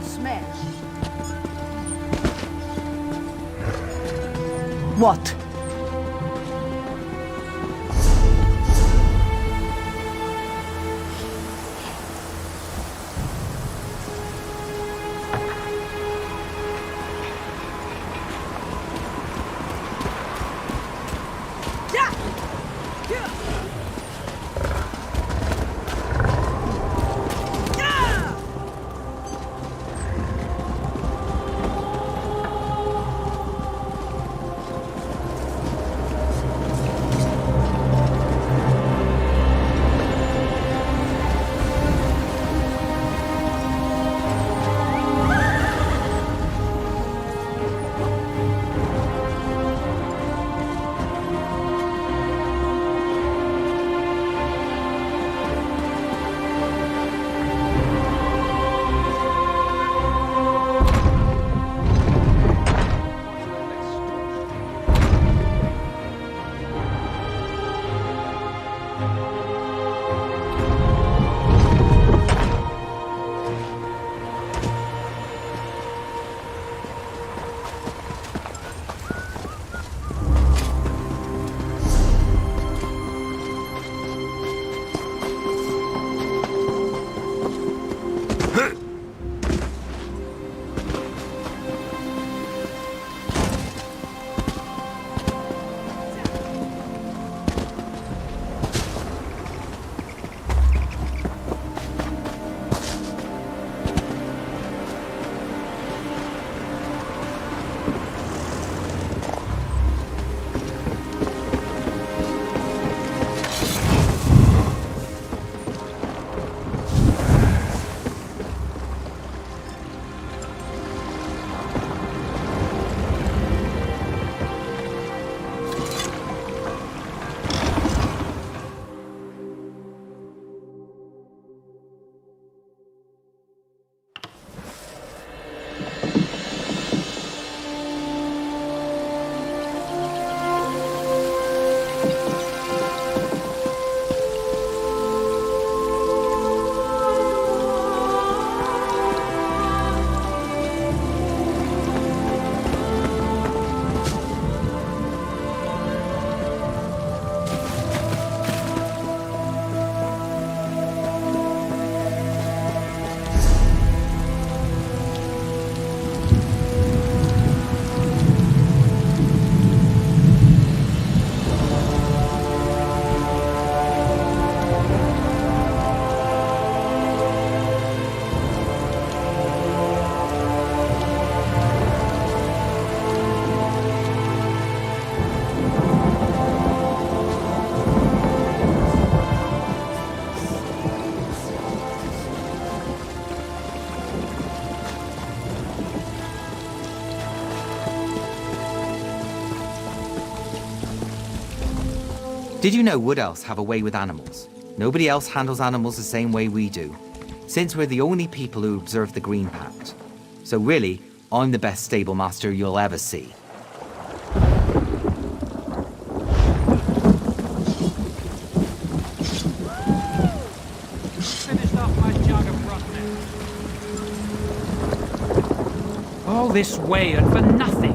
Smash. What? Did you know wood elves have a way with animals? Nobody else handles animals the same way we do, since we're the only people who observe the Green Pact. So really, I'm the best stable master you'll ever see. Finished off my jug of rotten. All this way and for nothing.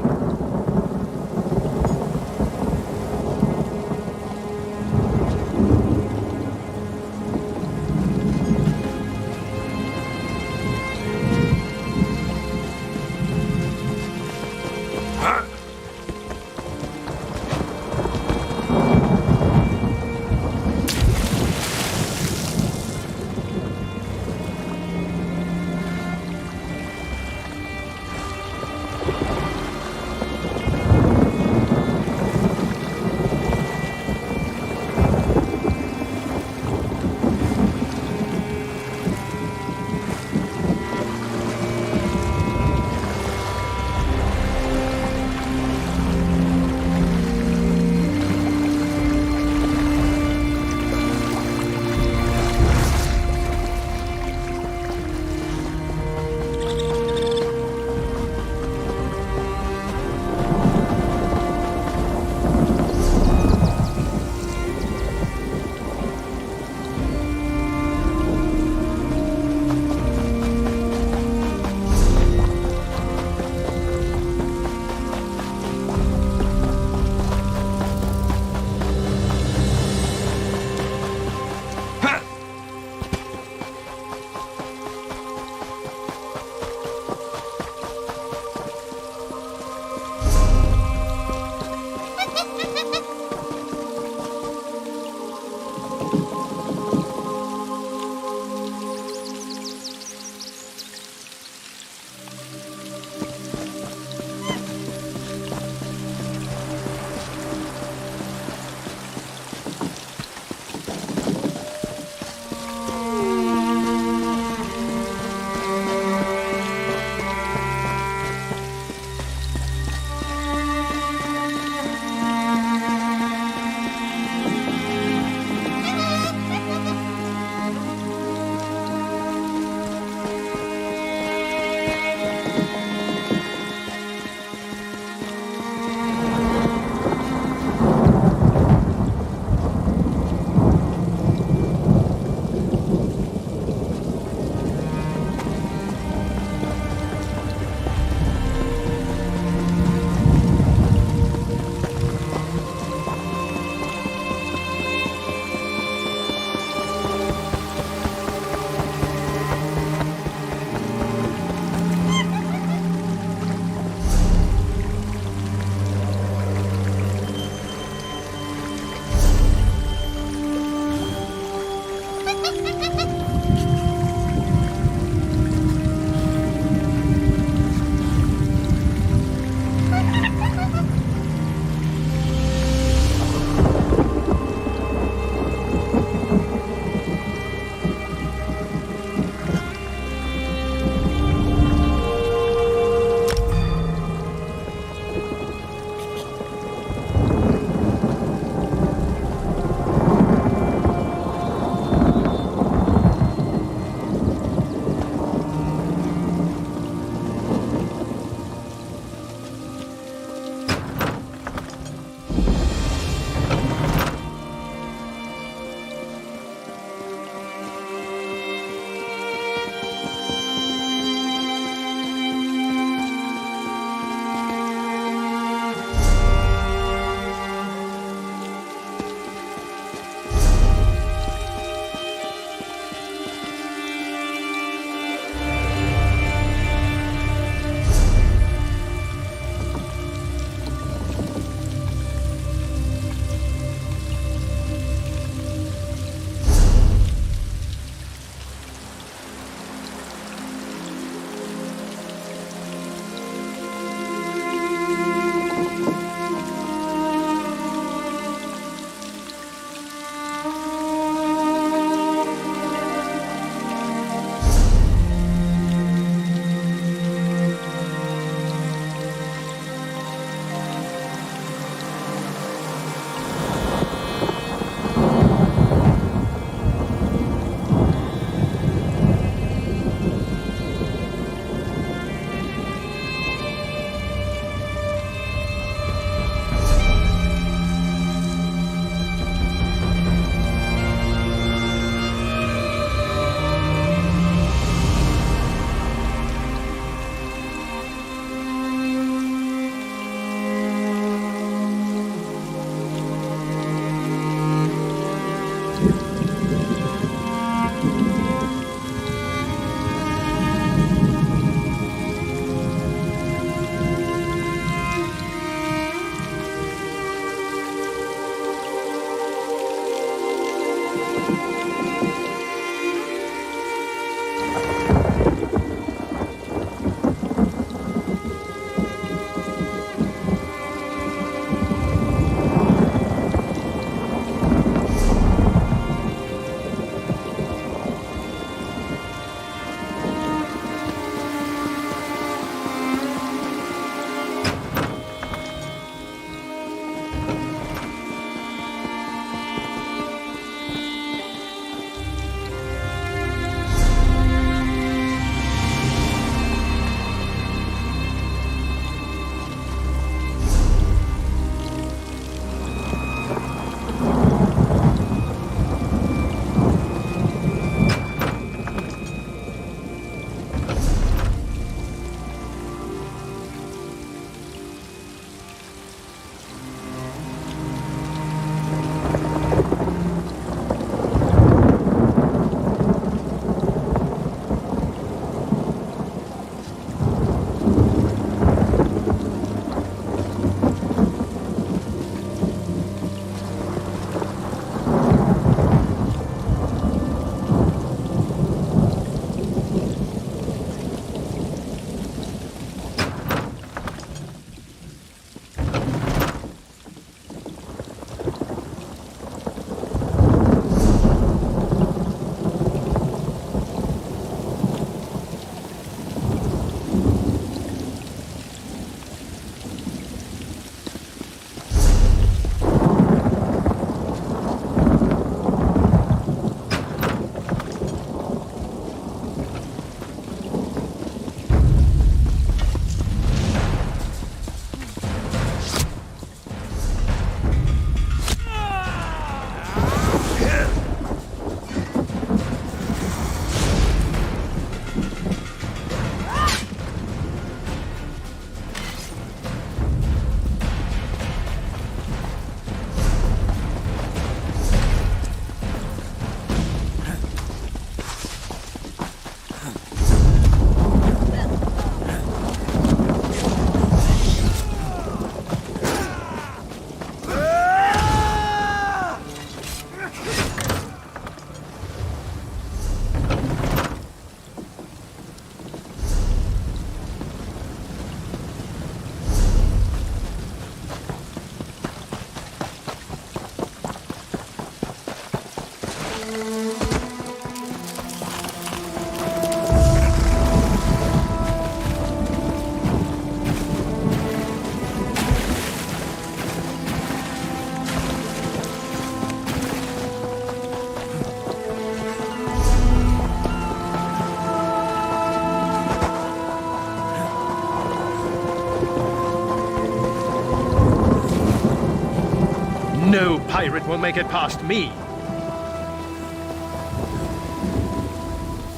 No pirate will make it past me.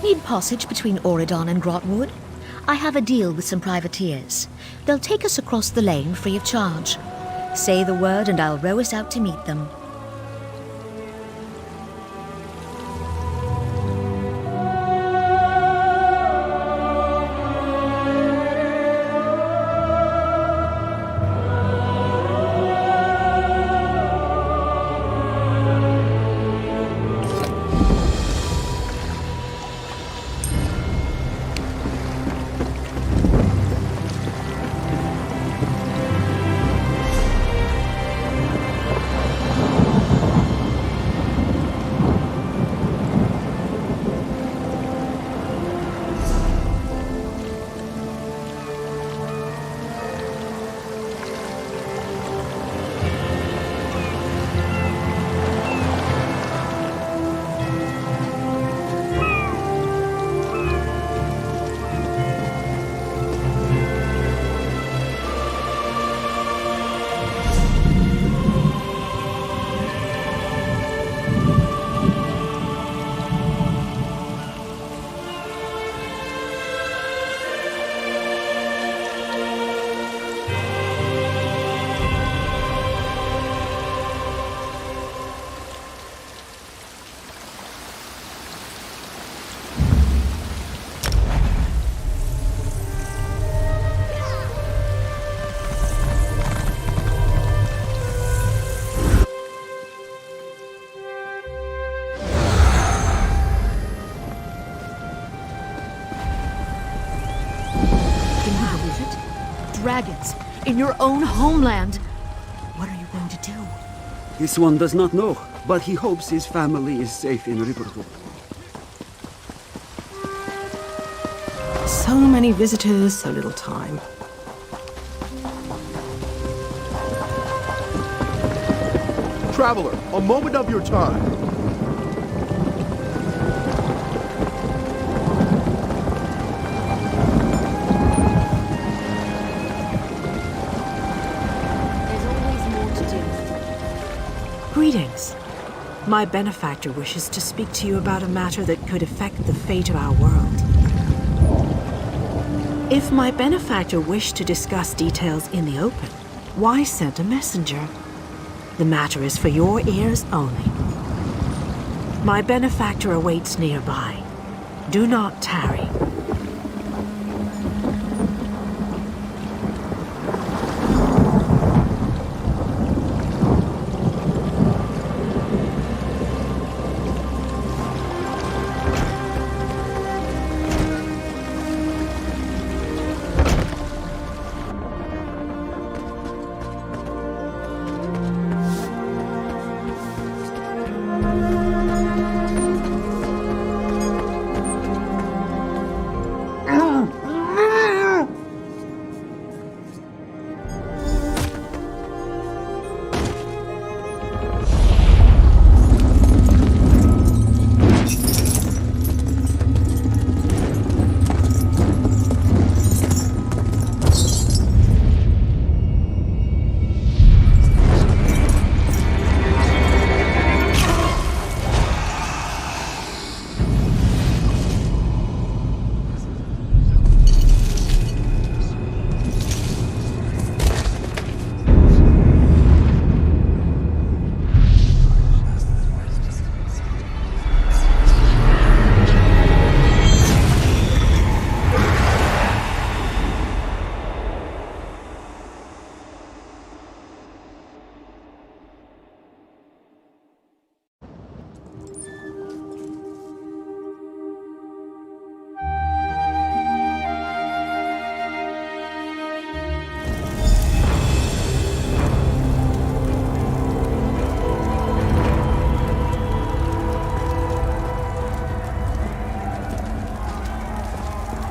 Need passage between Auridon and Grotwood? I have a deal with some privateers. They'll take us across the lane free of charge. Say the word and I'll row us out to meet them. Dragons in your own homeland. What are you going to do? This one does not know, but he hopes his family is safe in Riverhood. So many visitors, so little time. Traveler, a moment of your time. Greetings. My benefactor wishes to speak to you about a matter that could affect the fate of our world. If my benefactor wished to discuss details in the open, why send a messenger? The matter is for your ears only. My benefactor awaits nearby. Do not tarry.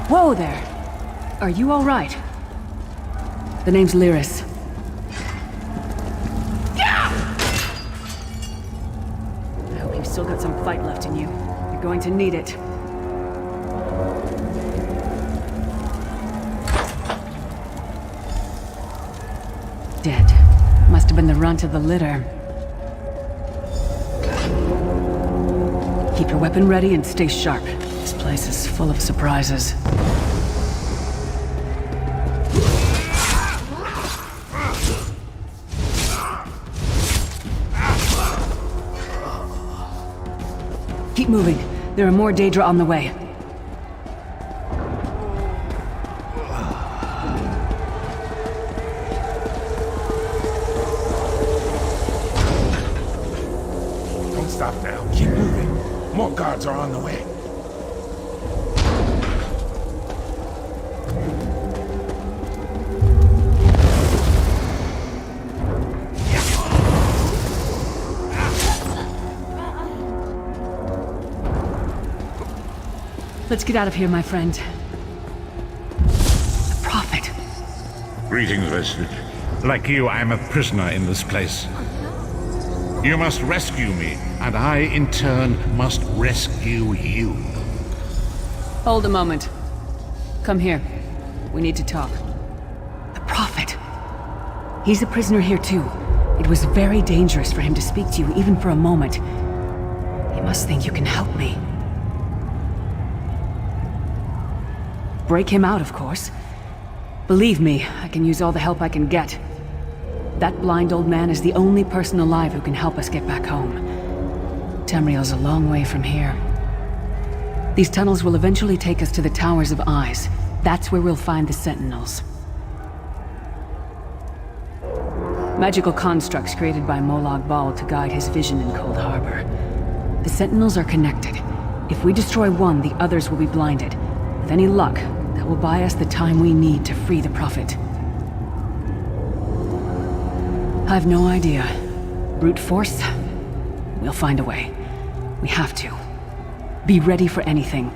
Whoa there! Are you alright? The name's Lyris. I hope you've still got some fight left in you. You're going to need it. Dead. Must have been the runt of the litter. Keep your weapon ready and stay sharp. This place is full of surprises. Keep moving. There are more Daedra on the way. Don't stop now. Keep moving. More guards are on the way. Let's get out of here, my friend. The Prophet. Greetings, Vestige. Like you, I'm a prisoner in this place. You must rescue me, and I, in turn, must rescue you. Hold a moment. Come here. We need to talk. The Prophet. He's a prisoner here, too. It was very dangerous for him to speak to you, even for a moment. He must think you can help me. Break him out, of course. Believe me, I can use all the help I can get. That blind old man is the only person alive who can help us get back home. Tamriel's a long way from here. These tunnels will eventually take us to the Towers of Eyes. That's where we'll find the Sentinels. Magical constructs created by Molag Bal to guide his vision in Cold Harbor. The Sentinels are connected. If we destroy one, the others will be blinded. With any luck, that will buy us the time we need to free the Prophet. I've no idea. Brute force? We'll find a way. We have to. Be ready for anything.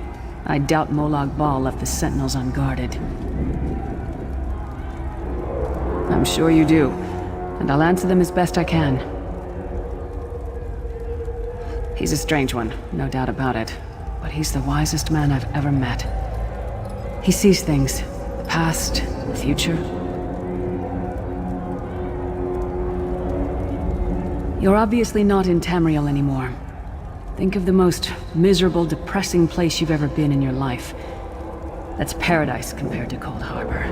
I doubt Molag Bal left the Sentinels unguarded. I'm sure you do, and I'll answer them as best I can. He's a strange one, no doubt about it, but he's the wisest man I've ever met. He sees things, the past, the future. You're obviously not in Tamriel anymore. Think of the most miserable, depressing place you've ever been in your life. That's paradise compared to Cold Harbor.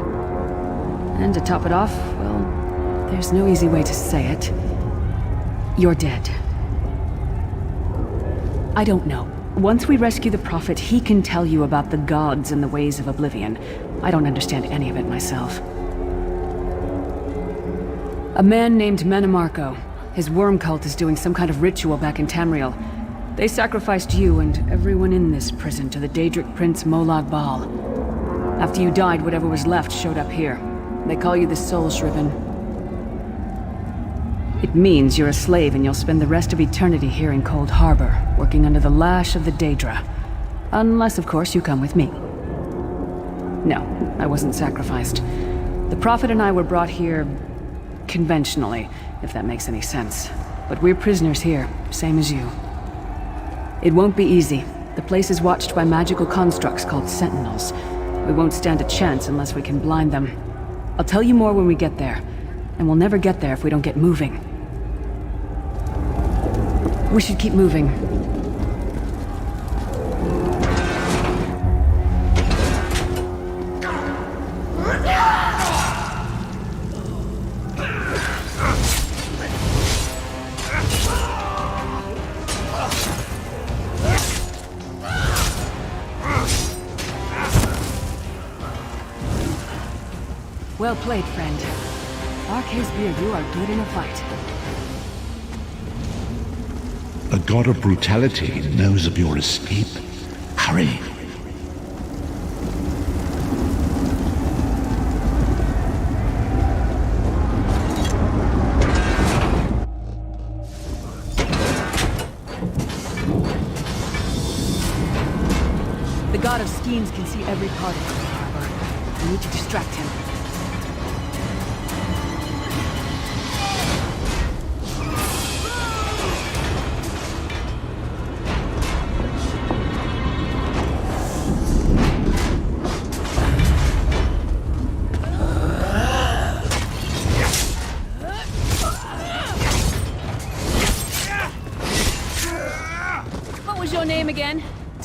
And to top it off, well, there's no easy way to say it. You're dead. I don't know. Once we rescue the Prophet, he can tell you about the gods and the ways of Oblivion. I don't understand any of it myself. A man named Menemarco. His worm cult is doing some kind of ritual back in Tamriel. They sacrificed you and everyone in this prison to the Daedric Prince Molag Bal. After you died, whatever was left showed up here. They call you the Soul Shriven. It means you're a slave and you'll spend the rest of eternity here in Cold Harbor, working under the lash of the Daedra. Unless, of course, you come with me. No, I wasn't sacrificed. The Prophet and I were brought here conventionally, if that makes any sense. But we're prisoners here, same as you. It won't be easy. The place is watched by magical constructs called Sentinels. We won't stand a chance unless we can blind them. I'll tell you more when we get there. And we'll never get there if we don't get moving. We should keep moving. Well played, friend. Archae's you are good in a fight. The god of brutality knows of your escape. Hurry. The god of schemes can see every part of Cold Harbor. We need to distract him.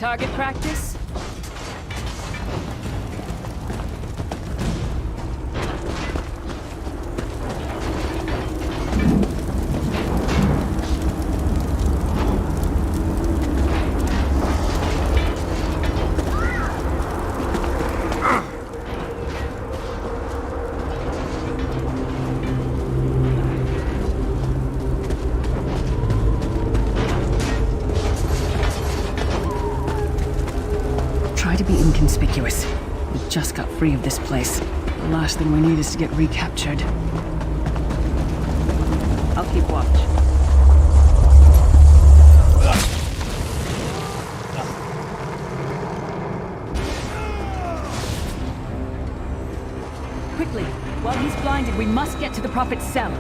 Target practice? Try to be inconspicuous. We just got free of this place. The last thing we need is to get recaptured. I'll keep watch. Quickly! While he's blinded, we must get to the Prophet's cell.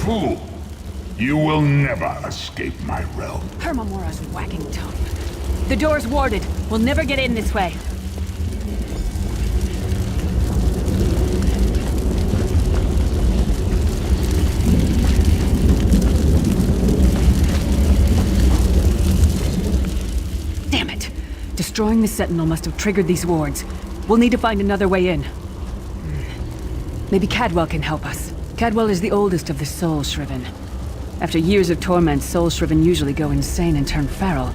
Fool! You will never escape my realm. Hermamora's whacking tough. The door's warded. We'll never get in this way. Damn it! Destroying the Sentinel must have triggered these wards. We'll need to find another way in. Maybe Cadwell can help us. Cadwell is the oldest of the Soul Shriven. After years of torment, Soul Shriven usually go insane and turn feral.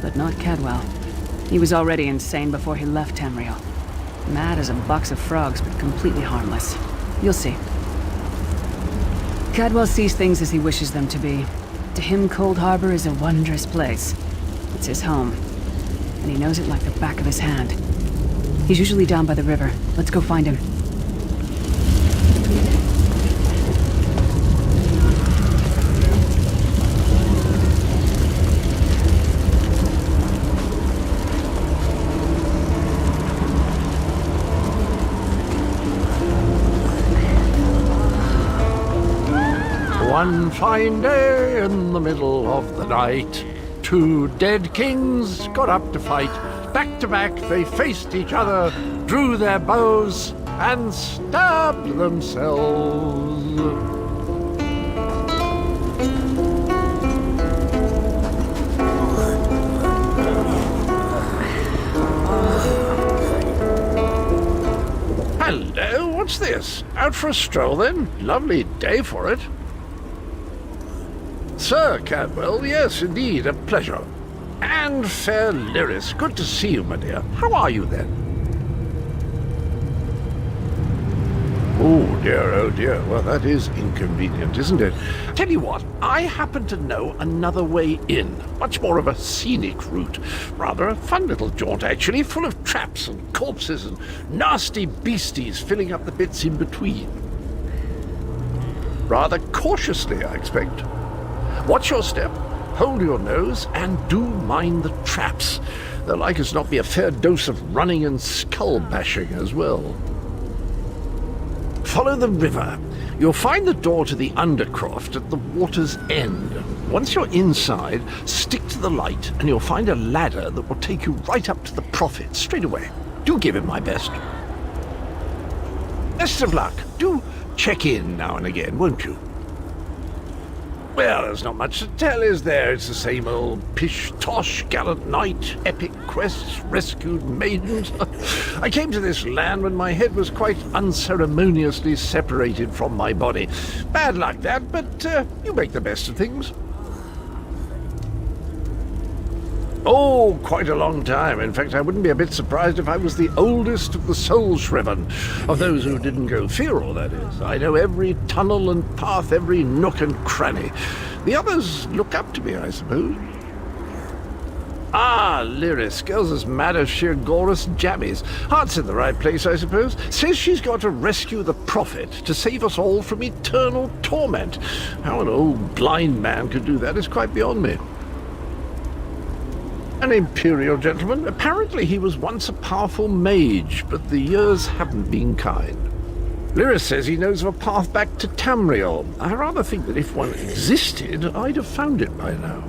But not Cadwell. He was already insane before he left Tamriel. Mad as a box of frogs, but completely harmless. You'll see. Cadwell sees things as he wishes them to be. To him, Cold Harbor is a wondrous place. It's his home. And he knows it like the back of his hand. He's usually down by the river. Let's go find him. One fine day in the middle of the night, two dead kings got up to fight. Back to back they faced each other, drew their bows, and stabbed themselves. Hello, what's this? Out for a stroll then? Lovely day for it. Sir Cadwell, yes, indeed, a pleasure. And fair Lyris, good to see you, my dear. How are you then? Oh dear, well that is inconvenient, isn't it? Tell you what, I happen to know another way in. Much more of a scenic route. Rather a fun little jaunt, actually, full of traps and corpses and nasty beasties filling up the bits in between. Rather cautiously, I expect. Watch your step, hold your nose, and do mind the traps. There'll like as not be a fair dose of running and skull bashing as well. Follow the river. You'll find the door to the Undercroft at the water's end. Once you're inside, stick to the light, and you'll find a ladder that will take you right up to the Prophet straight away. Do give him my best. Best of luck. Do check in now and again, won't you? Well, there's not much to tell, is there? It's the same old pish-tosh, gallant knight, epic quests, rescued maidens. I came to this land when my head was quite unceremoniously separated from my body. Bad luck, that, but you make the best of things. Oh, quite a long time. In fact, I wouldn't be a bit surprised if I was the oldest of the Soul Shriven. Of those who didn't go feral, that is. I know every tunnel and path, every nook and cranny. The others look up to me, I suppose. Ah, Lyris. Girl's as mad as sheer Gorus jammies. Heart's in the right place, I suppose. Says she's got to rescue the Prophet to save us all from eternal torment. How an old blind man could do that is quite beyond me. An Imperial gentleman. Apparently he was once a powerful mage, but the years haven't been kind. Lyris says he knows of a path back to Tamriel. I rather think that if one existed, I'd have found it by now.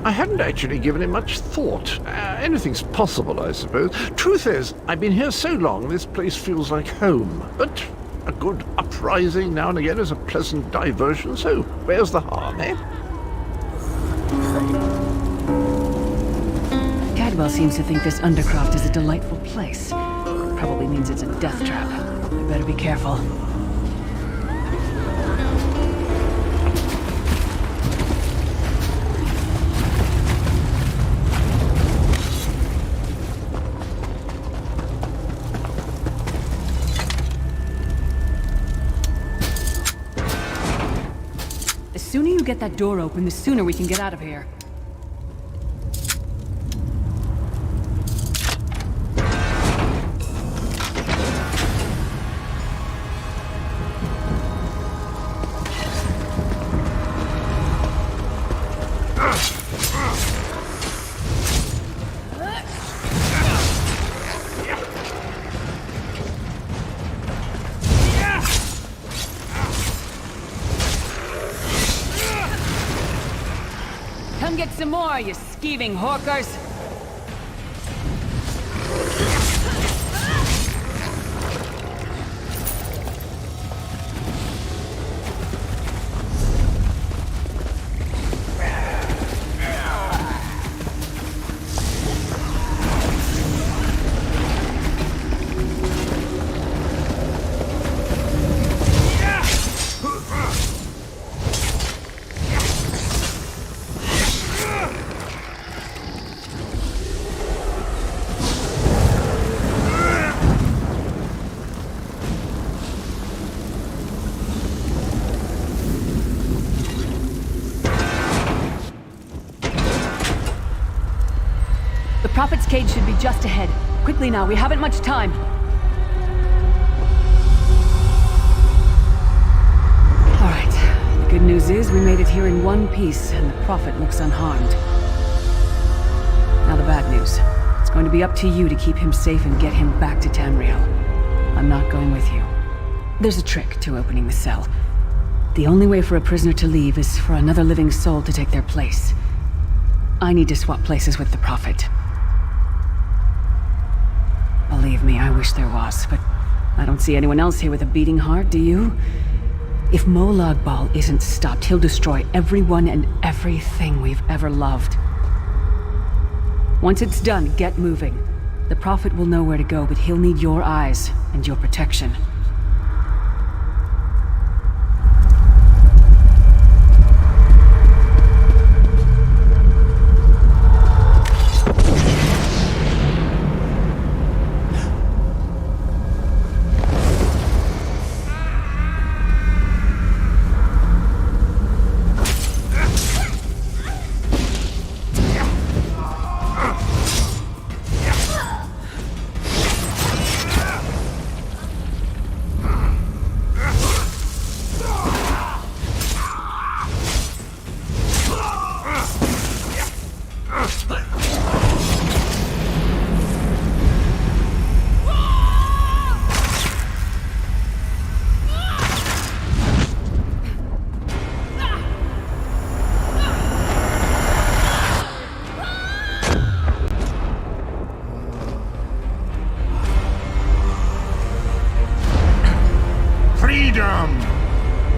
I hadn't actually given it much thought. Anything's possible, I suppose. Truth is, I've been here so long, this place feels like home. But a good uprising now and again is a pleasant diversion, so where's the harm, eh? Cadwell seems to think this Undercroft is a delightful place. Probably means it's a death trap. I better be careful. The sooner you get that door open, the sooner we can get out of here. Come get some more, you skeeving hawkers! Prophet's cage should be just ahead. Quickly now, we haven't much time. Alright, the good news is we made it here in one piece, and the Prophet looks unharmed. Now the bad news. It's going to be up to you to keep him safe and get him back to Tamriel. I'm not going with you. There's a trick to opening the cell. The only way for a prisoner to leave is for another living soul to take their place. I need to swap places with the Prophet. Believe me, I wish there was, but I don't see anyone else here with a beating heart, do you? If Molag Bal isn't stopped, he'll destroy everyone and everything we've ever loved. Once it's done, get moving. The Prophet will know where to go, but he'll need your eyes and your protection.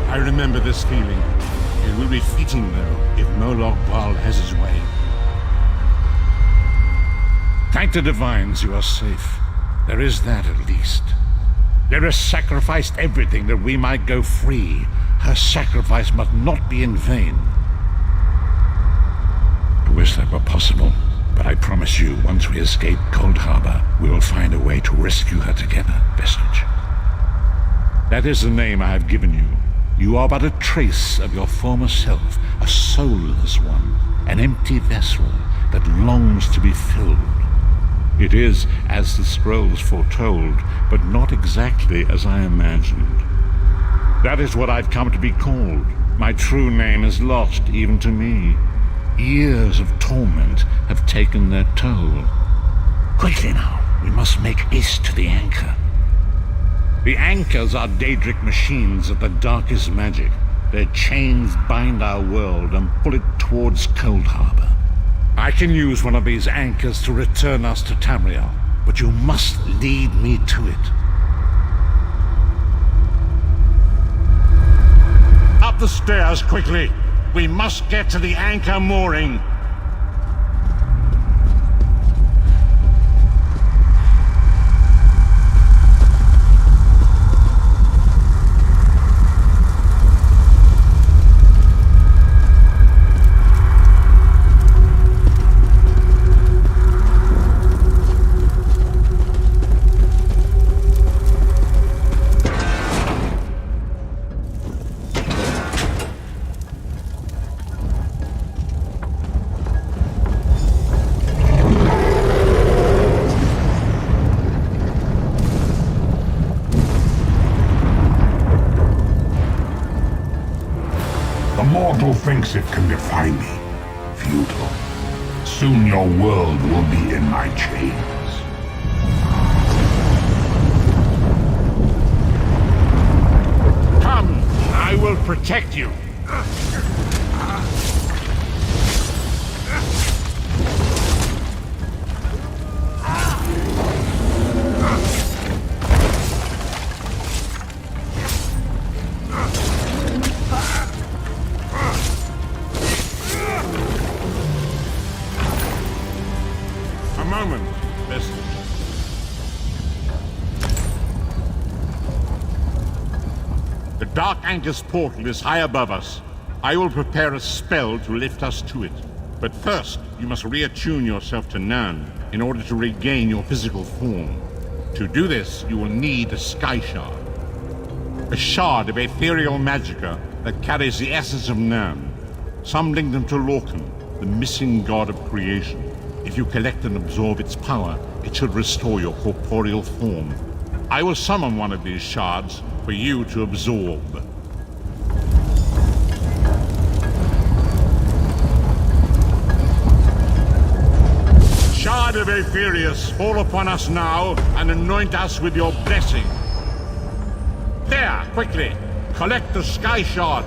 I remember this feeling. It will be fleeting, though, if Molag Bal has his way. Thank the Divines you are safe. There is that, at least. Lyris sacrificed everything that we might go free. Her sacrifice must not be in vain. I wish that were possible, but I promise you, once we escape Cold Harbor, we will find a way to rescue her together, Vestige. That is the name I have given you. You are but a trace of your former self, a soulless one, an empty vessel that longs to be filled. It is as the scrolls foretold, but not exactly as I imagined. That is what I've come to be called. My true name is lost even to me. Years of torment have taken their toll. Quickly now, we must make haste to the anchor. The anchors are Daedric machines of the darkest magic. Their chains bind our world and pull it towards Cold Harbor. I can use one of these anchors to return us to Tamriel, but you must lead me to it. Up the stairs, quickly! We must get to the anchor mooring. Thinks it can defy me. Futile. Soon your world will be in my chains. Come, I will protect you. The Dark Anchor's portal is high above us. I will prepare a spell to lift us to it. But first, you must reattune yourself to Nirn in order to regain your physical form. To do this, you will need a Sky Shard. A shard of ethereal magicka that carries the essence of Nirn. Some link them to Lorkhan, the missing god of creation. If you collect and absorb its power, it should restore your corporeal form. I will summon one of these shards for you to absorb. Shard of Aetherius, fall upon us now and anoint us with your blessing. There, quickly, collect the Sky Shard.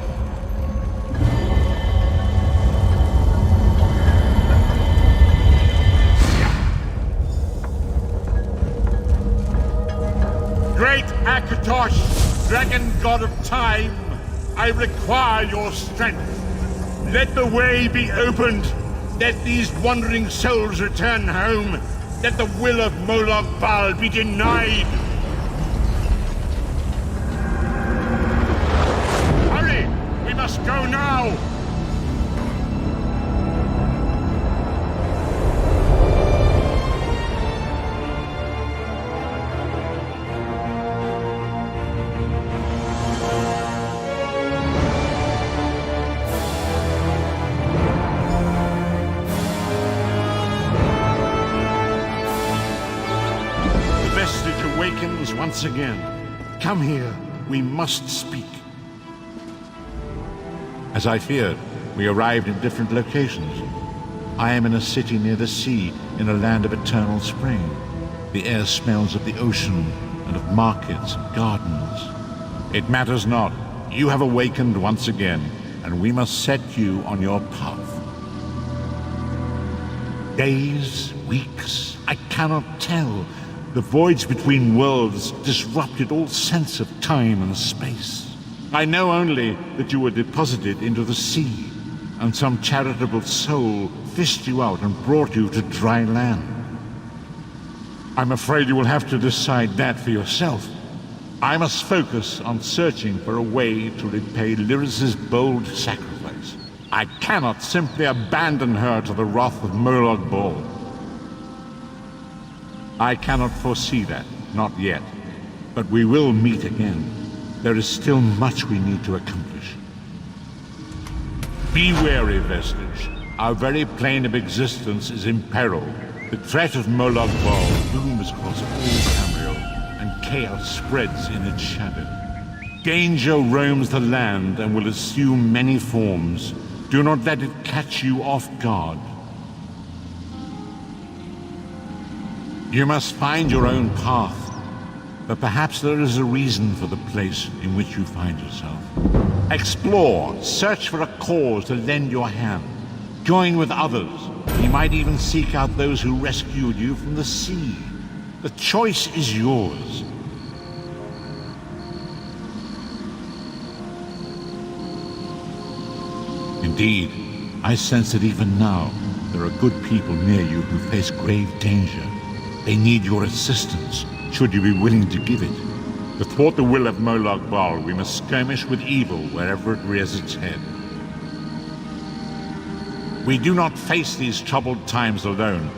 Great Akatosh, dragon god of time, I require your strength. Let the way be opened. Let these wandering souls return home. Let the will of Molag Bal be denied. Hurry! We must go now! Awakens once again. Come here. We must speak. As I feared, we arrived in different locations. I am in a city near the sea, in a land of eternal spring. The air smells of the ocean, and of markets and gardens. It matters not. You have awakened once again, and we must set you on your path. Days, weeks, I cannot tell. The voids between worlds disrupted all sense of time and space. I know only that you were deposited into the sea, and some charitable soul fished you out and brought you to dry land. I'm afraid you will have to decide that for yourself. I must focus on searching for a way to repay Lyris's bold sacrifice. I cannot simply abandon her to the wrath of Molag Bal. I cannot foresee that, not yet. But we will meet again. There is still much we need to accomplish. Be wary, Vestige. Our very plane of existence is in peril. The threat of Molag Bal looms across all Tamriel, and chaos spreads in its shadow. Danger roams the land and will assume many forms. Do not let it catch you off guard. You must find your own path, but perhaps there is a reason for the place in which you find yourself. Explore, search for a cause to lend your hand. Join with others. You might even seek out those who rescued you from the sea. The choice is yours. Indeed, I sense that even now, there are good people near you who face grave danger. They need your assistance, should you be willing to give it. To thwart the will of Molag Bal, we must skirmish with evil wherever it rears its head. We do not face these troubled times alone.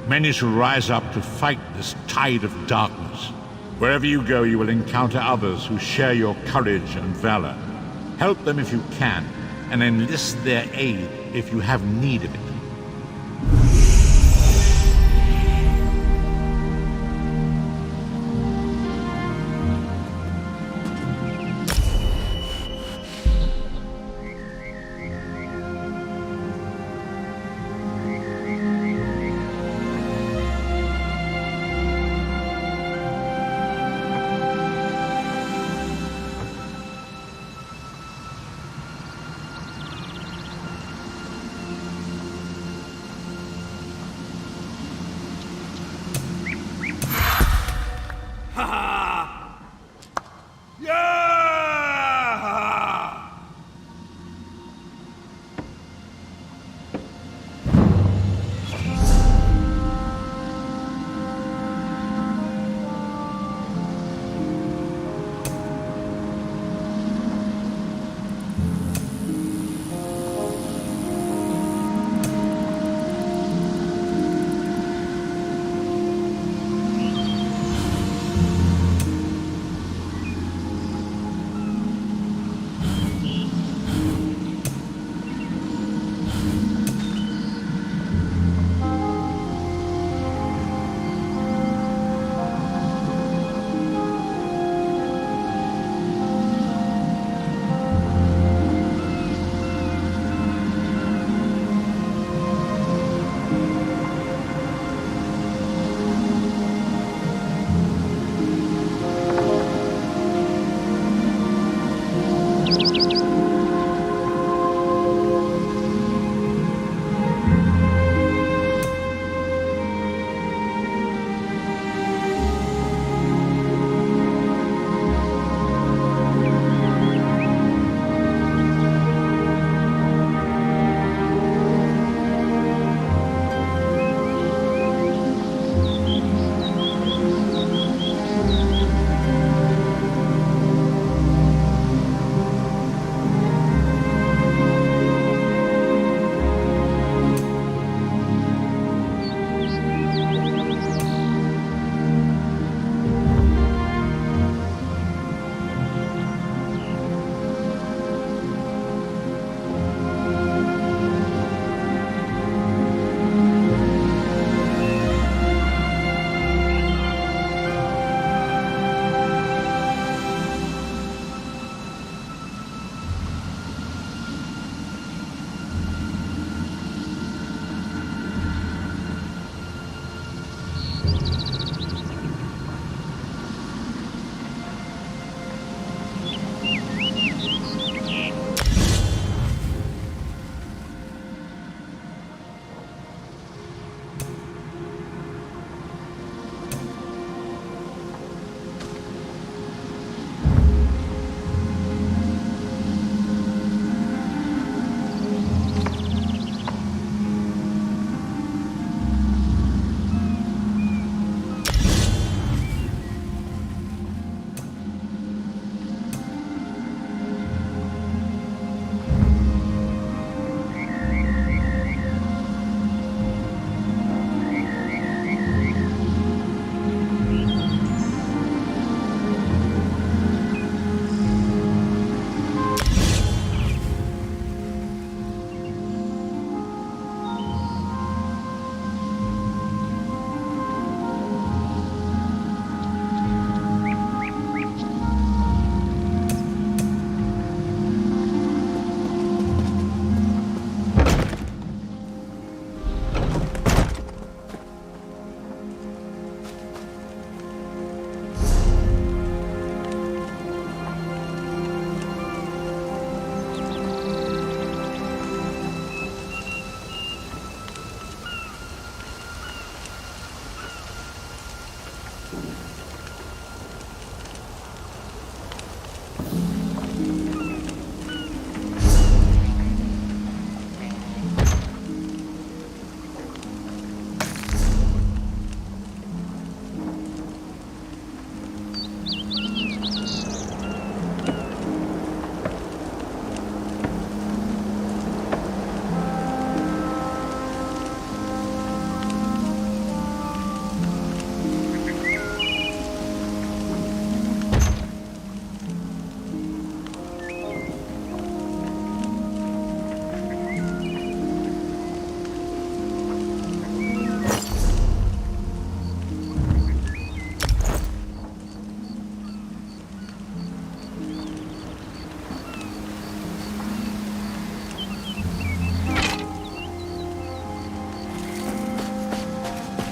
Many shall rise up to fight this tide of darkness. Wherever you go, you will encounter others who share your courage and valor. Help them if you can, and enlist their aid if you have need of it.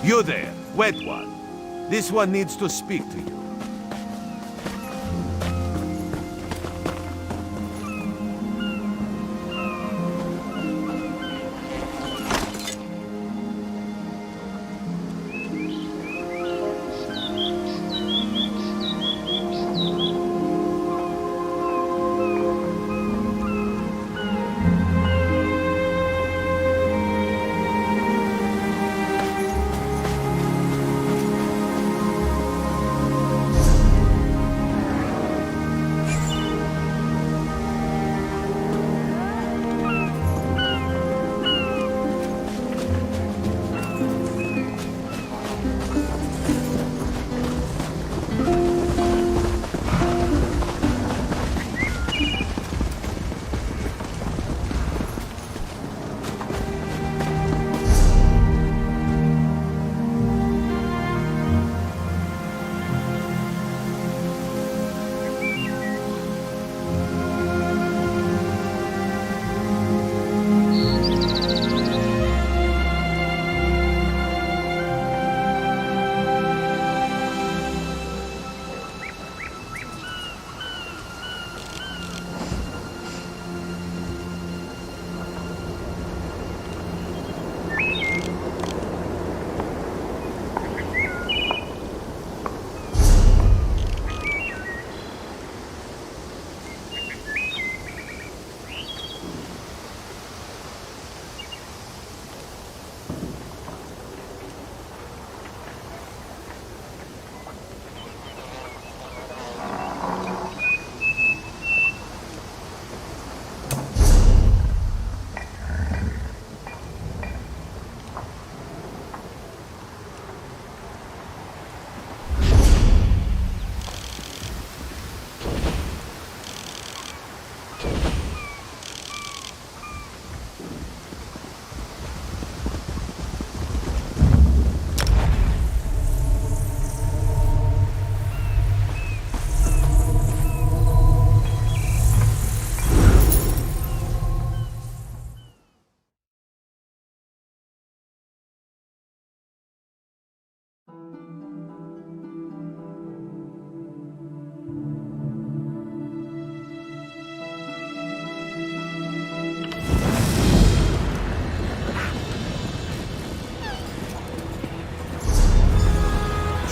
You there, wet one. This one needs to speak to you.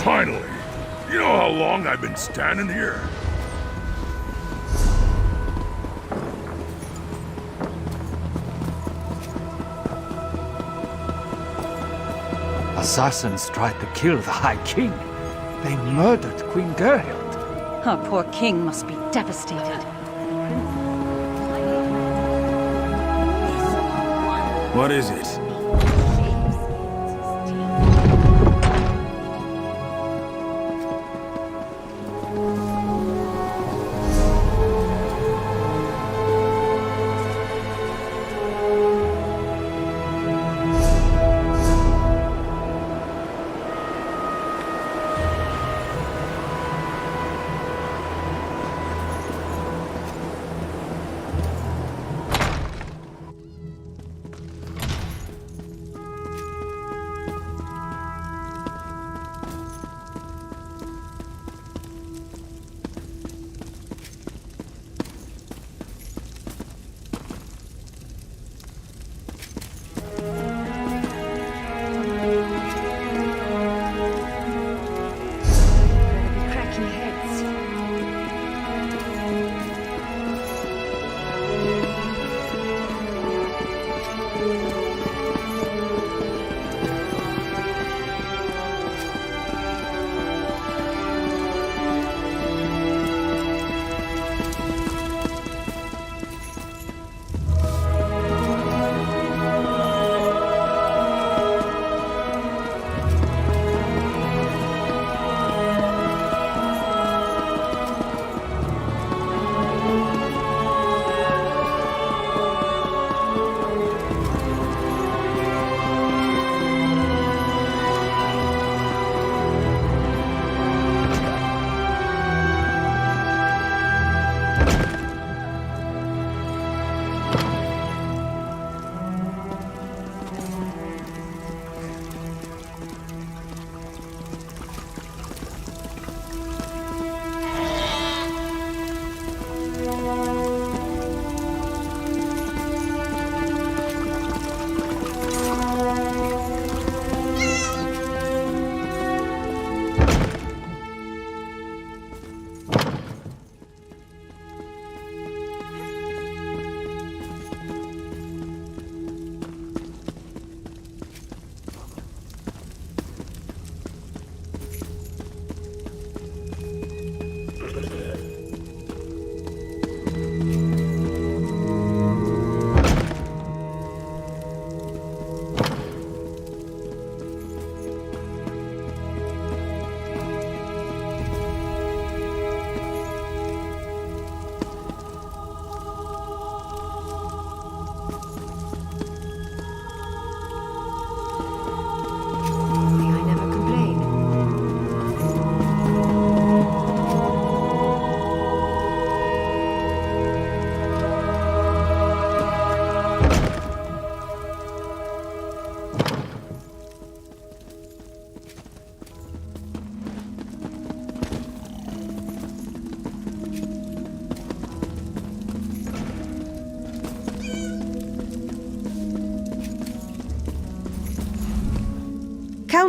Finally! You know how long I've been standing here? Assassins tried to kill the High King. They murdered Queen Gerhild. Our poor king must be devastated. What is it?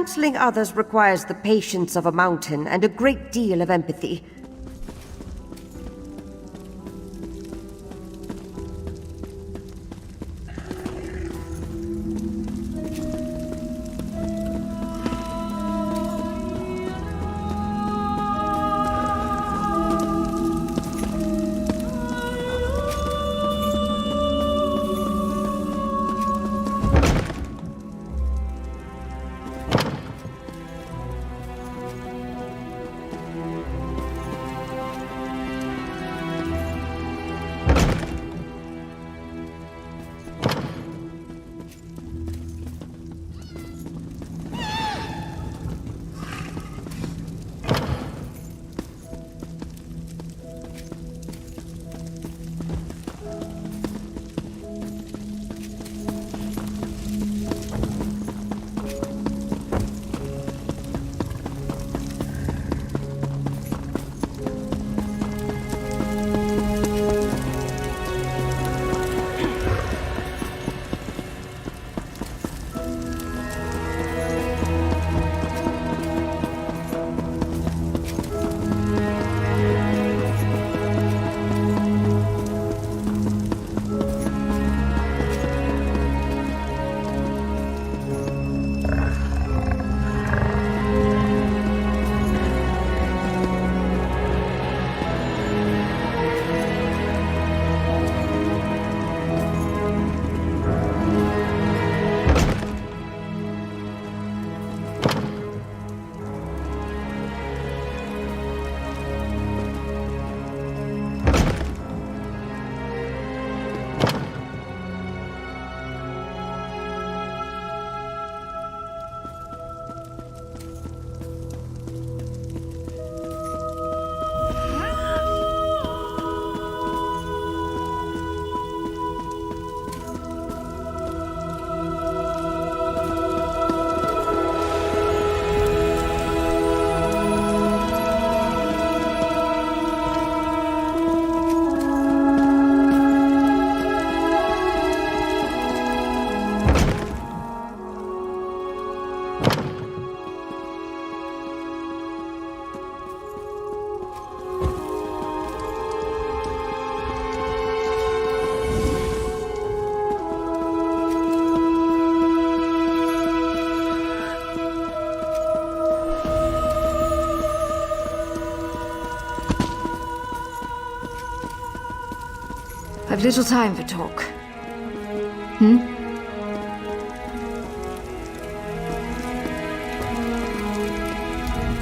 Counseling others requires the patience of a mountain and a great deal of empathy. I've little time for talk.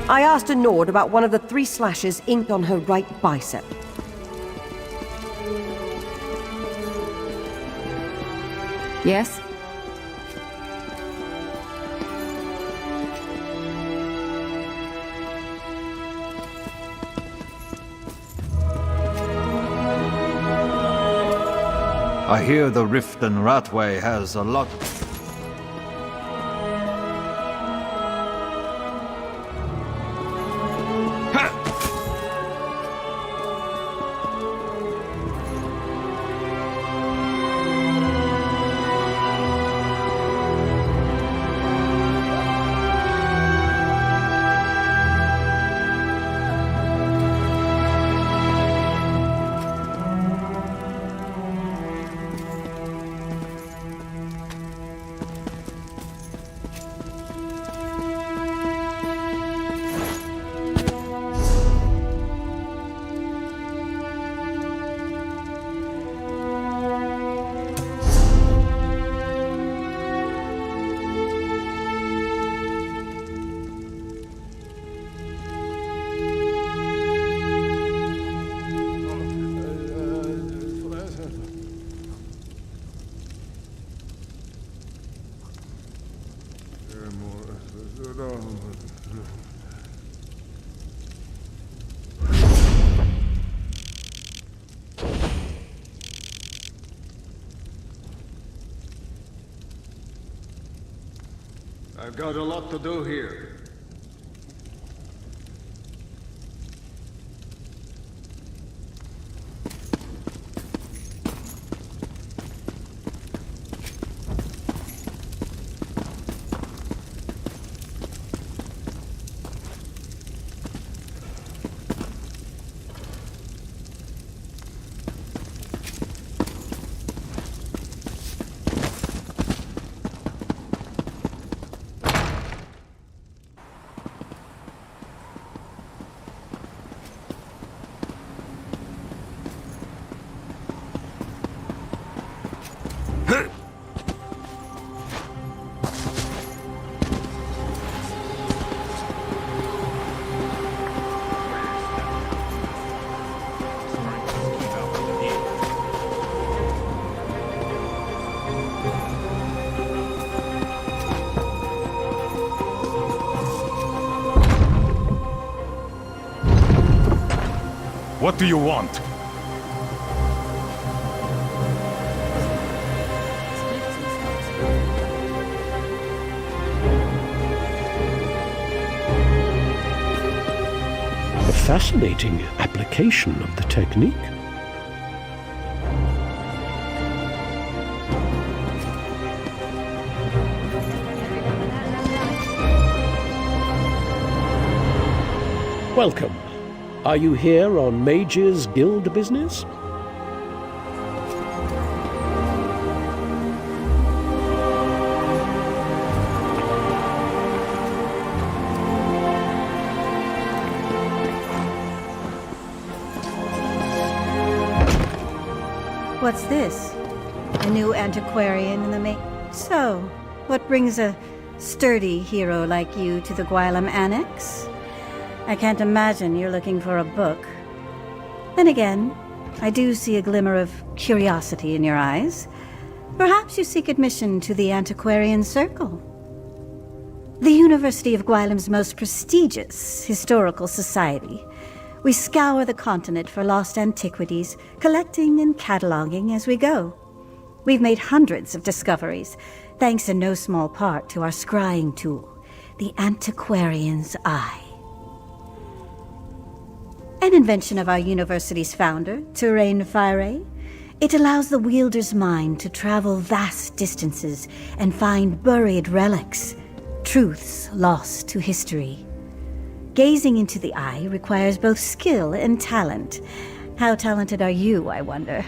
I asked a Nord about one of the 3 slashes inked on her right bicep. Yes? I hear the Riften Ratway has a lot... I've got a lot to do here. What do you want? A fascinating application of the technique. Welcome. Are you here on Mage's Guild business? What's this? A new antiquarian in the make? So, what brings a sturdy hero like you to the Gwylem Annex? I can't imagine you're looking for a book. Then again, I do see a glimmer of curiosity in your eyes. Perhaps you seek admission to the Antiquarian Circle. The University of Gwylem's most prestigious historical society. We scour the continent for lost antiquities, collecting and cataloging as we go. We've made hundreds of discoveries, thanks in no small part to our scrying tool, the Antiquarian's Eye. An invention of our university's founder, Terrain Fire. It allows the wielder's mind to travel vast distances and find buried relics, truths lost to history. Gazing into the eye requires both skill and talent. How talented are you, I wonder?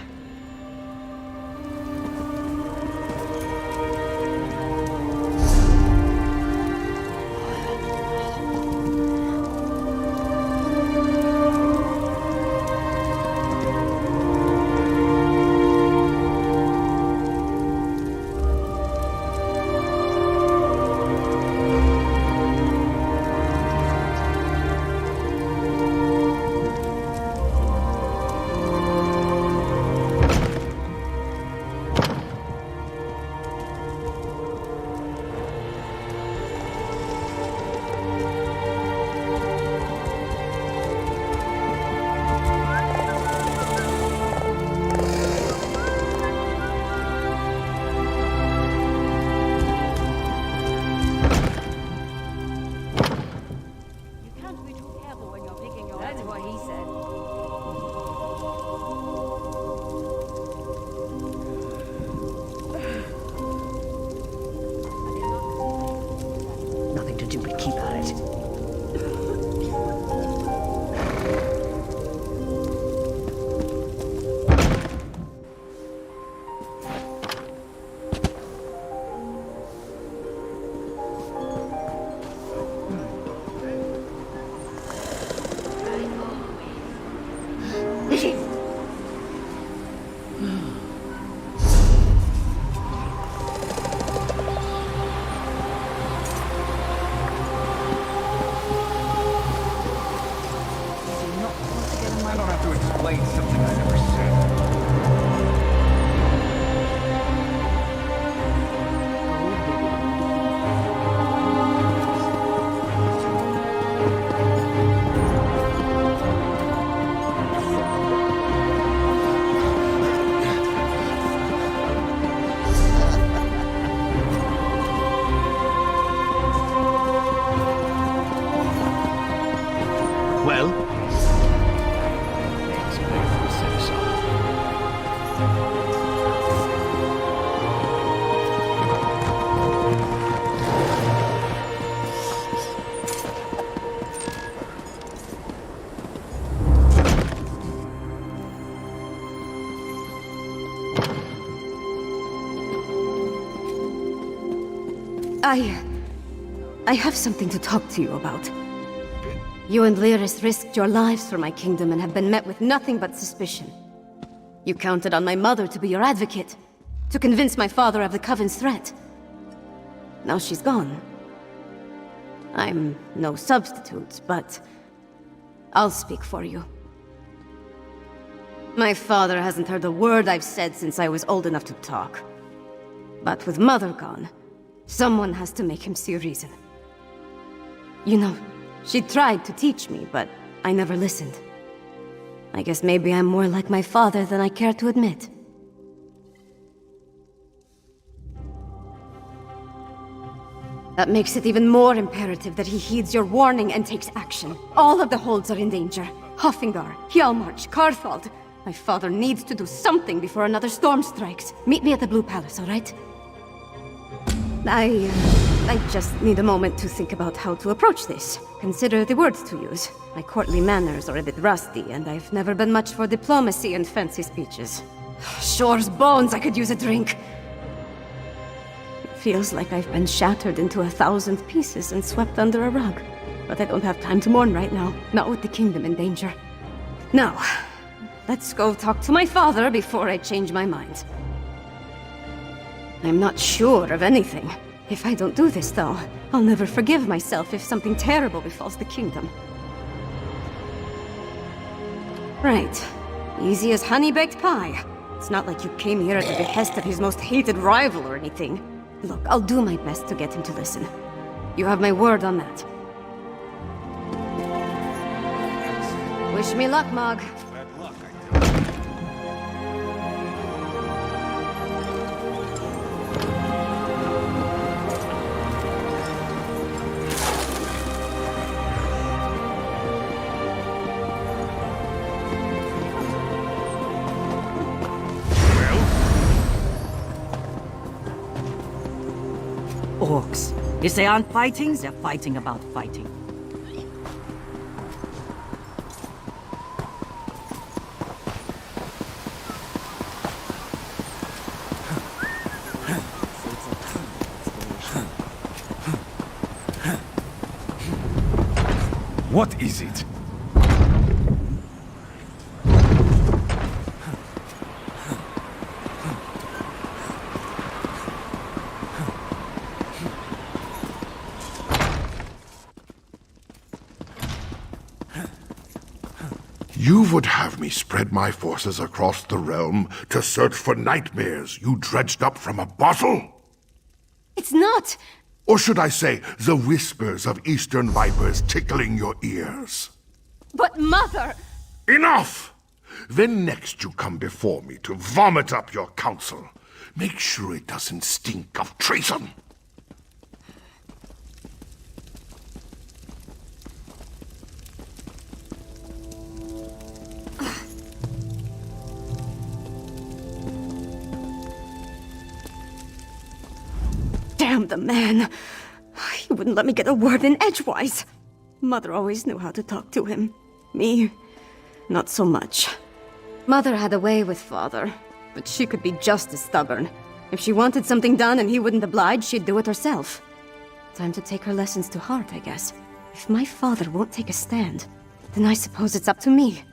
I have something to talk to you about. You and Lyris risked your lives for my kingdom and have been met with nothing but suspicion. You counted on my mother to be your advocate, to convince my father of the Coven's threat. Now she's gone. I'm no substitute, but I'll speak for you. My father hasn't heard a word I've said since I was old enough to talk. But with Mother gone, someone has to make him see reason. You know, she tried to teach me, but I never listened. I guess maybe I'm more like my father than I care to admit. That makes it even more imperative that he heeds your warning and takes action. All of the holds are in danger. Hoffingar, Hjalmarch, Karthald. My father needs to do something before another storm strikes. Meet me at the Blue Palace, all right? I just need a moment to think about how to approach this. Consider the words to use. My courtly manners are a bit rusty, and I've never been much for diplomacy and fancy speeches. Shore's bones, I could use a drink. It feels like I've been shattered into 1,000 pieces and swept under a rug. But I don't have time to mourn right now, not with the kingdom in danger. Now, let's go talk to my father before I change my mind. I'm not sure of anything. If I don't do this, though, I'll never forgive myself if something terrible befalls the kingdom. Right. Easy as honey-baked pie. It's not like you came here at the behest of his most hated rival or anything. Look, I'll do my best to get him to listen. You have my word on that. Wish me luck, Mog. Orcs. If they aren't fighting, they're fighting about fighting. What is it? You would have me spread my forces across the realm to search for nightmares you dredged up from a bottle? It's not! Or should I say, the whispers of eastern vipers tickling your ears? But Mother! Enough! Then next you come before me to vomit up your counsel. Make sure it doesn't stink of treason. Damn the man. He wouldn't let me get a word in edgewise. Mother always knew how to talk to him. Me, not so much. Mother had a way with Father, but she could be just as stubborn. If she wanted something done and he wouldn't oblige, she'd do it herself. Time to take her lessons to heart, I guess. If my father won't take a stand, then I suppose it's up to me.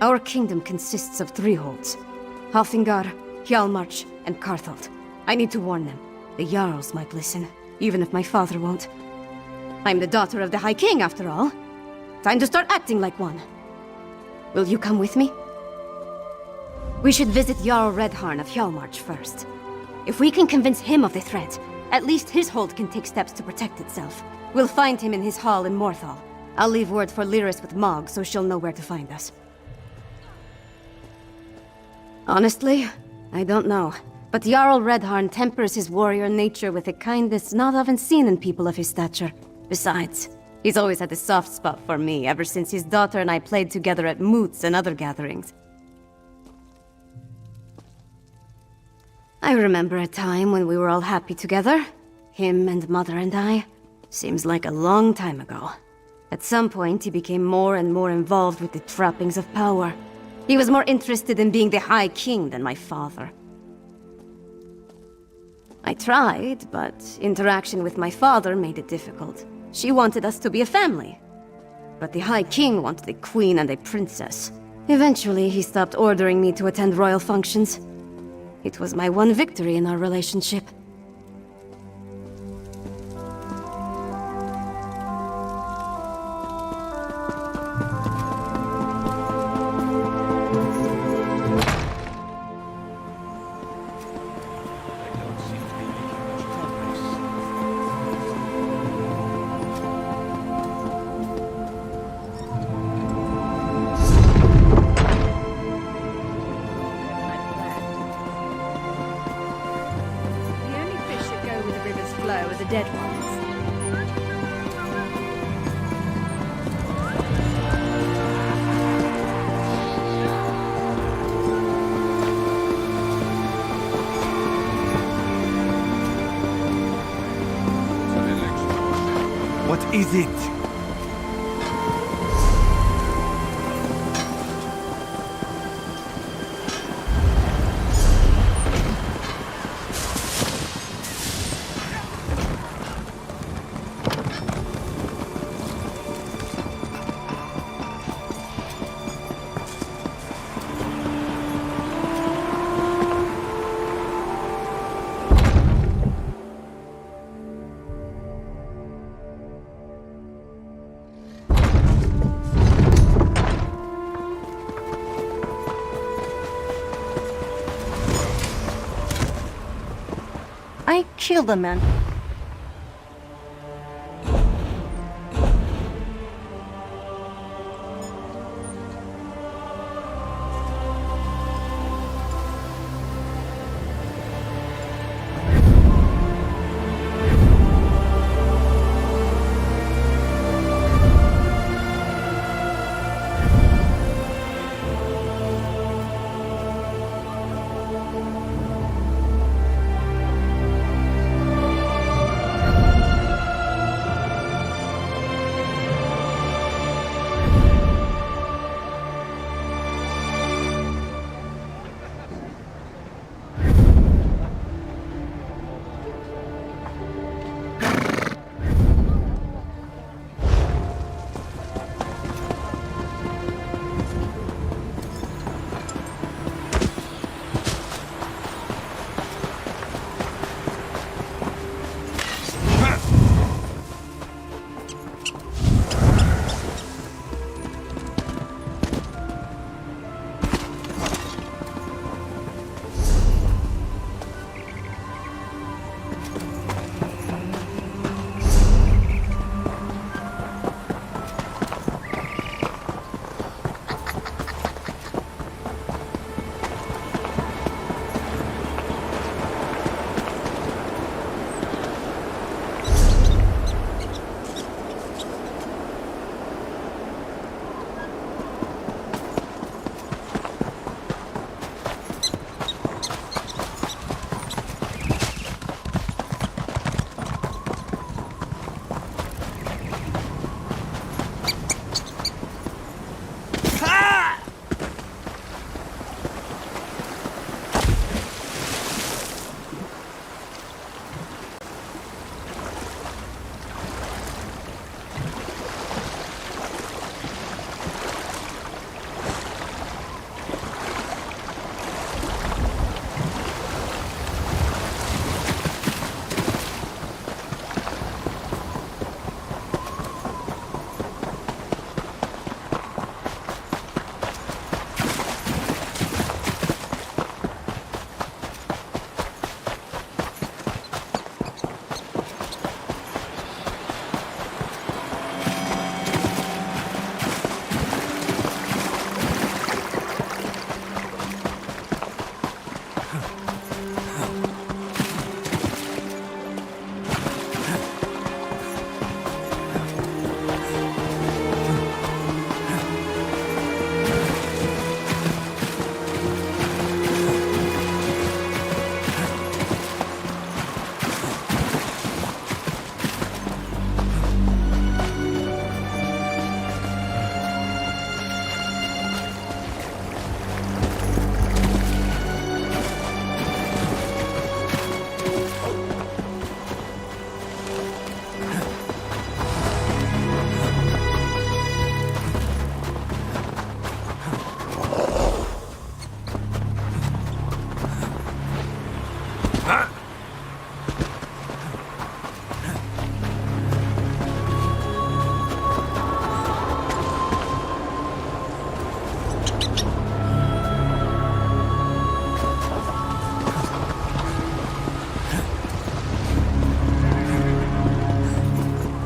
Our kingdom consists of 3 holds. Hoffingar, Hjalmarch, and Karthald. I need to warn them. The Jarls might listen, even if my father won't. I'm the daughter of the High King, after all. Time to start acting like one. Will you come with me? We should visit Jarl Redharn of Hjalmarch first. If we can convince him of the threat, at least his hold can take steps to protect itself. We'll find him in his hall in Morthal. I'll leave word for Lyris with Mog, so she'll know where to find us. Honestly, I don't know. But Jarl Redharn tempers his warrior nature with a kindness not often seen in people of his stature. Besides, he's always had a soft spot for me ever since his daughter and I played together at moots and other gatherings. I remember a time when we were all happy together. Him and Mother and I. Seems like a long time ago. At some point, he became more and more involved with the trappings of power. He was more interested in being the High King than my father. I tried, but interaction with my father made it difficult. She wanted us to be a family. But the High King wanted a queen and a princess. Eventually, he stopped ordering me to attend royal functions. It was my one victory in our relationship. is it? I killed the man.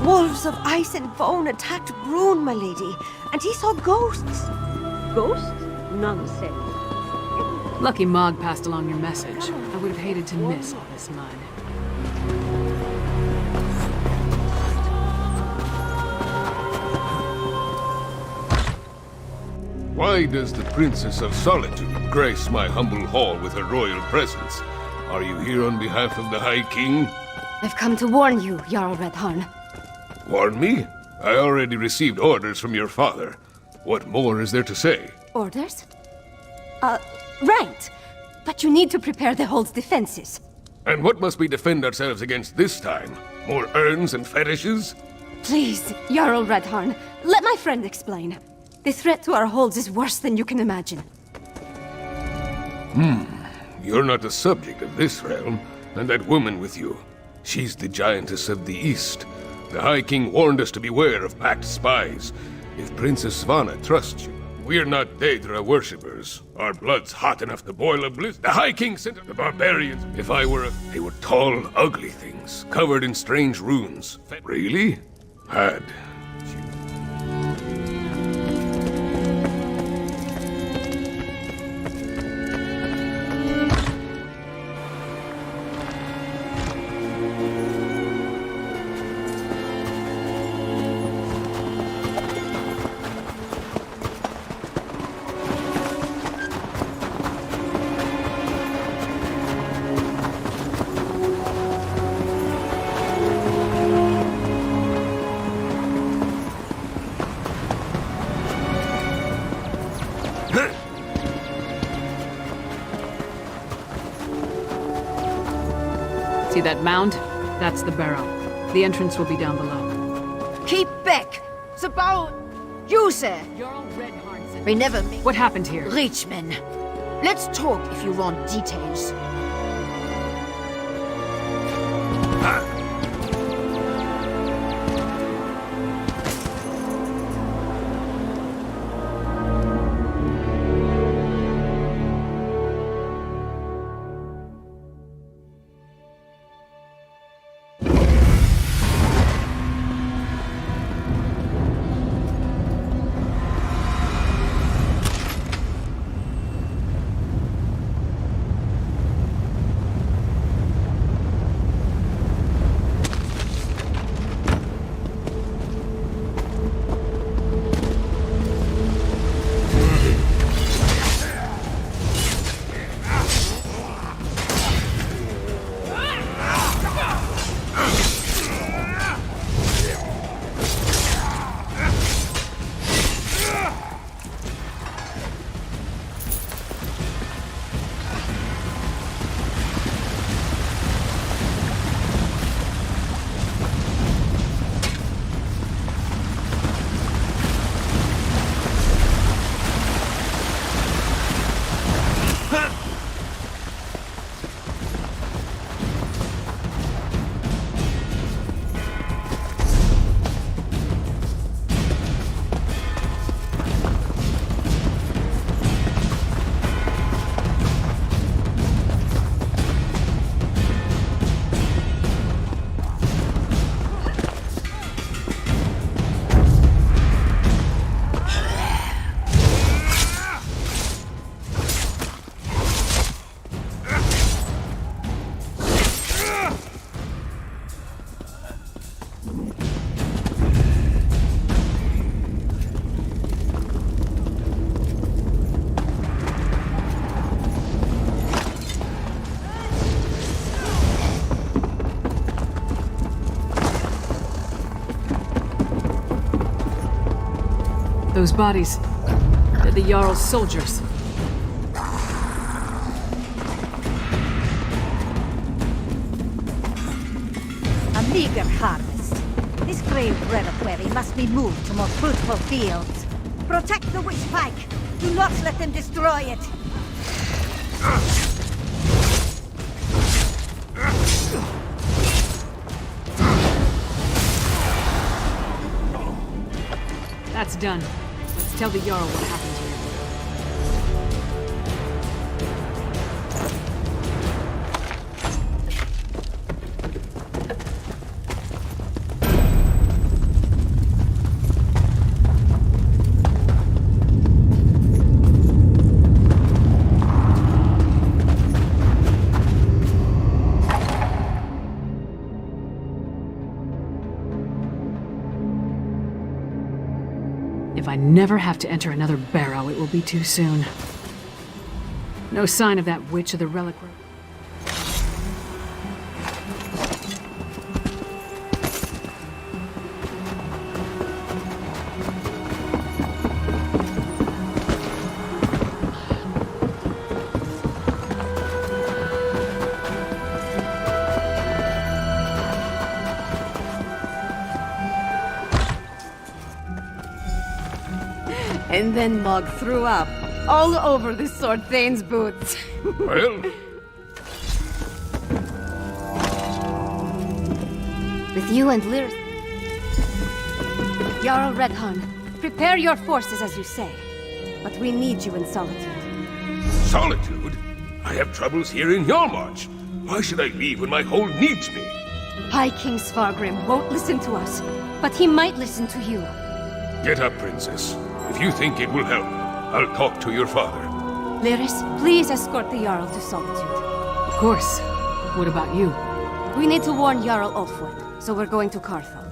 Wolves of ice and bone attacked Brune, my lady, and he saw ghosts. Ghosts? Nonsense. Lucky Mog passed along your message. I would have hated to miss all this mud. Why does the Princess of Solitude grace my humble hall with her royal presence? Are you here on behalf of the High King? I've come to warn you, Jarl Redharn. Warn me? I already received orders from your father. What more is there to say? Orders? Right. But you need to prepare the hold's defenses. And what must we defend ourselves against this time? More urns and fetishes? Please, Jarl Redharn, let my friend explain. The threat to our holds is worse than you can imagine. You're not the subject of this realm, and that woman with you. She's the giantess of the East. The High King warned us to beware of packed spies. If Princess Svanna trusts you, we're not Daedra worshippers. Our blood's hot enough to boil a blizzard. The High King sent the barbarians. If I were they were tall, ugly things, covered in strange runes. Really? Had. See that mound? That's the barrow. The entrance will be down below. Keep back! Sabao! You, sir! We never meet. What happened here? Reachmen. Let's talk if you want details. Those bodies, they're the Jarl's soldiers. A meager harvest. This grave reliquary must be moved to more fruitful fields. Protect the witch pike. Do not let them destroy it. That's done. Let's tell the Jarl what happened here. If I never have to enter another barrow, it will be too soon. No sign of that witch of the reliquary. And then Mog threw up all over the Sword Thane's boots. Well? With you and Lyris... Jarl Redharn, prepare your forces as you say. But we need you in Solitude. Solitude? I have troubles here in Yarmarch. Why should I leave when my hold needs me? High King Svargrim won't listen to us, but he might listen to you. Get up, Princess. If you think it will help, I'll talk to your father. Lyris, please escort the Jarl to Solitude. Of course. What about you? We need to warn Jarl Ulfward, so we're going to Karfeld.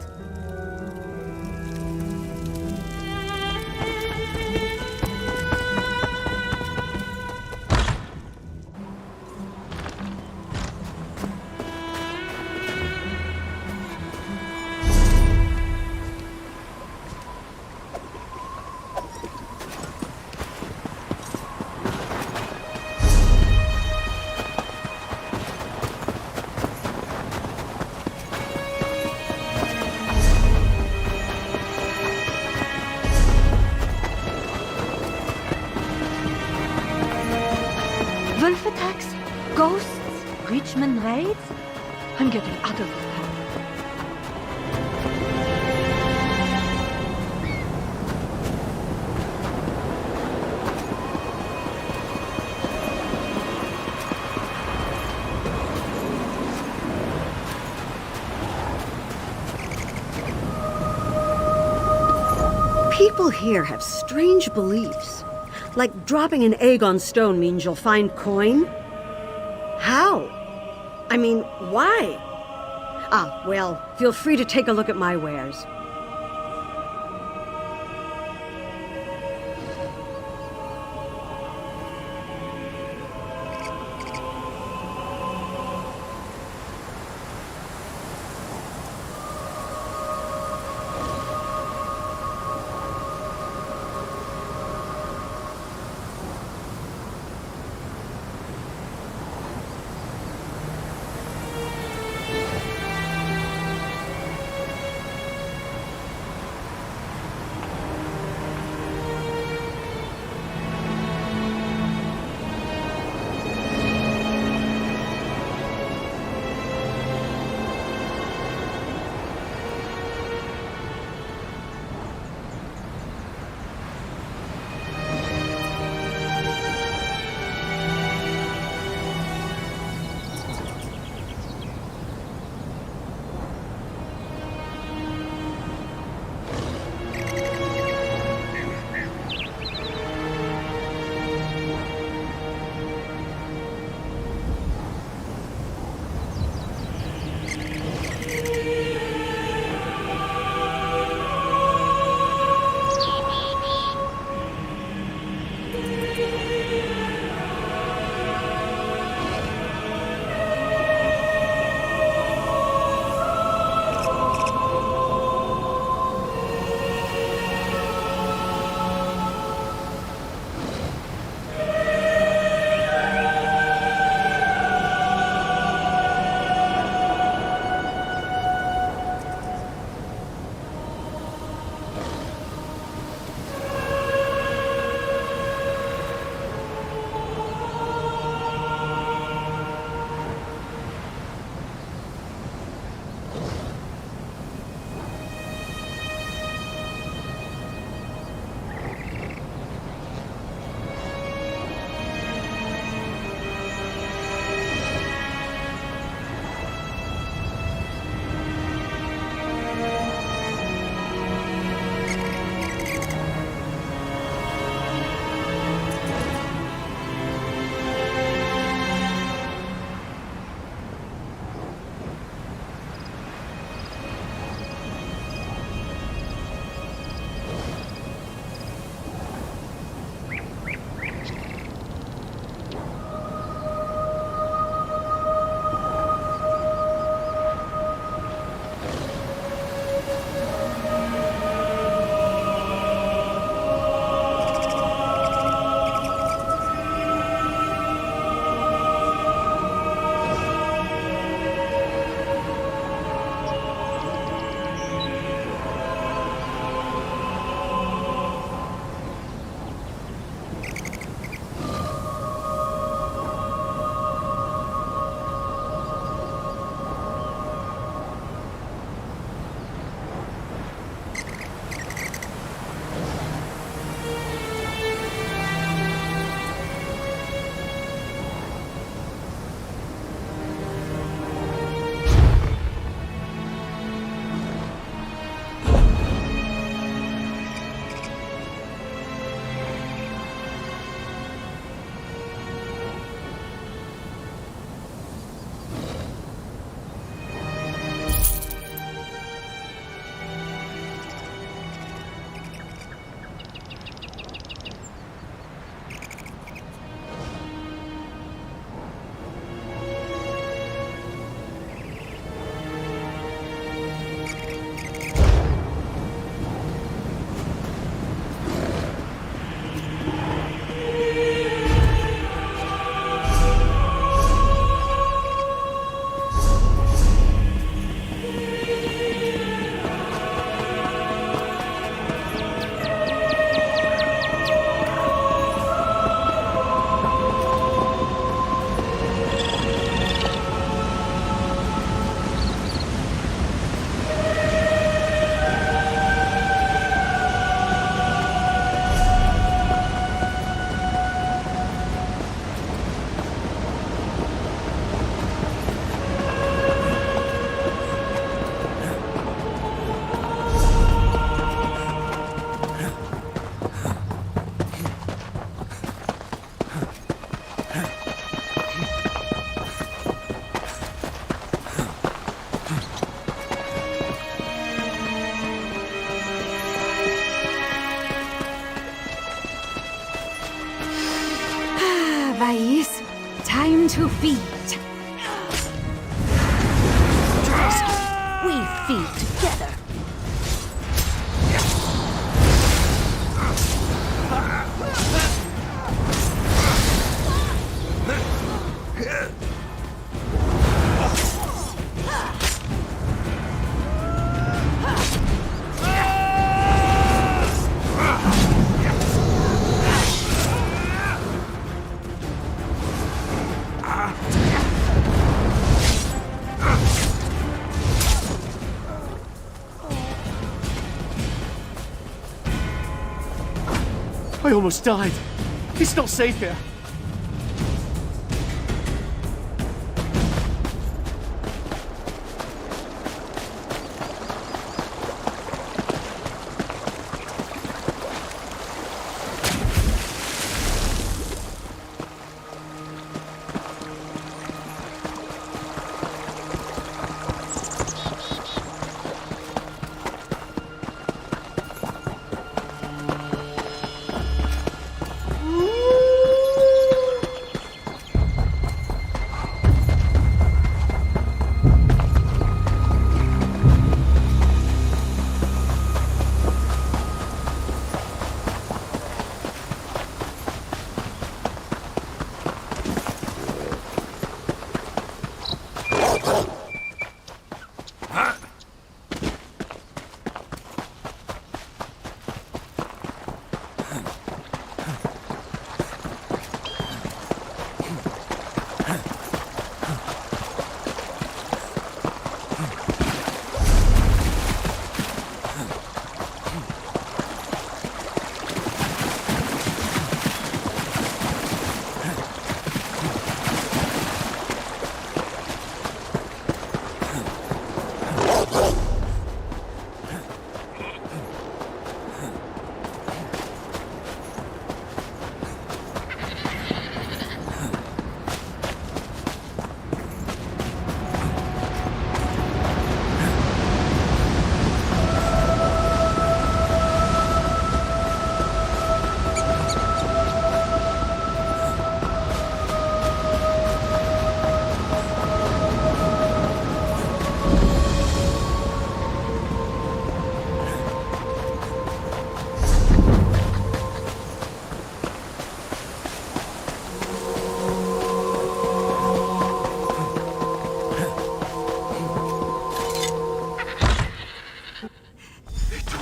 Wolf attacks? Ghosts? Breachman raids? I'm getting out of here. People here have strange beliefs. Like dropping an egg on stone means you'll find coin? How? I mean, why? Ah, well, feel free to take a look at my wares. Spys, time to feed. We feed together. I almost died. It's not safe here.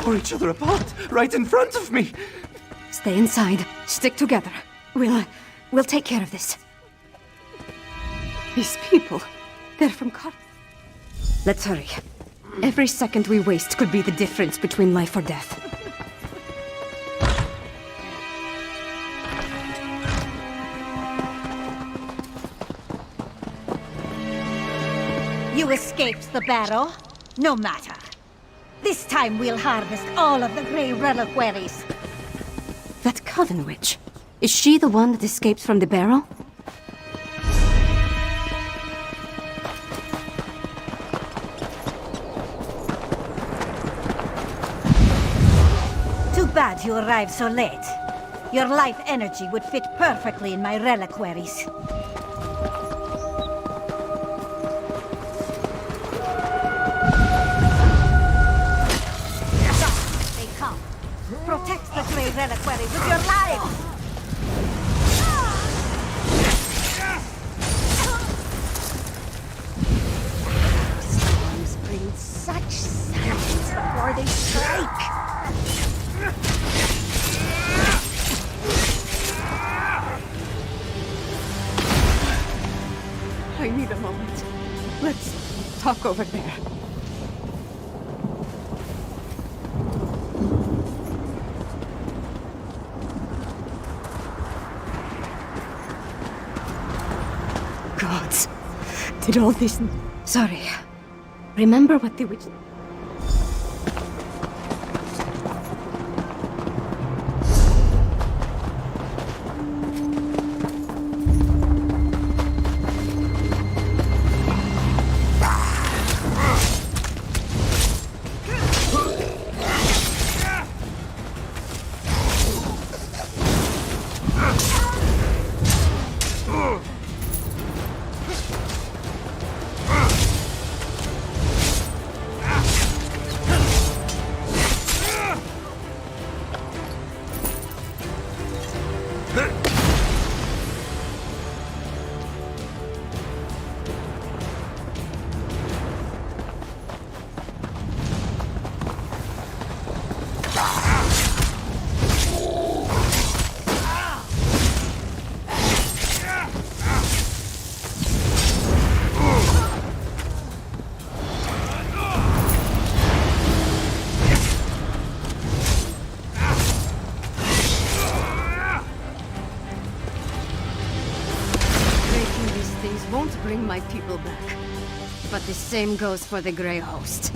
Tore each other apart, right in front of me. Stay inside. Stick together. We'll take care of this. These people, they're from Car... Let's hurry. Every second we waste could be the difference between life or death. You escaped the battle? No matter. This time we'll harvest all of the Grey Reliquaries. That Coven Witch, is she the one that escaped from the barrel? Too bad you arrived so late. Your life energy would fit perfectly in my reliquaries. They come. Protect the Grey Reliquary with your lives! Storms bring such silence before they strike. I need a moment. Let's talk over there. Gods, did all this... Sorry. Remember what the witch... Won't bring my people back. But the same goes for the Grey Host.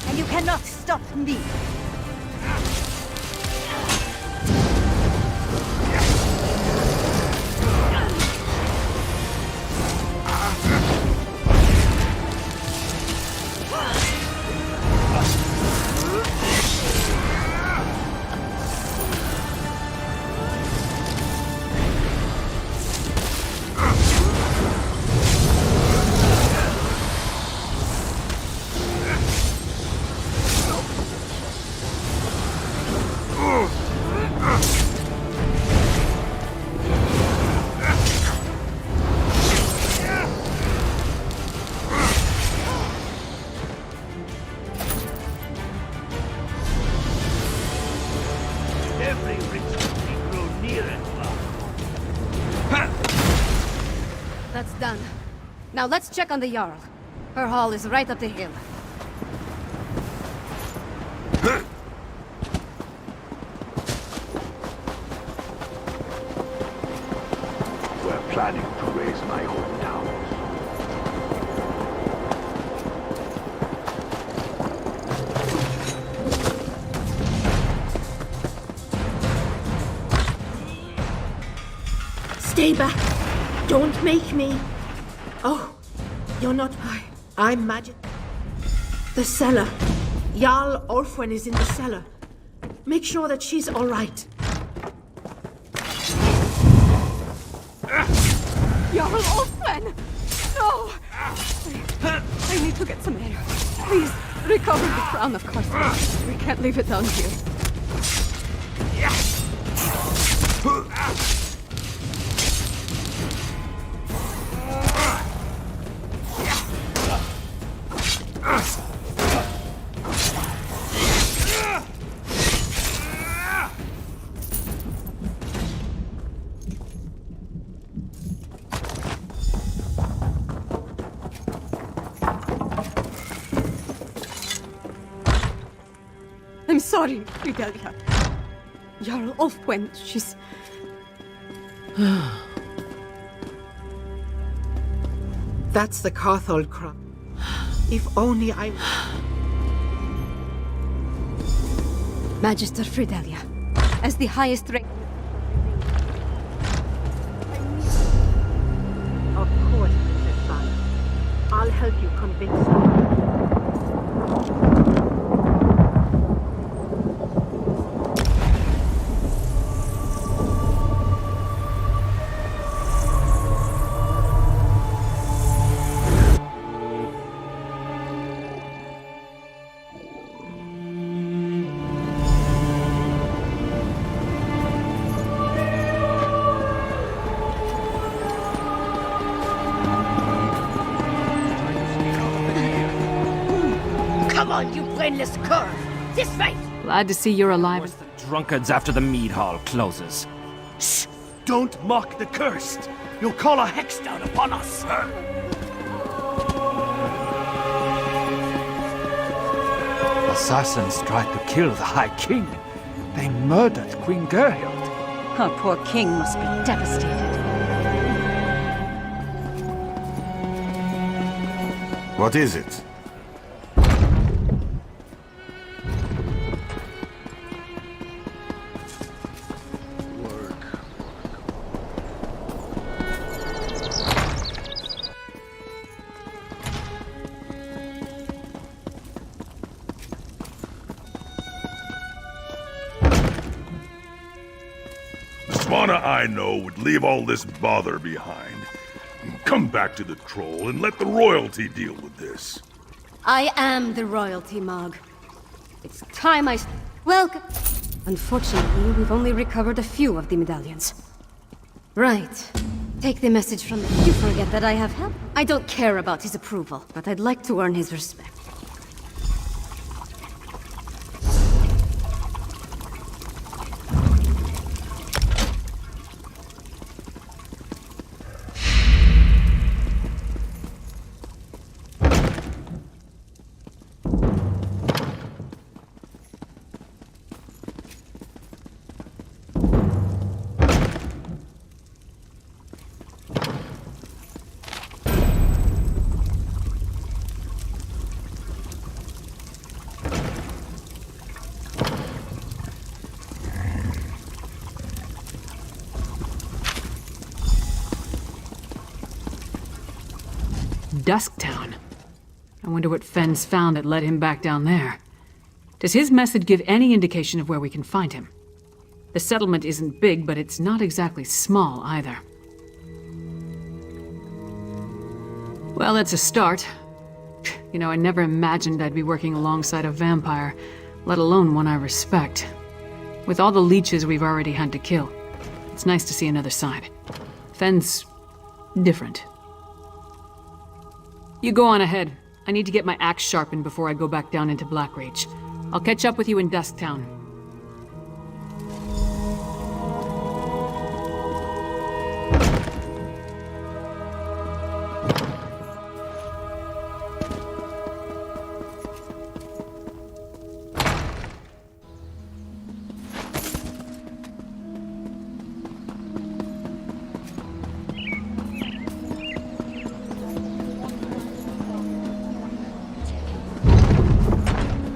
And you cannot stop me. Every ritual grow near and far. That's done. Now let's check on the Jarl. Her hall is right up the hill. We're planning to raise my hometown. Stay back! Don't make me! Oh, you're not... I'm magic. The cellar. Jarl Ulfwen is in the cellar. Make sure that she's all right. Jarl Ulfwen! No! I need to get some air. Please, recover the crown, of course. We can't leave it down here. I'm sorry, Fidelia. Jarl Ulfwen, she's... That's the Carthold crown. If only I... Magister Fidelia, as the highest rank... Of course, Princess Vala. I'll help you convince her. Come on, you brainless cur! This way! Glad to see you're alive. Where's the drunkards after the mead hall closes? Shh! Don't mock the cursed! You'll call a hex down upon us! Assassins tried to kill the High King. They murdered Queen Gerhild. Our poor king must be devastated. What is it? Svanna I know would leave all this bother behind. Come back to the troll and let the royalty deal with this. I am the royalty, Mog. It's time I... Welcome. Unfortunately, we've only recovered a few of the medallions. Right. Take the message from them. You forget that I have help. I don't care about his approval, but I'd like to earn his respect. Dusktown. I wonder what Fenn's found that led him back down there. Does his message give any indication of where we can find him? The settlement isn't big, but it's not exactly small either. Well, that's a start. You know, I never imagined I'd be working alongside a vampire, let alone one I respect. With all the leeches we've already had to kill, it's nice to see another side. Fenn's different. You go on ahead. I need to get my axe sharpened before I go back down into Blackreach. I'll catch up with you in Dusktown.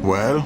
Well?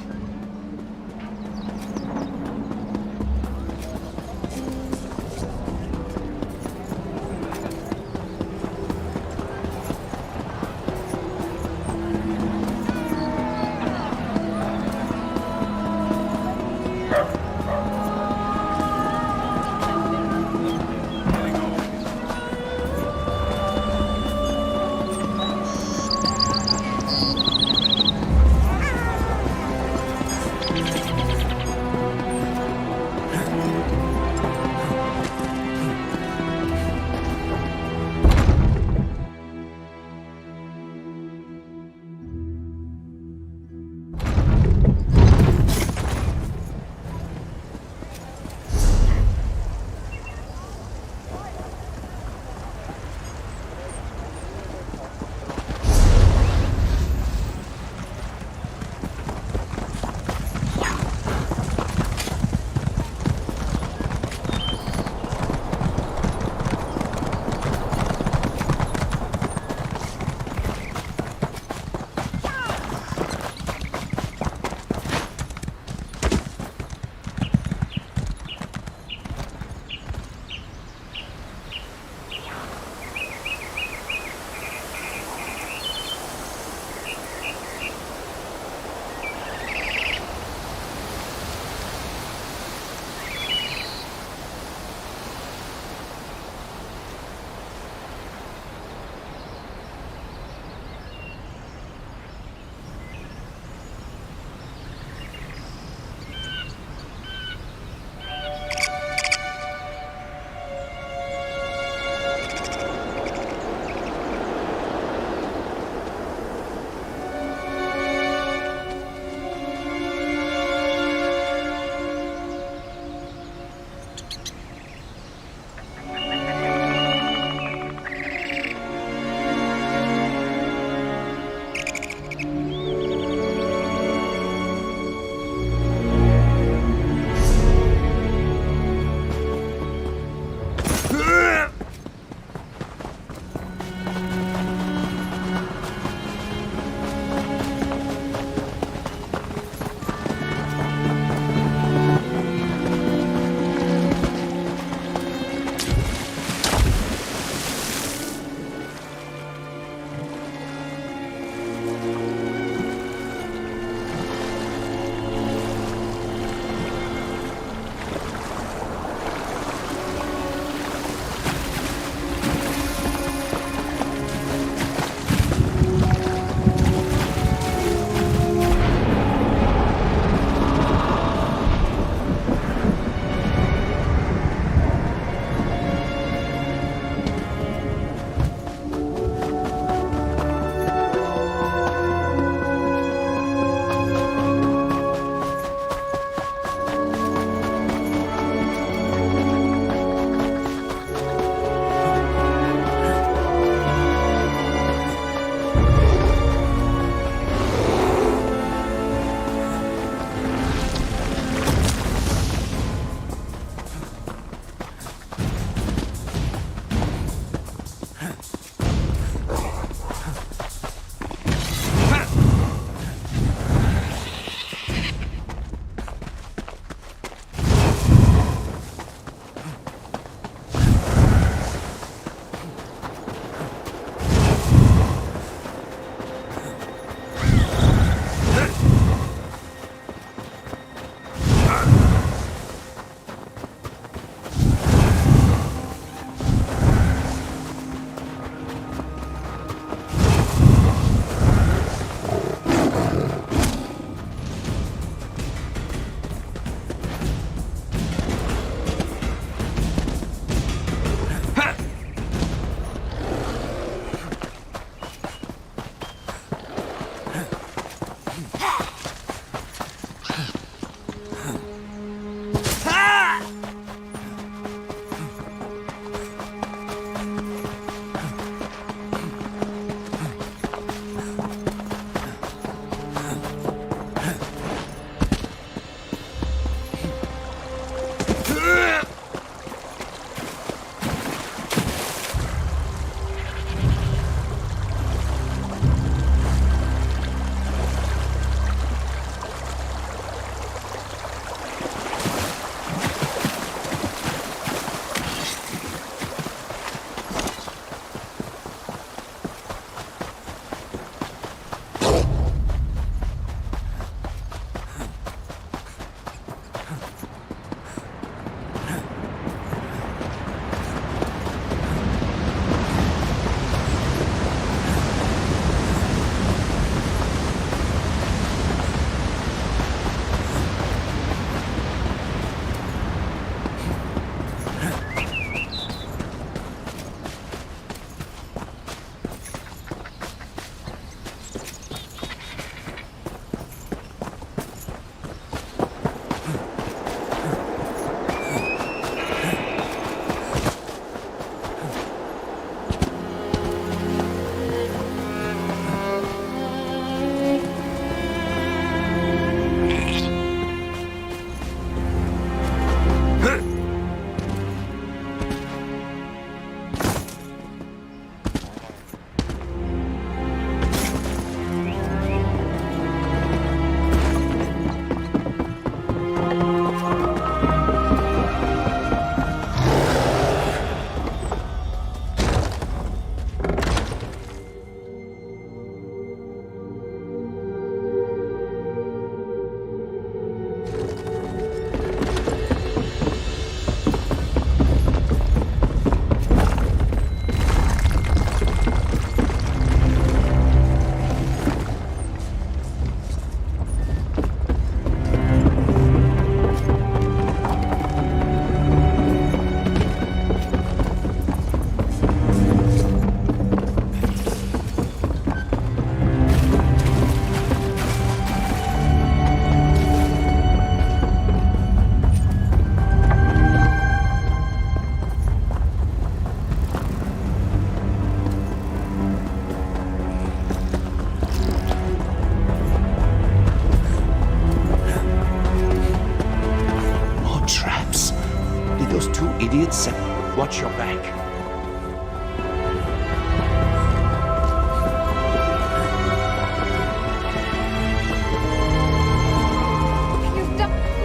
Listen, watch your back.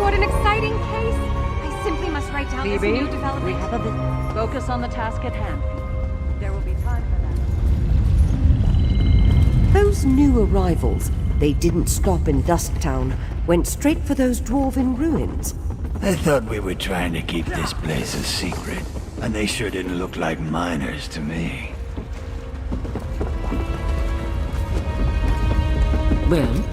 What an exciting case! I simply must write down this new development. We have a bit. Focus on the task at hand. There will be time for that. Those new arrivals, they didn't stop in Dusktown, went straight for those dwarven ruins. I thought we were trying to keep this place a secret, and they sure didn't look like miners to me. Well?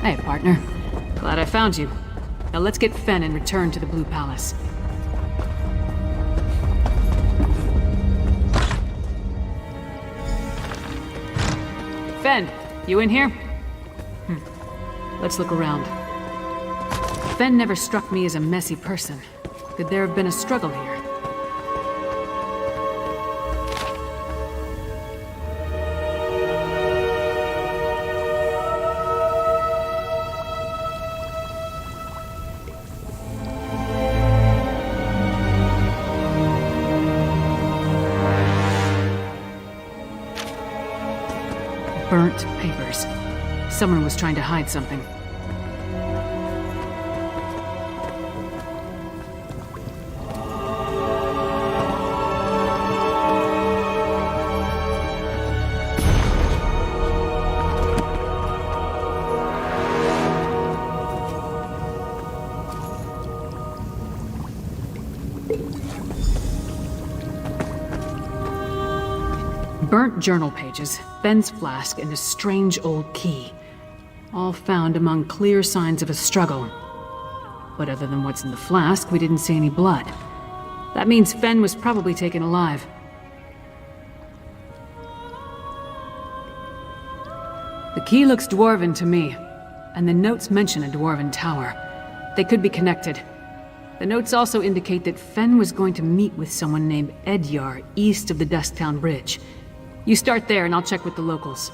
Hey, partner. Glad I found you. Now let's get Fen and return to the Blue Palace. Fen, you in here? Let's look around. Fen never struck me as a messy person. Could there have been a struggle here? Burnt papers. Someone was trying to hide something. Burnt journal pages, Fen's flask, and a strange old key. All found among clear signs of a struggle. But other than what's in the flask, we didn't see any blood. That means Fen was probably taken alive. The key looks dwarven to me, and the notes mention a dwarven tower. They could be connected. The notes also indicate that Fen was going to meet with someone named Edyar east of the Dusktown Bridge. You start there and I'll check with the locals.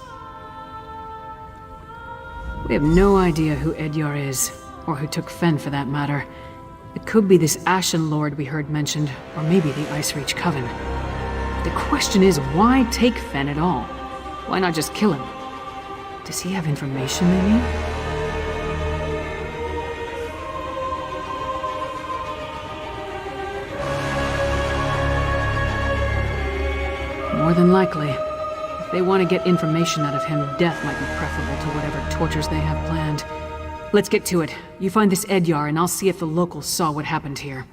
We have no idea who Edyar is, or who took Fen for that matter. It could be this Ashen Lord we heard mentioned, or maybe the Icereach Coven. The question is, why take Fen at all? Why not just kill him? Does he have information they need? More than likely. If they want to get information out of him, death might be preferable to whatever tortures they have planned. Let's get to it. You find this Edyar, and I'll see if the locals saw what happened here.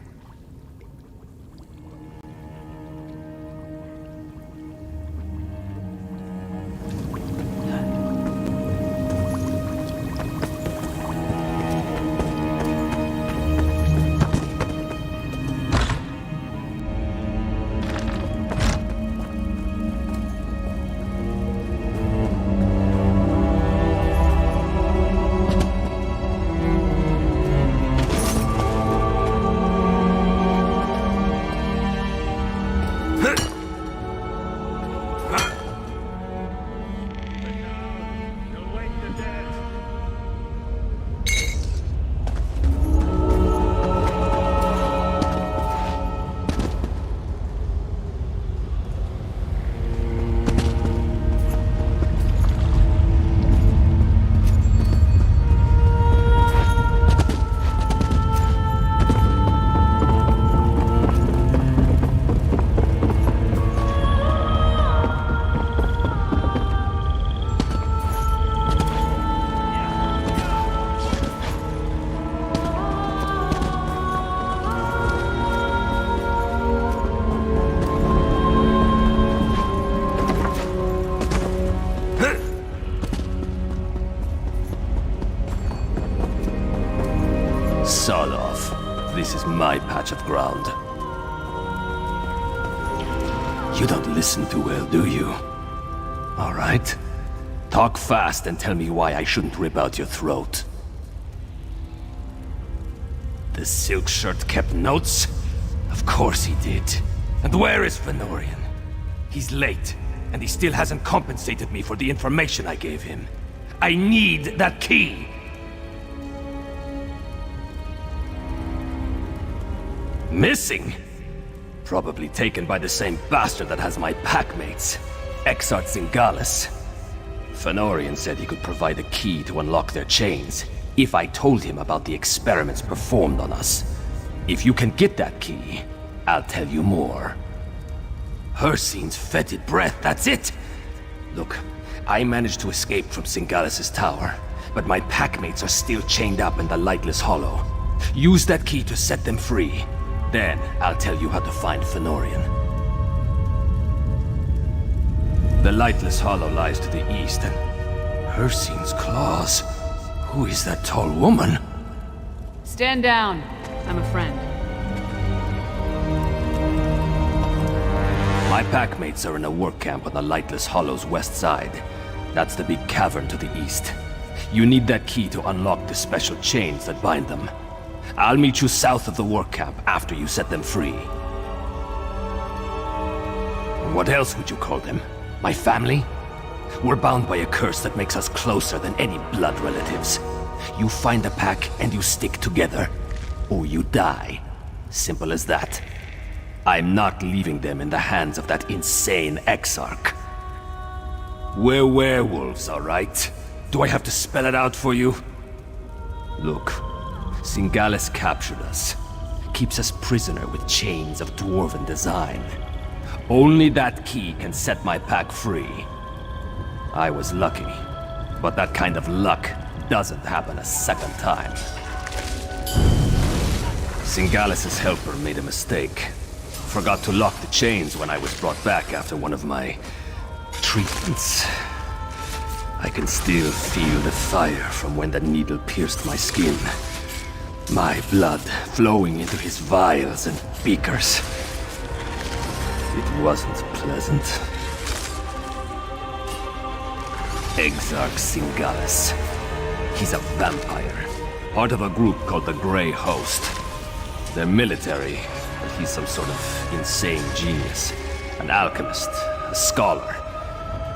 Sod off. This is my patch of ground. You don't listen too well, do you? All right. Talk fast and tell me why I shouldn't rip out your throat. The silk shirt kept notes? Of course he did. And where is Fenorian? He's late, and he still hasn't compensated me for the information I gave him. I need that key! Missing? Probably taken by the same bastard that has my packmates, Exarch Singalis. Fenorian said he could provide a key to unlock their chains, if I told him about the experiments performed on us. If you can get that key, I'll tell you more. Hircine's fetid breath, that's it! Look, I managed to escape from Singalis' tower, but my packmates are still chained up in the Lightless Hollow. Use that key to set them free. Then, I'll tell you how to find Fenorian. The Lightless Hollow lies to the east, and Hircine's claws. Who is that tall woman? Stand down. I'm a friend. My packmates are in a work camp on the Lightless Hollow's west side. That's the big cavern to the east. You need that key to unlock the special chains that bind them. I'll meet you south of the work camp after you set them free. What else would you call them? My family? We're bound by a curse that makes us closer than any blood relatives. You find a pack and you stick together, or you die. Simple as that. I'm not leaving them in the hands of that insane Exarch. We're werewolves, all right? Do I have to spell it out for you? Look, Singalis captured us. Keeps us prisoner with chains of dwarven design. Only that key can set my pack free. I was lucky, but that kind of luck doesn't happen a second time. Singalis' helper made a mistake. Forgot to lock the chains when I was brought back after one of my treatments. I can still feel the fire from when the needle pierced my skin. My blood flowing into his vials and beakers. It wasn't pleasant. Exarch Singalis. He's a vampire. Part of a group called the Grey Host. They're military, but he's some sort of insane genius. An alchemist, a scholar.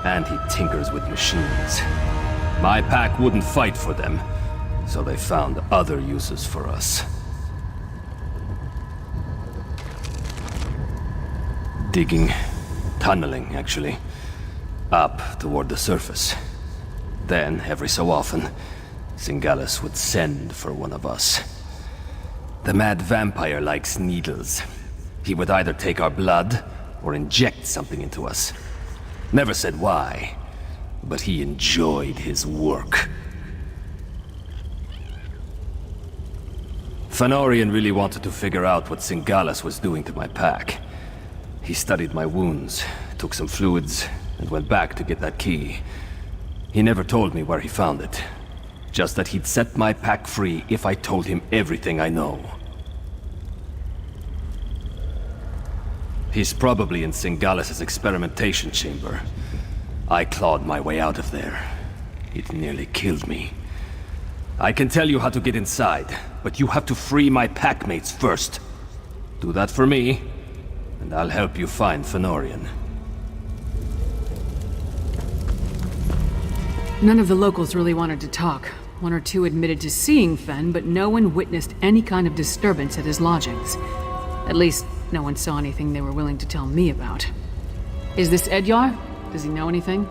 And he tinkers with machines. My pack wouldn't fight for them, so they found other uses for us. Digging, tunneling, actually. Up toward the surface. Then, every so often, Singalis would send for one of us. The mad vampire likes needles. He would either take our blood, or inject something into us. Never said why, but he enjoyed his work. Fenorian really wanted to figure out what Singalis was doing to my pack. He studied my wounds, took some fluids, and went back to get that key. He never told me where he found it. Just that he'd set my pack free if I told him everything I know. He's probably in Singalis' experimentation chamber. I clawed my way out of there. It nearly killed me. I can tell you how to get inside, but you have to free my packmates first. Do that for me, and I'll help you find Fenorian. None of the locals really wanted to talk. One or two admitted to seeing Fen, but no one witnessed any kind of disturbance at his lodgings. At least, no one saw anything they were willing to tell me about. Is this Edyar? Does he know anything?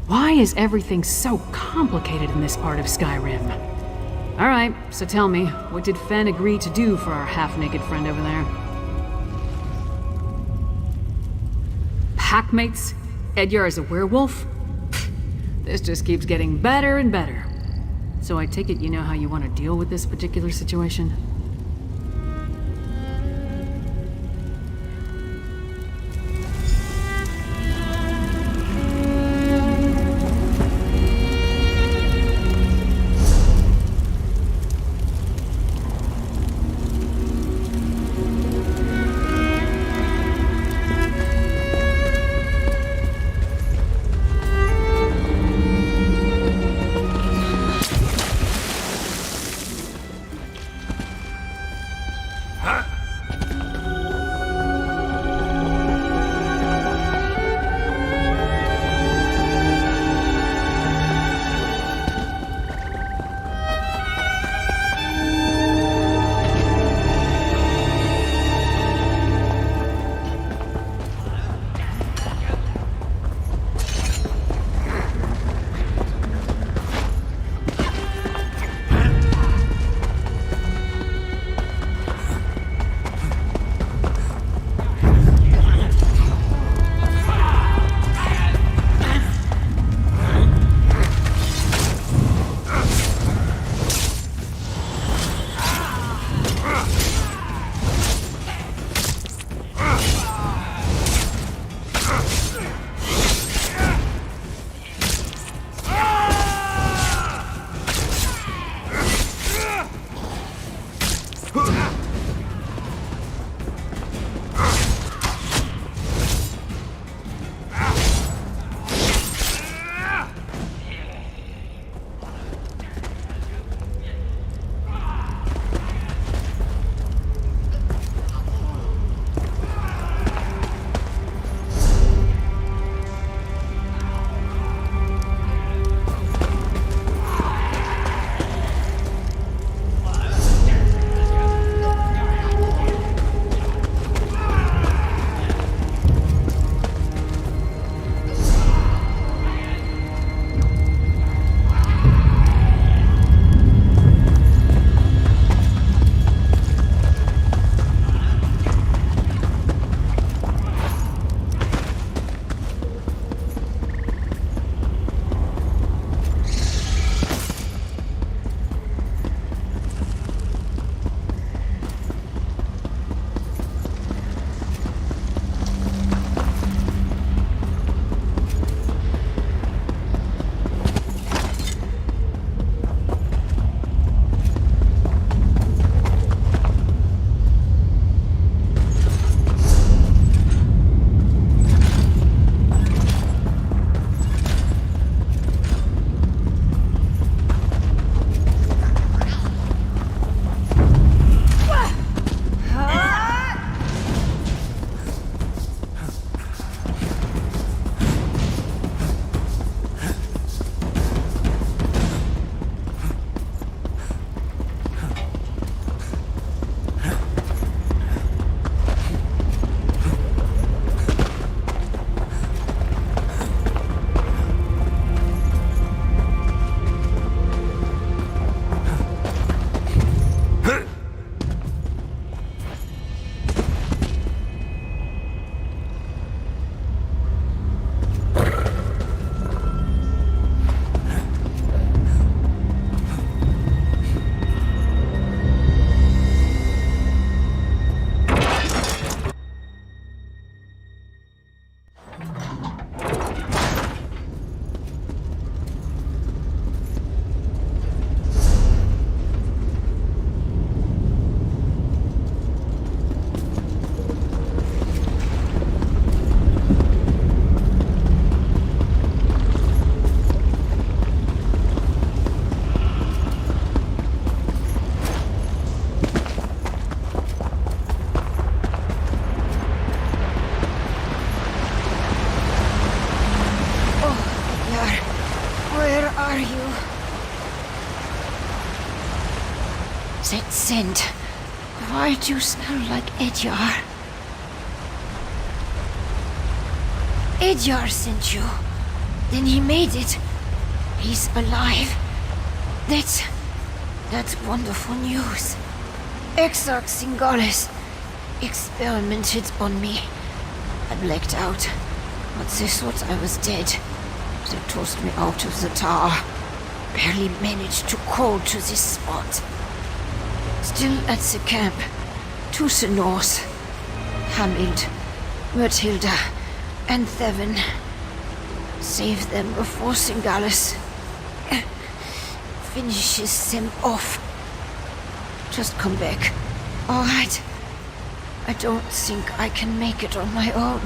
Why is everything so complicated in this part of Skyrim? Alright, so tell me, what did Fen agree to do for our half-naked friend over there? Packmates? Edyar is a werewolf? Pfft, this just keeps getting better and better. So I take it you know how you want to deal with this particular situation? scent. Why do you smell like Edyar? Edyar sent you. Then he made it. He's alive. That's wonderful news. Exarch Singalis experimented on me. I blacked out, but they thought I was dead. They tossed me out of the tower. Barely managed to crawl to this spot. Still at the camp, to the north. Hamild, Myrtilda, and Thevin. Save them before Singalis finishes them off. Just come back, all right? I don't think I can make it on my own.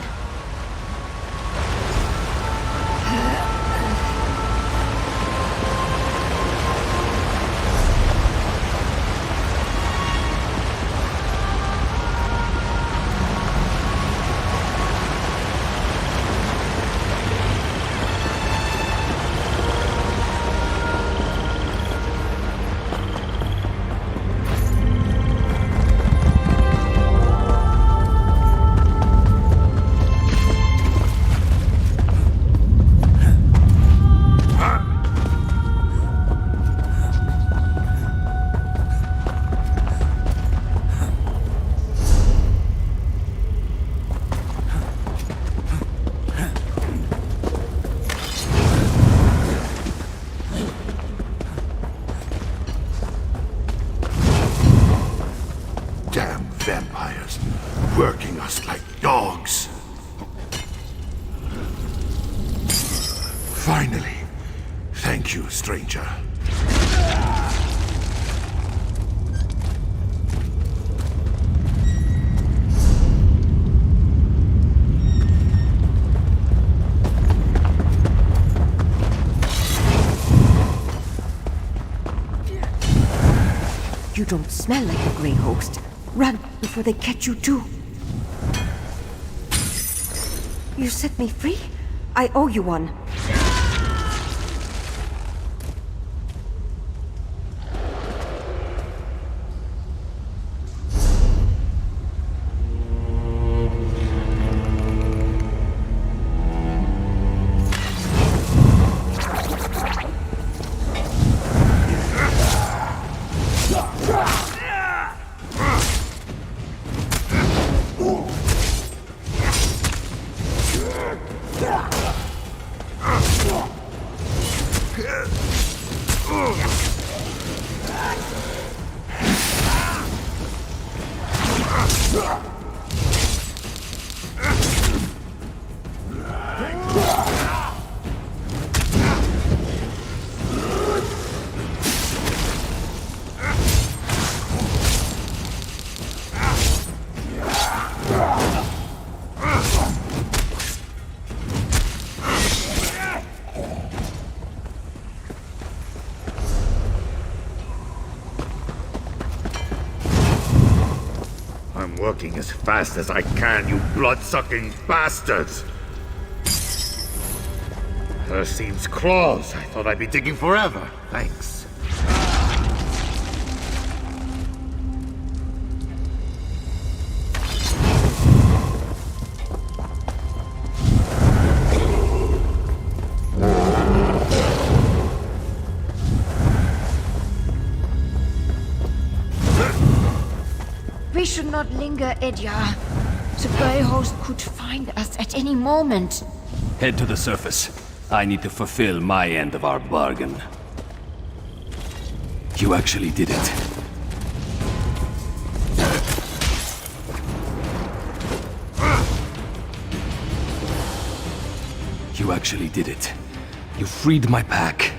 Vampires, working us like dogs. Finally. Thank you, stranger. You don't smell like a Grey Host. Run before they catch you too. You set me free? I owe you one. Working as fast as I can, you blood-sucking bastards! Hircine's claws. I thought I'd be digging forever. Thanks. We should not linger, Edyar. The Grey Host could find us at any moment. Head to the surface. I need to fulfill my end of our bargain. You actually did it. You actually did it. You freed my pack.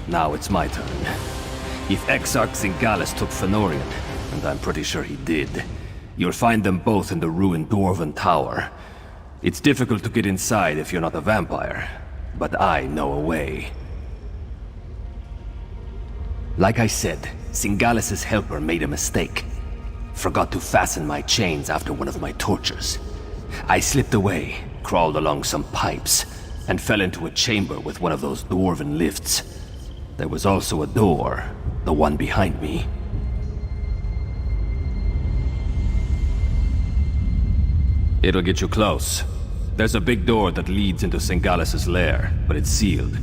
Now it's my turn. If Exarch Singalis took Fëanorian, and I'm pretty sure he did, you'll find them both in the ruined Dwarven Tower. It's difficult to get inside if you're not a vampire, but I know a way. Like I said, Singalis' helper made a mistake. Forgot to fasten my chains after one of my tortures. I slipped away, crawled along some pipes, and fell into a chamber with one of those Dwarven lifts. There was also a door, the one behind me. It'll get you close. There's a big door that leads into Singales' lair, but it's sealed.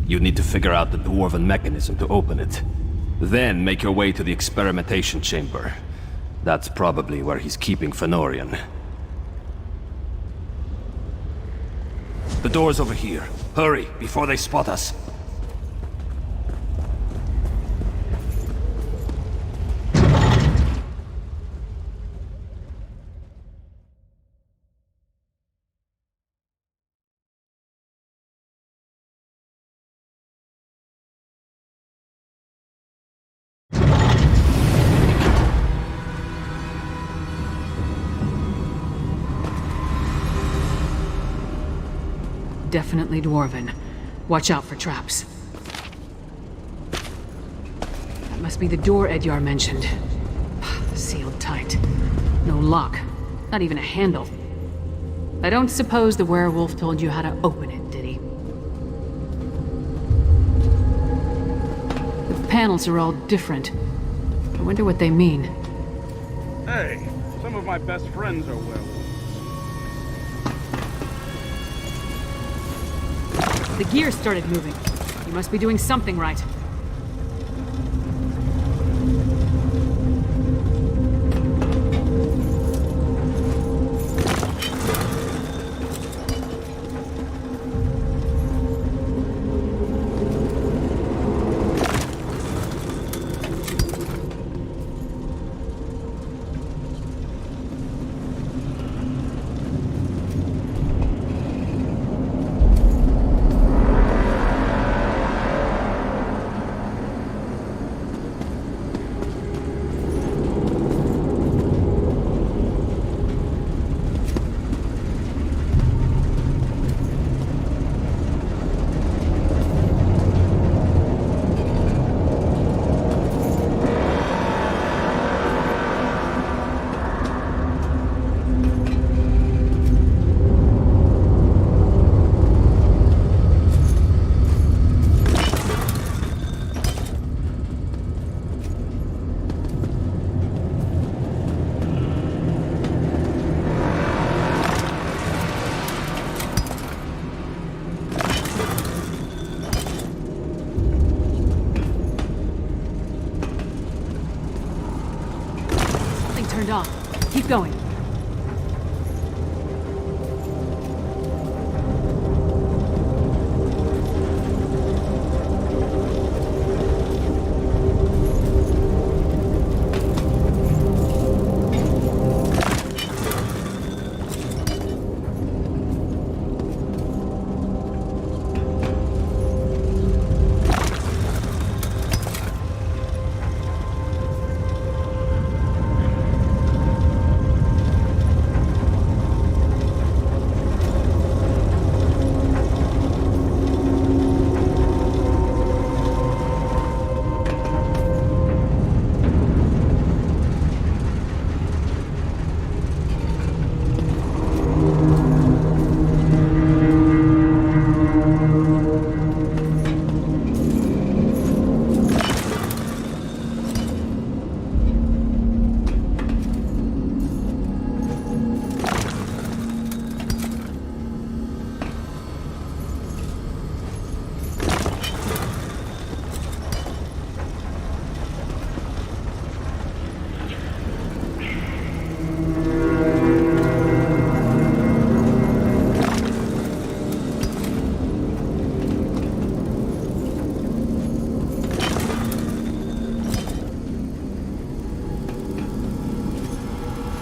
You need to figure out the dwarven mechanism to open it. Then make your way to the experimentation chamber. That's probably where he's keeping Fëanorian. The door's over here. Hurry, before they spot us. Definitely dwarven. Watch out for traps. That must be the door Edyar mentioned. Sealed tight. No lock. Not even a handle. I don't suppose the werewolf told you how to open it, did he? The panels are all different. I wonder what they mean. Hey, some of my best friends are werewolves. The gear started moving. You must be doing something right. Turned off. Keep going.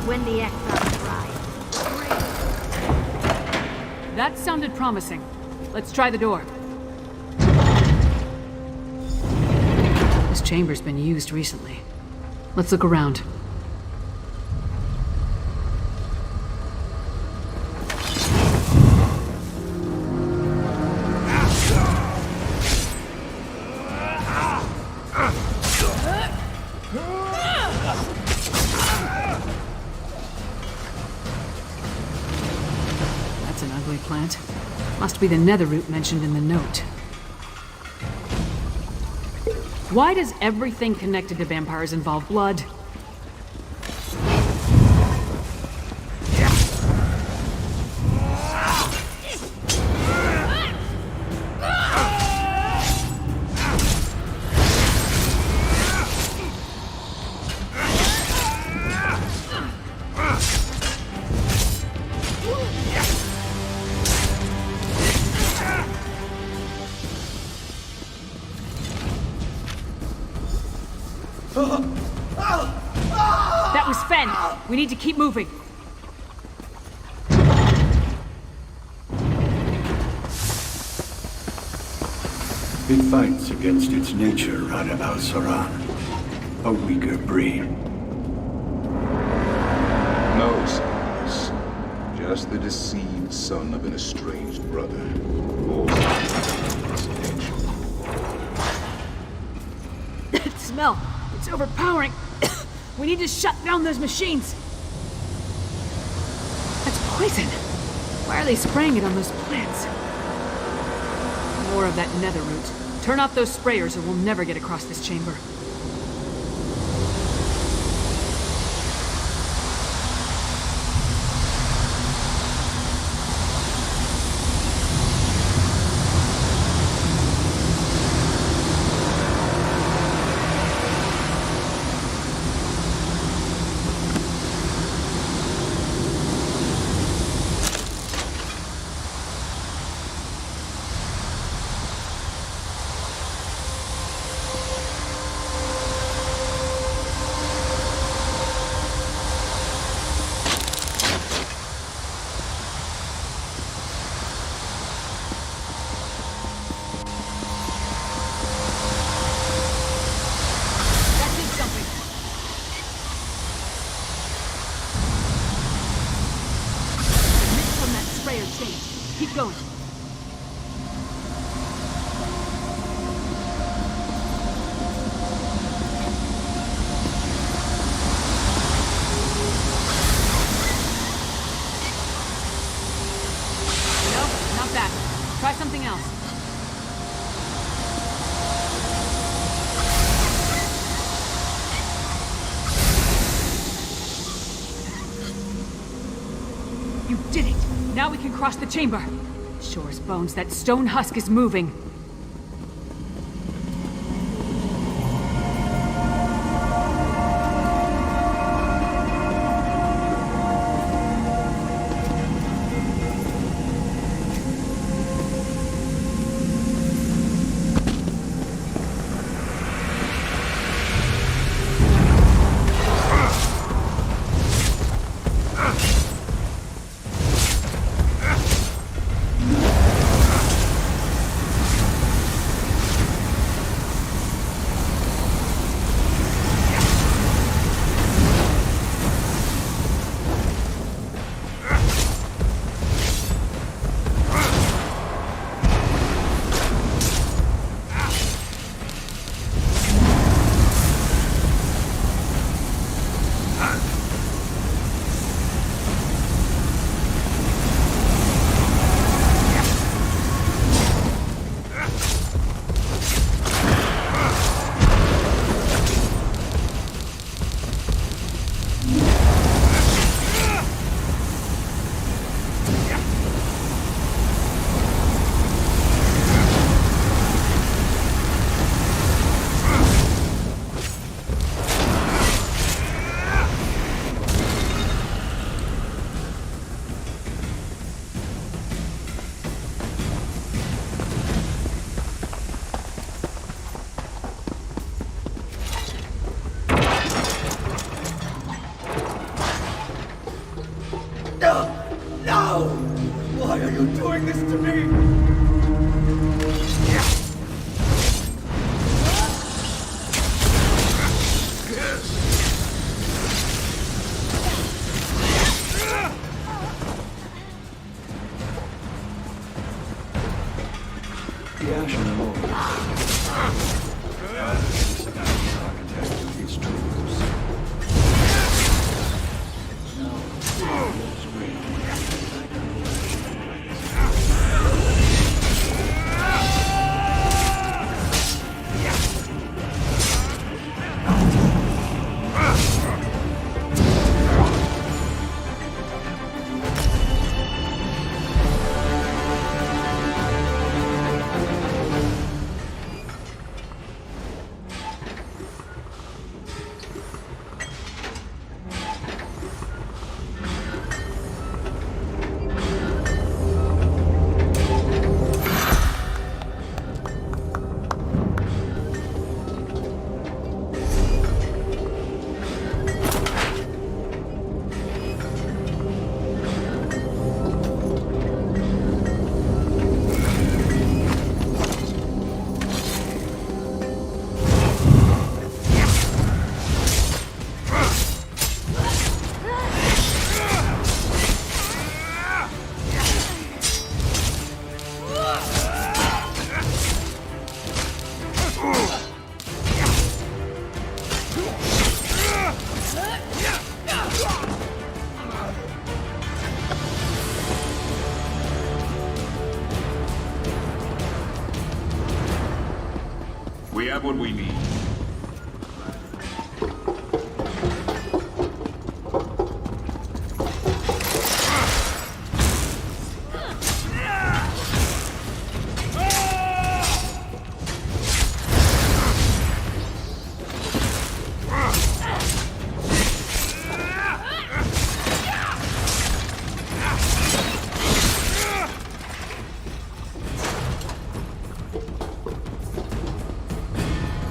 When the exiles arrive. That sounded promising. Let's try the door. This chamber's been used recently. Let's look around. That's an ugly plant. Must be the netherroot mentioned in the note. Why does everything connected to vampires involve blood? We need to keep moving. It fights against its nature, Rada al-Saran. A weaker breed. No, Silas. Just the deceived son of an estranged brother. That smell! It's overpowering! We need to shut down those machines! That's poison! Why are they spraying it on those plants? More of that nether root. Turn off those sprayers or we'll never get across this chamber. Keep going. No, not that. Try something else. You did it! Now we can cross the chamber. Sure as bones, that stone husk is moving. No! Why are you doing this to me? The Ashen Lord. Architect of these troops. have what we need.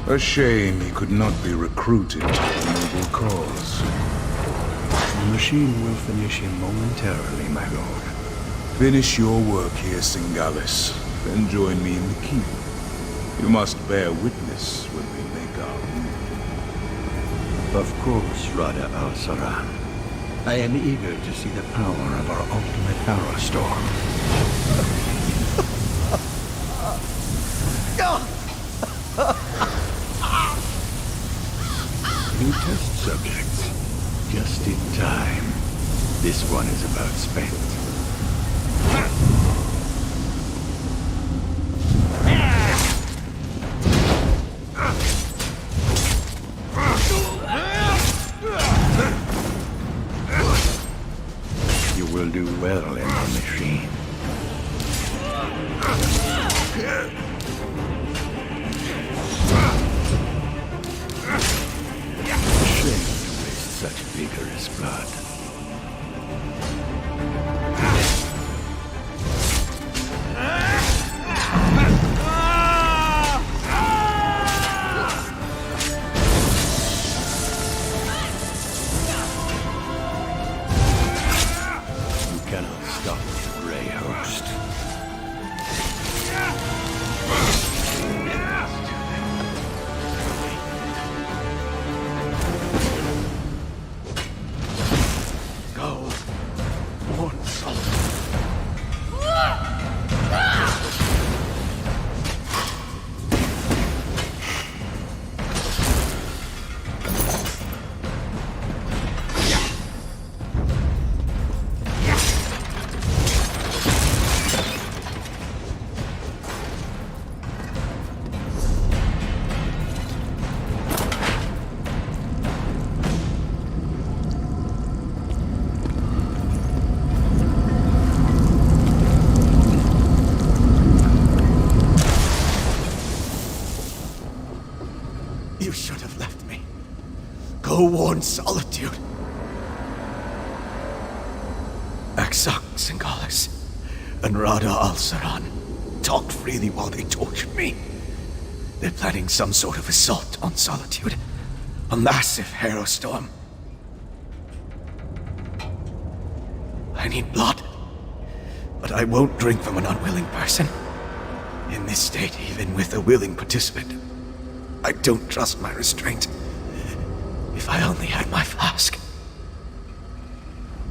A shame he could not be recruited to a noble cause. The machine will finish him momentarily, my lord. Finish your work here, Singalis, then join me in the keep. You must bear witness when we make our move. Of course, Rada al-Saran. I am eager to see the power of our ultimate arrow storm. New test subjects. Just in time. This one is about spent. You will do well in the machine. Such vigorous blood. You cannot stop the Grey Host. You should have left me. Go warn Solitude. Aksak Singalis and Rada al-Saran talked freely while they tortured me. They're planning some sort of assault on Solitude. A massive hero storm. I need blood. But I won't drink from an unwilling person. In this state, even with a willing participant, I don't trust my restraint. If I only had my flask.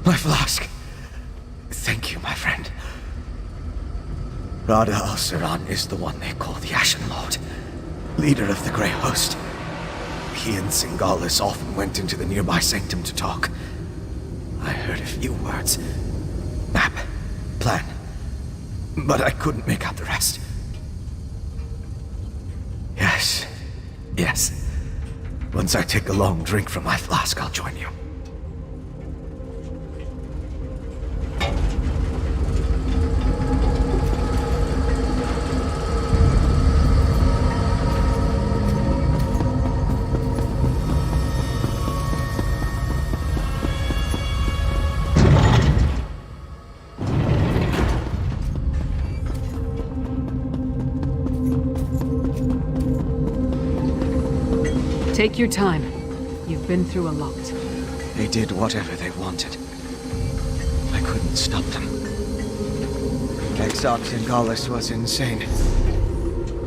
My flask. Thank you, my friend. Rada al-Saran is the one they call the Ashen Lord, leader of the Grey Host. He and Singalis often went into the nearby sanctum to talk. I heard a few words. Map. Plan. But I couldn't make out the rest. Yes. Yes. Once I take a long drink from my flask, I'll join you. Take your time. You've been through a lot. They did whatever they wanted. I couldn't stop them. Exarch Singalis was insane.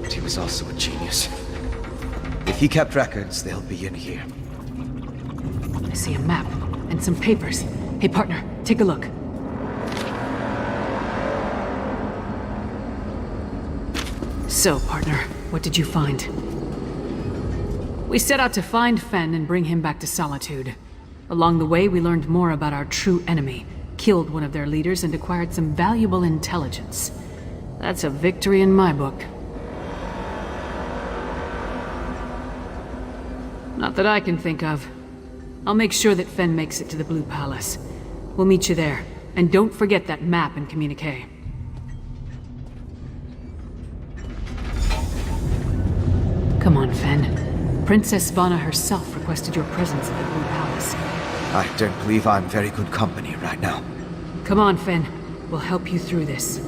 But he was also a genius. If he kept records, they'll be in here. I see a map and some papers. Hey, partner, take a look. So, partner, what did you find? We set out to find Fen and bring him back to Solitude. Along the way, we learned more about our true enemy, killed one of their leaders, and acquired some valuable intelligence. That's a victory in my book. Not that I can think of. I'll make sure that Fen makes it to the Blue Palace. We'll meet you there. And don't forget that map and communique. Come on, Fen. Princess Svanna herself requested your presence at the Blue Palace. I don't believe I'm very good company right now. Come on, Fen. We'll help you through this.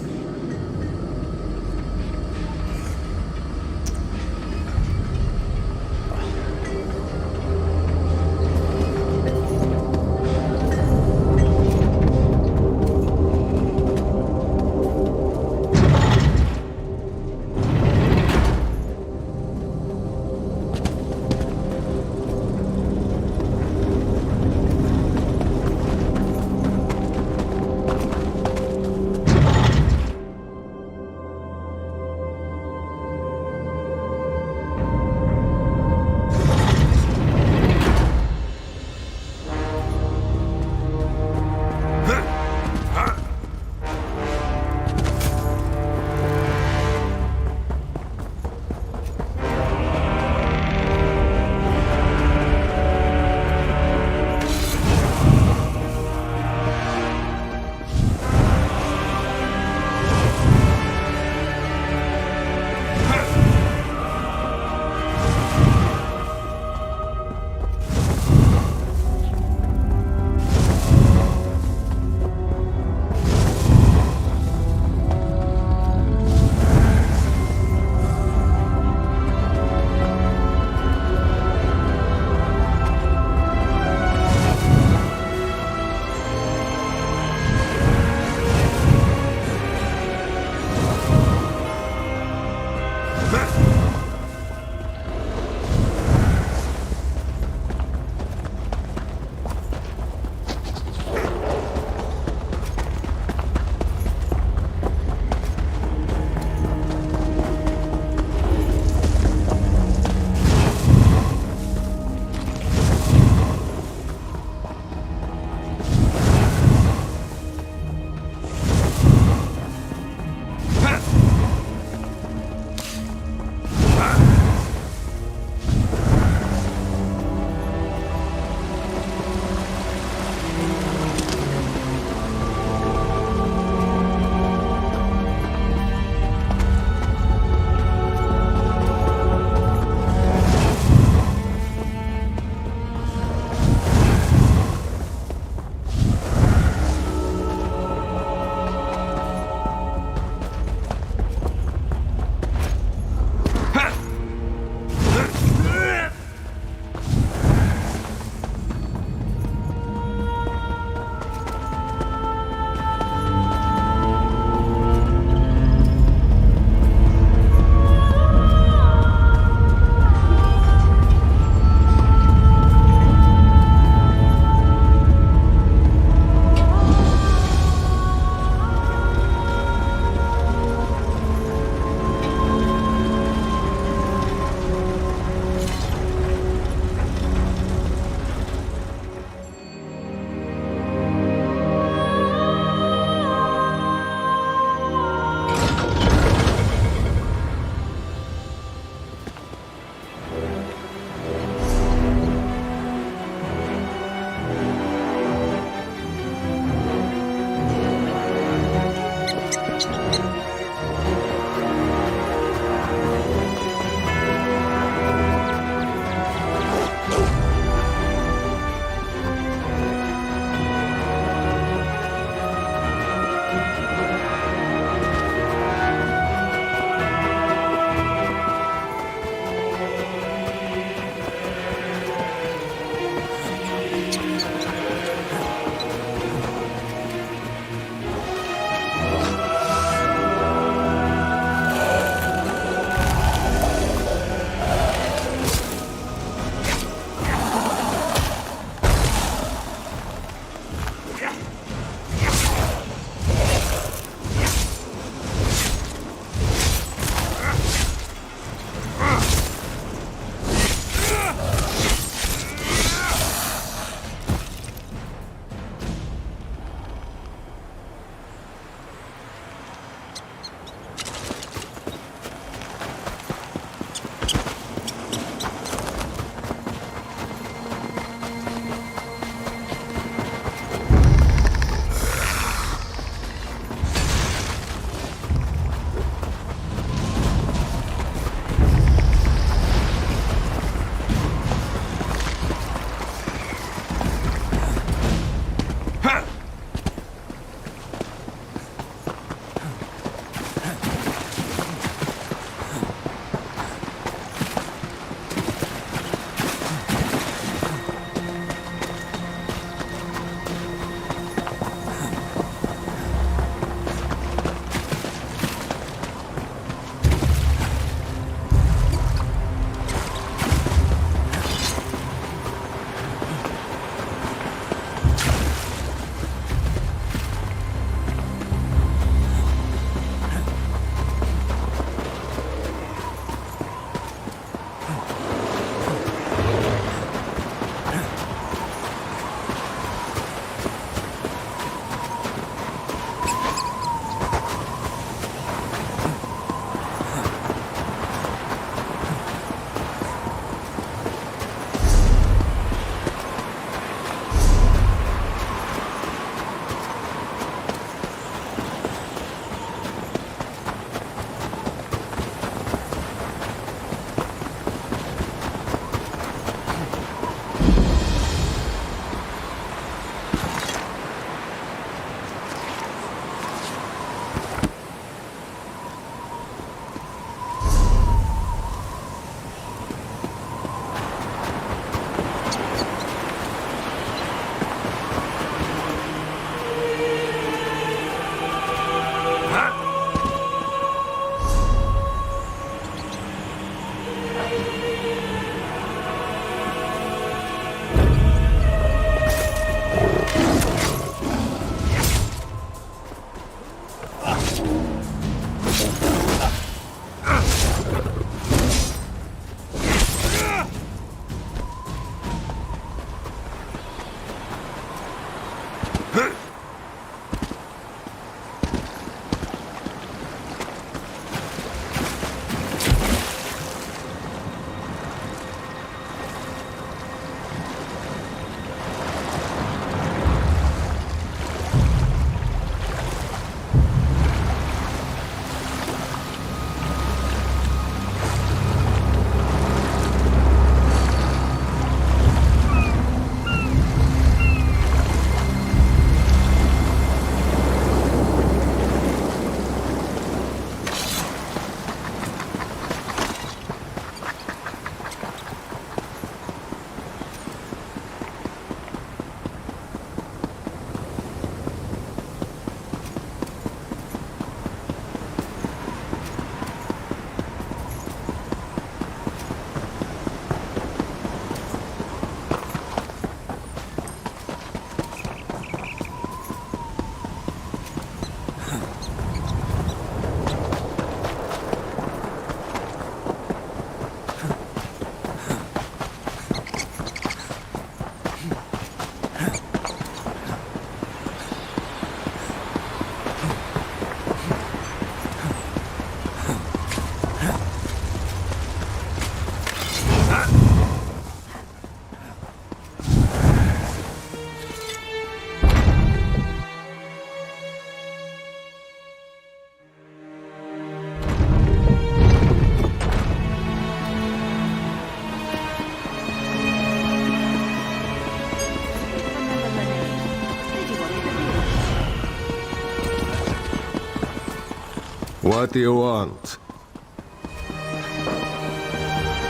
What do you want?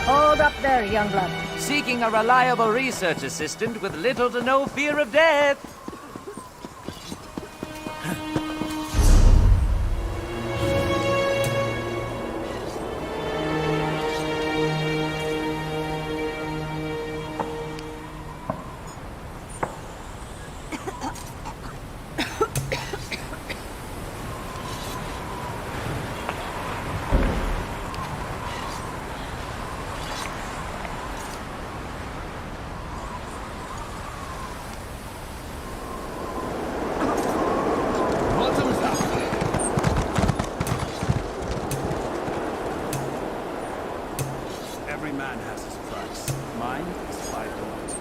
Hold up there, young blood. Seeking a reliable research assistant with little to no fear of death. Every man has his price. Mine is 5 gold.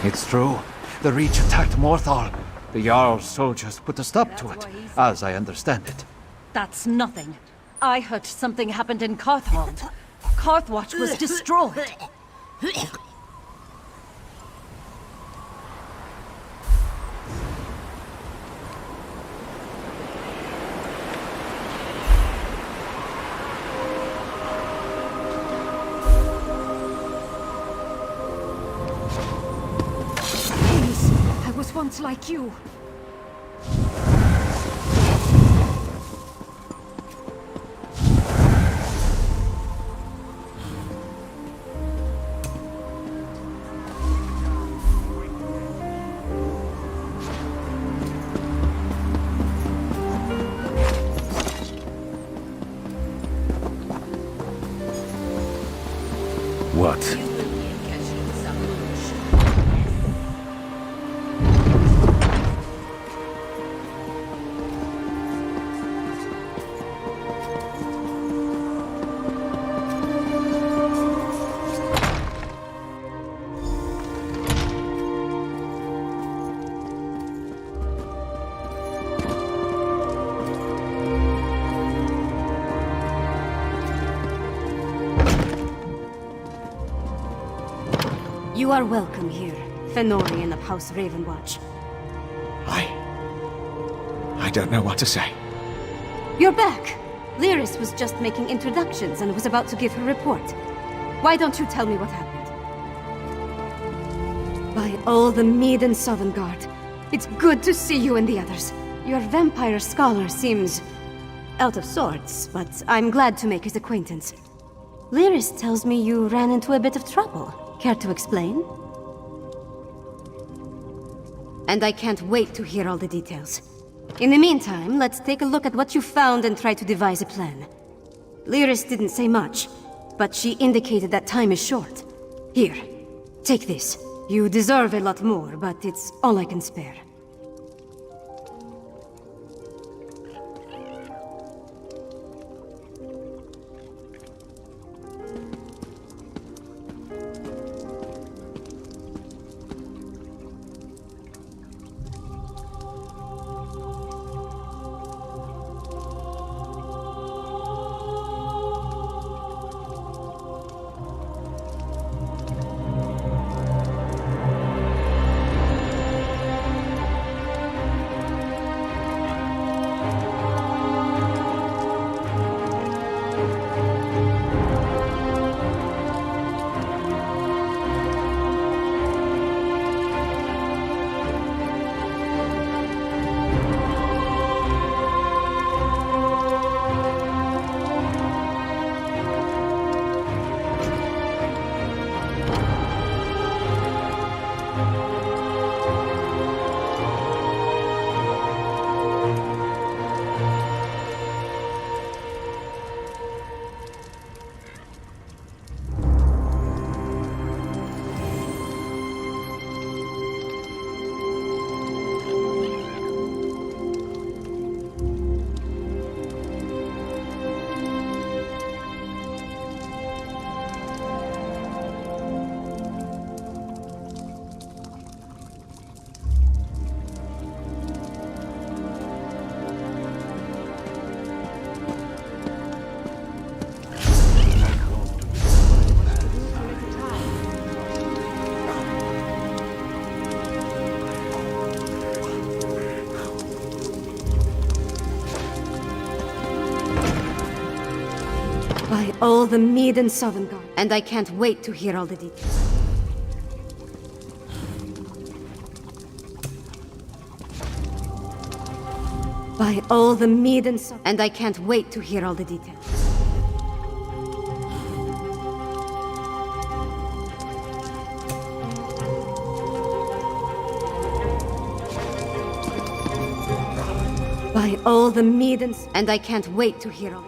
It's true. The Reach attacked Morthal. The Jarl's soldiers put a stop to it, as I understand it. That's nothing. I heard something happened in Carthhold. Carthwatch was destroyed. I was once like you. What? You are welcome here, Fenorian of House Ravenwatch. I don't know what to say. You're back! Lyris was just making introductions and was about to give her report. Why don't you tell me what happened? By all the Mead and Sovngarde, it's good to see you and the others. Your vampire scholar seems out of sorts, but I'm glad to make his acquaintance. Lyris tells me you ran into a bit of trouble. Care to explain? And I can't wait to hear all the details. In the meantime, let's take a look at what you found and try to devise a plan. Lyris didn't say much, but she indicated that time is short. Here, take this. You deserve a lot more, but it's all I can spare. all the mead in Sovngarde, and I can't wait to hear all the details. By all the mead and and I can't wait to hear all the details. By all the mead and I can't wait to hear all.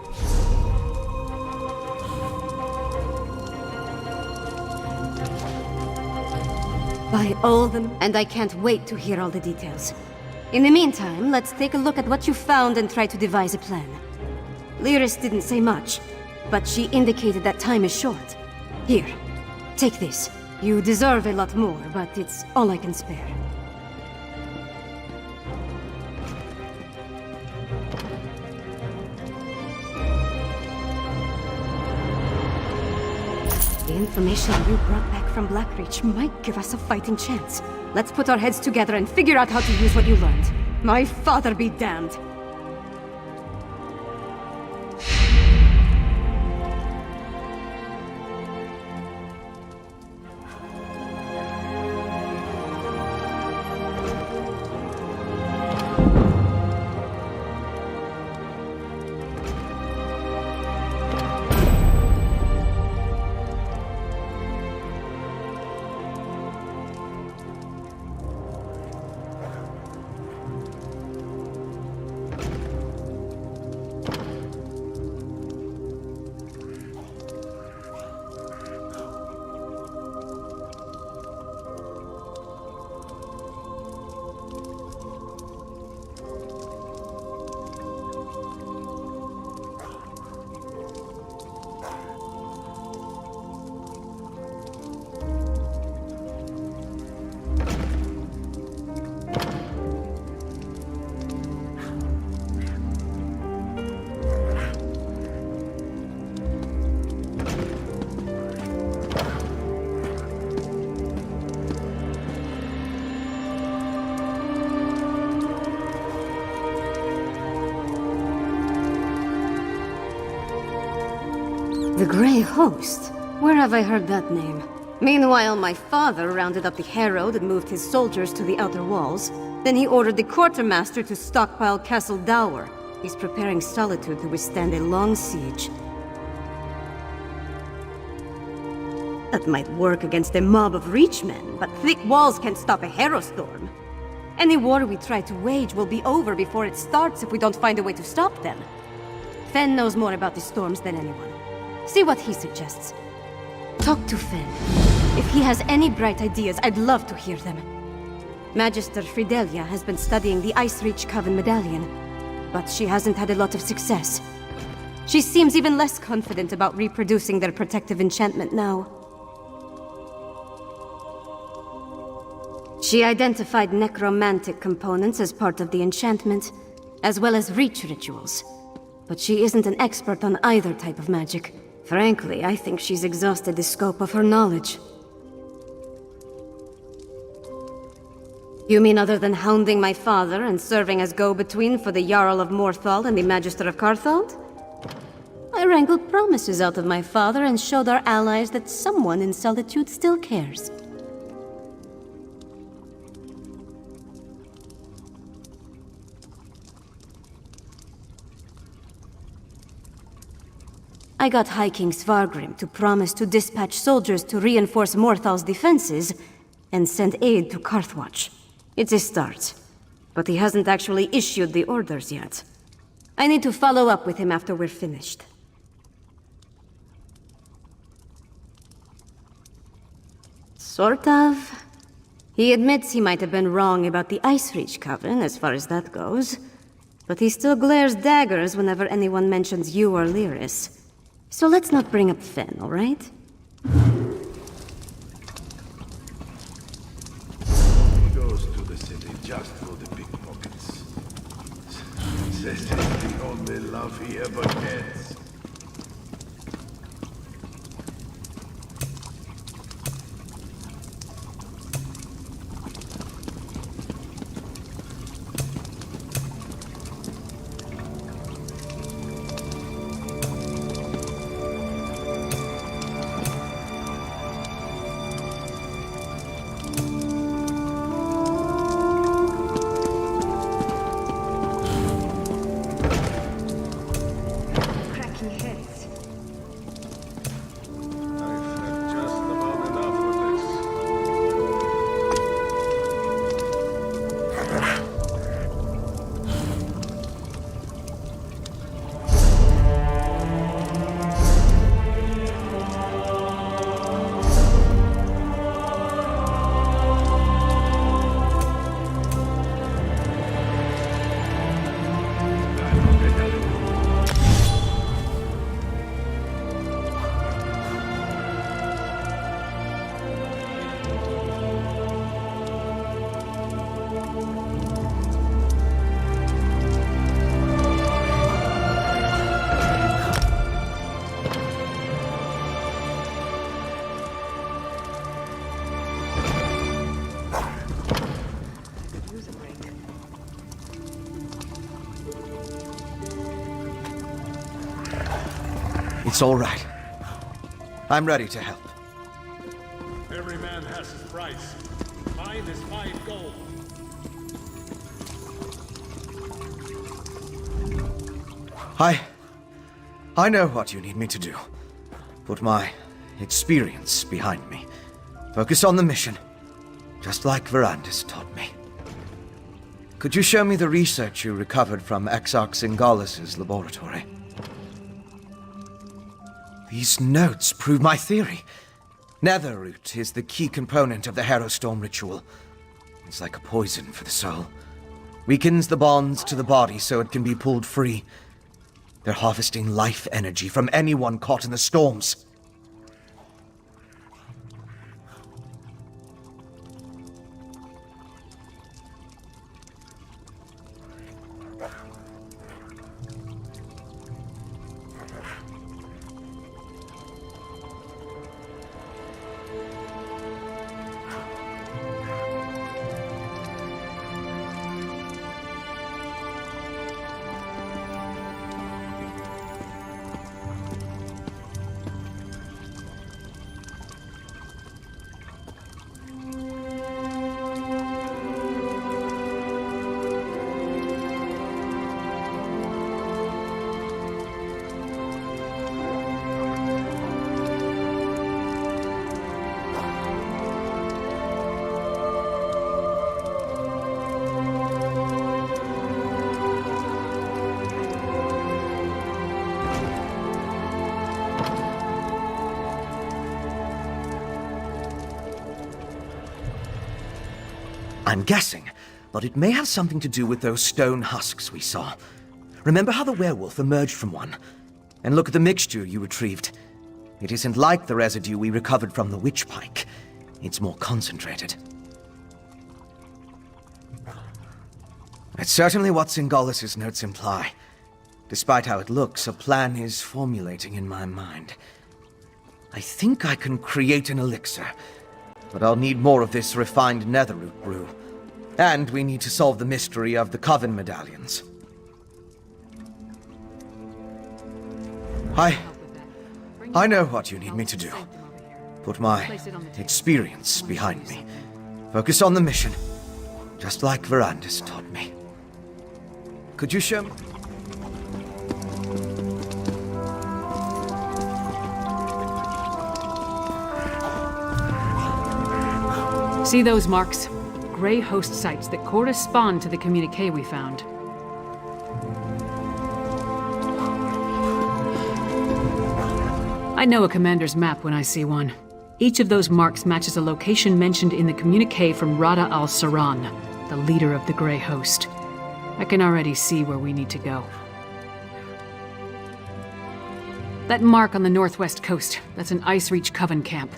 By all the and I can't wait to hear all the details. In the meantime, let's take a look at what you found and try to devise a plan. Lyris didn't say much, but she indicated that time is short. Here, take this. You deserve a lot more, but it's all I can spare. The information you brought back from Blackreach might give us a fighting chance. Let's put our heads together and figure out how to use what you learned. My father be damned. The Grey Host? Where have I heard that name? Meanwhile, my father rounded up the Herald and moved his soldiers to the outer walls. Then he ordered the quartermaster to stockpile Castle Dower. He's preparing Solitude to withstand a long siege. That might work against a mob of Reachmen, but thick walls can't stop a Herostorm. Any war we try to wage will be over before it starts if we don't find a way to stop them. Fen knows more about the storms than anyone. See what he suggests. Talk to Fen. If he has any bright ideas, I'd love to hear them. Magister Fridelia has been studying the Icereach Coven medallion, but she hasn't had a lot of success. She seems even less confident about reproducing their protective enchantment now. She identified necromantic components as part of the enchantment, as well as Reach rituals. But she isn't an expert on either type of magic. Frankly, I think she's exhausted the scope of her knowledge. You mean other than hounding my father and serving as go-between for the Jarl of Morthal and the Magister of Carthald? I wrangled promises out of my father and showed our allies that someone in Solitude still cares. I got High King Svargrim to promise to dispatch soldiers to reinforce Morthal's defenses and send aid to Carthwatch. It's a start, but he hasn't actually issued the orders yet. I need to follow up with him after we're finished. Sort of. He admits he might have been wrong about the Icereach Coven, as far as that goes. But he still glares daggers whenever anyone mentions you or Lyris. So let's not bring up Fen, all right? He goes to the city just for the pickpockets. Says it's the only love he ever gets. It's all right. I'm ready to help. Every man has his price. Mine is 5 gold. I know what you need me to do. Put my experience behind me. Focus on the mission, just like Verandis taught me. Could you show me the research you recovered from Exarch Singalis' laboratory? These notes prove my theory. Netherroot is the key component of the Harrowstorm ritual. It's like a poison for the soul. Weakens the bonds to the body so it can be pulled free. They're harvesting life energy from anyone caught in the storms. I'm guessing, but it may have something to do with those stone husks we saw. Remember how the werewolf emerged from one? And look at the mixture you retrieved. It isn't like the residue we recovered from the witch pike. It's more concentrated. It's certainly what Singalis' notes imply. Despite how it looks, a plan is formulating in my mind. I think I can create an elixir, but I'll need more of this refined Netherroot brew. And we need to solve the mystery of the Coven medallions. I know what you need me to do. Put my experience behind me. Focus on the mission, just like Verandis taught me. Could you show me? See those marks? Grey host sites that correspond to the communique we found. I know a commander's map when I see one. Each of those marks matches a location mentioned in the communique from Rada al-Saran, the leader of the Grey Host. I can already see where we need to go. That mark on the northwest coast, that's an Icereach Coven camp.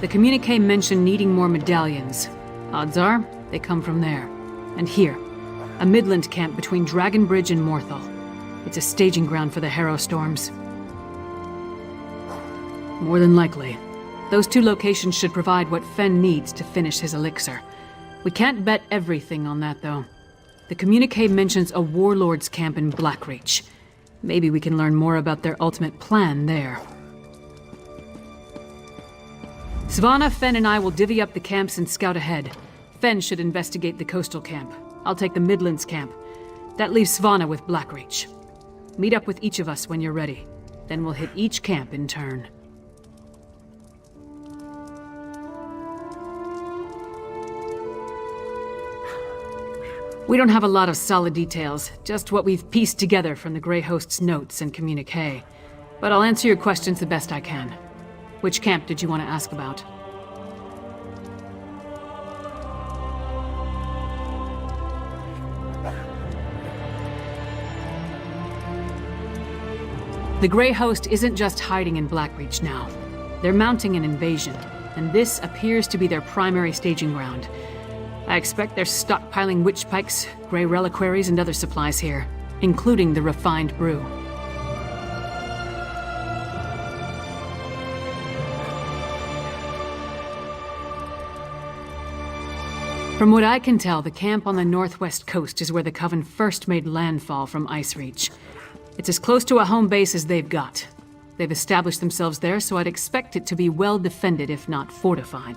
The communique mentioned needing more medallions. Odds are, they come from there. And here, a Midland camp between Dragonbridge and Morthal. It's a staging ground for the Harrowstorms. More than likely. Those two locations should provide what Fen needs to finish his elixir. We can't bet everything on that, though. The communique mentions a warlord's camp in Blackreach. Maybe we can learn more about their ultimate plan there. Svanna, Fen, and I will divvy up the camps and scout ahead. Fen should investigate the coastal camp. I'll take the Midlands camp. That leaves Svanna with Blackreach. Meet up with each of us when you're ready. Then we'll hit each camp in turn. We don't have a lot of solid details, just what we've pieced together from the Grey Host's notes and communique. But I'll answer your questions the best I can. Which camp did you want to ask about? The Grey Host isn't just hiding in Blackreach now. They're mounting an invasion, and this appears to be their primary staging ground. I expect they're stockpiling witch pikes, grey reliquaries, and other supplies here, including the refined brew. From what I can tell, the camp on the northwest coast is where the Coven first made landfall from Icereach. It's as close to a home base as they've got. They've established themselves there, so I'd expect it to be well defended, if not fortified.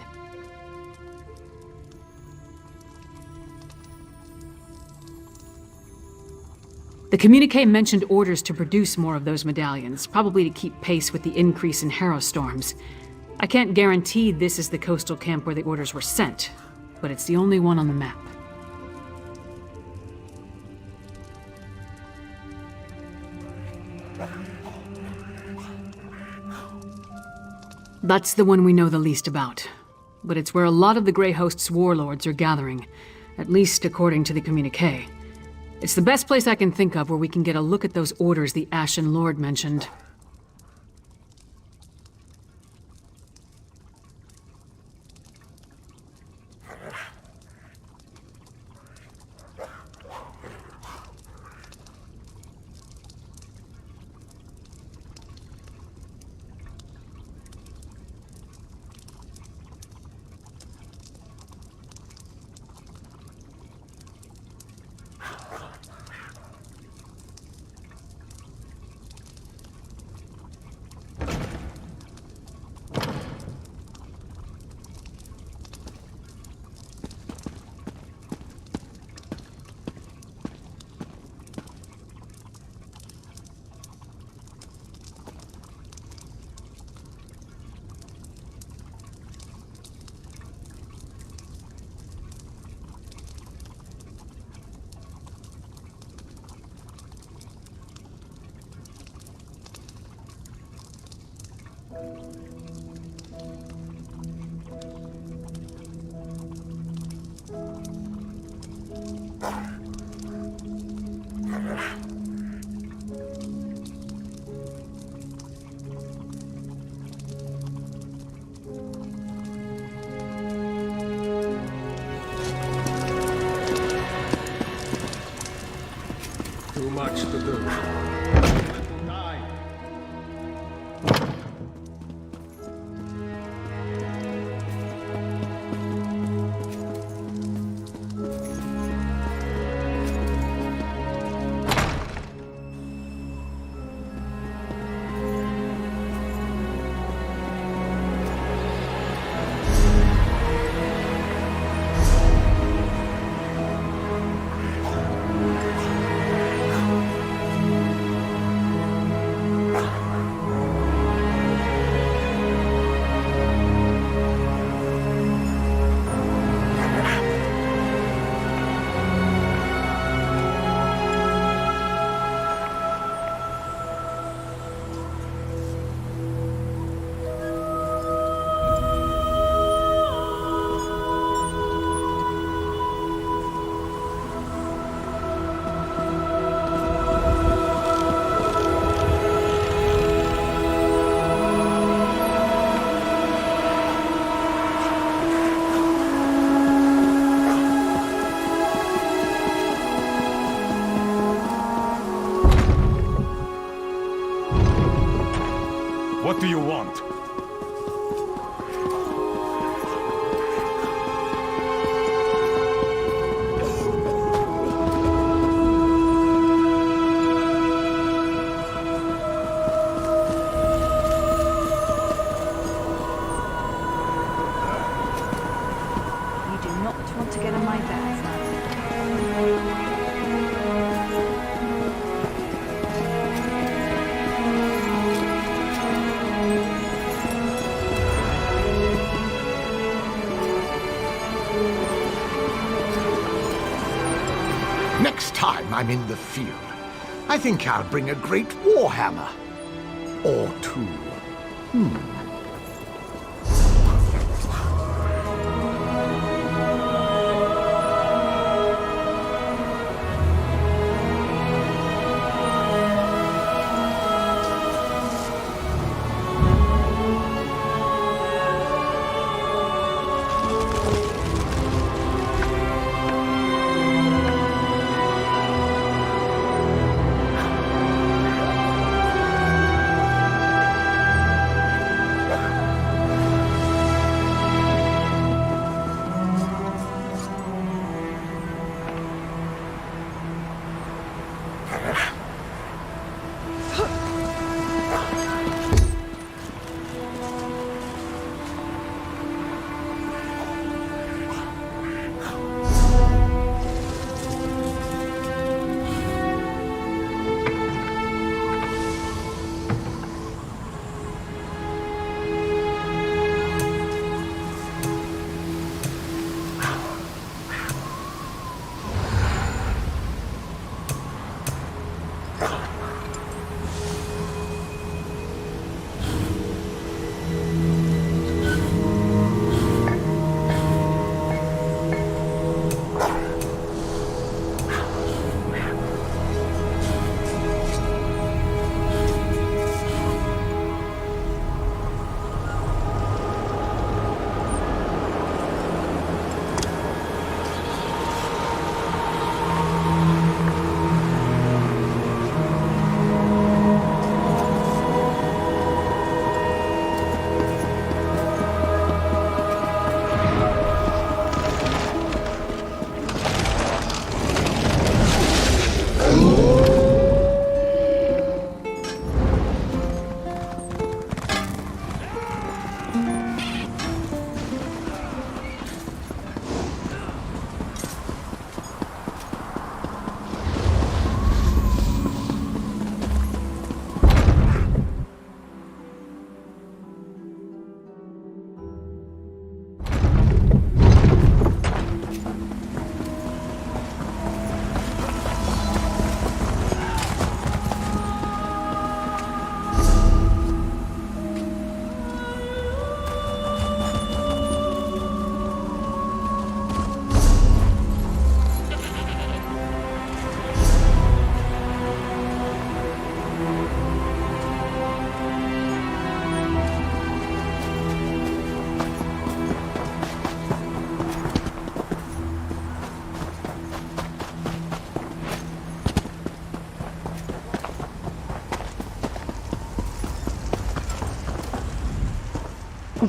The communique mentioned orders to produce more of those medallions, probably to keep pace with the increase in Harrow storms. I can't guarantee this is the coastal camp where the orders were sent, but it's the only one on the map. That's the one we know the least about, but it's where a lot of the Grey Host's warlords are gathering, at least according to the communique. It's the best place I can think of where we can get a look at those orders the Ashen Lord mentioned. Too much to do. What do you want? You do not want to get on my back, son. Next time I'm in the field, I think I'll bring a great warhammer. Or two.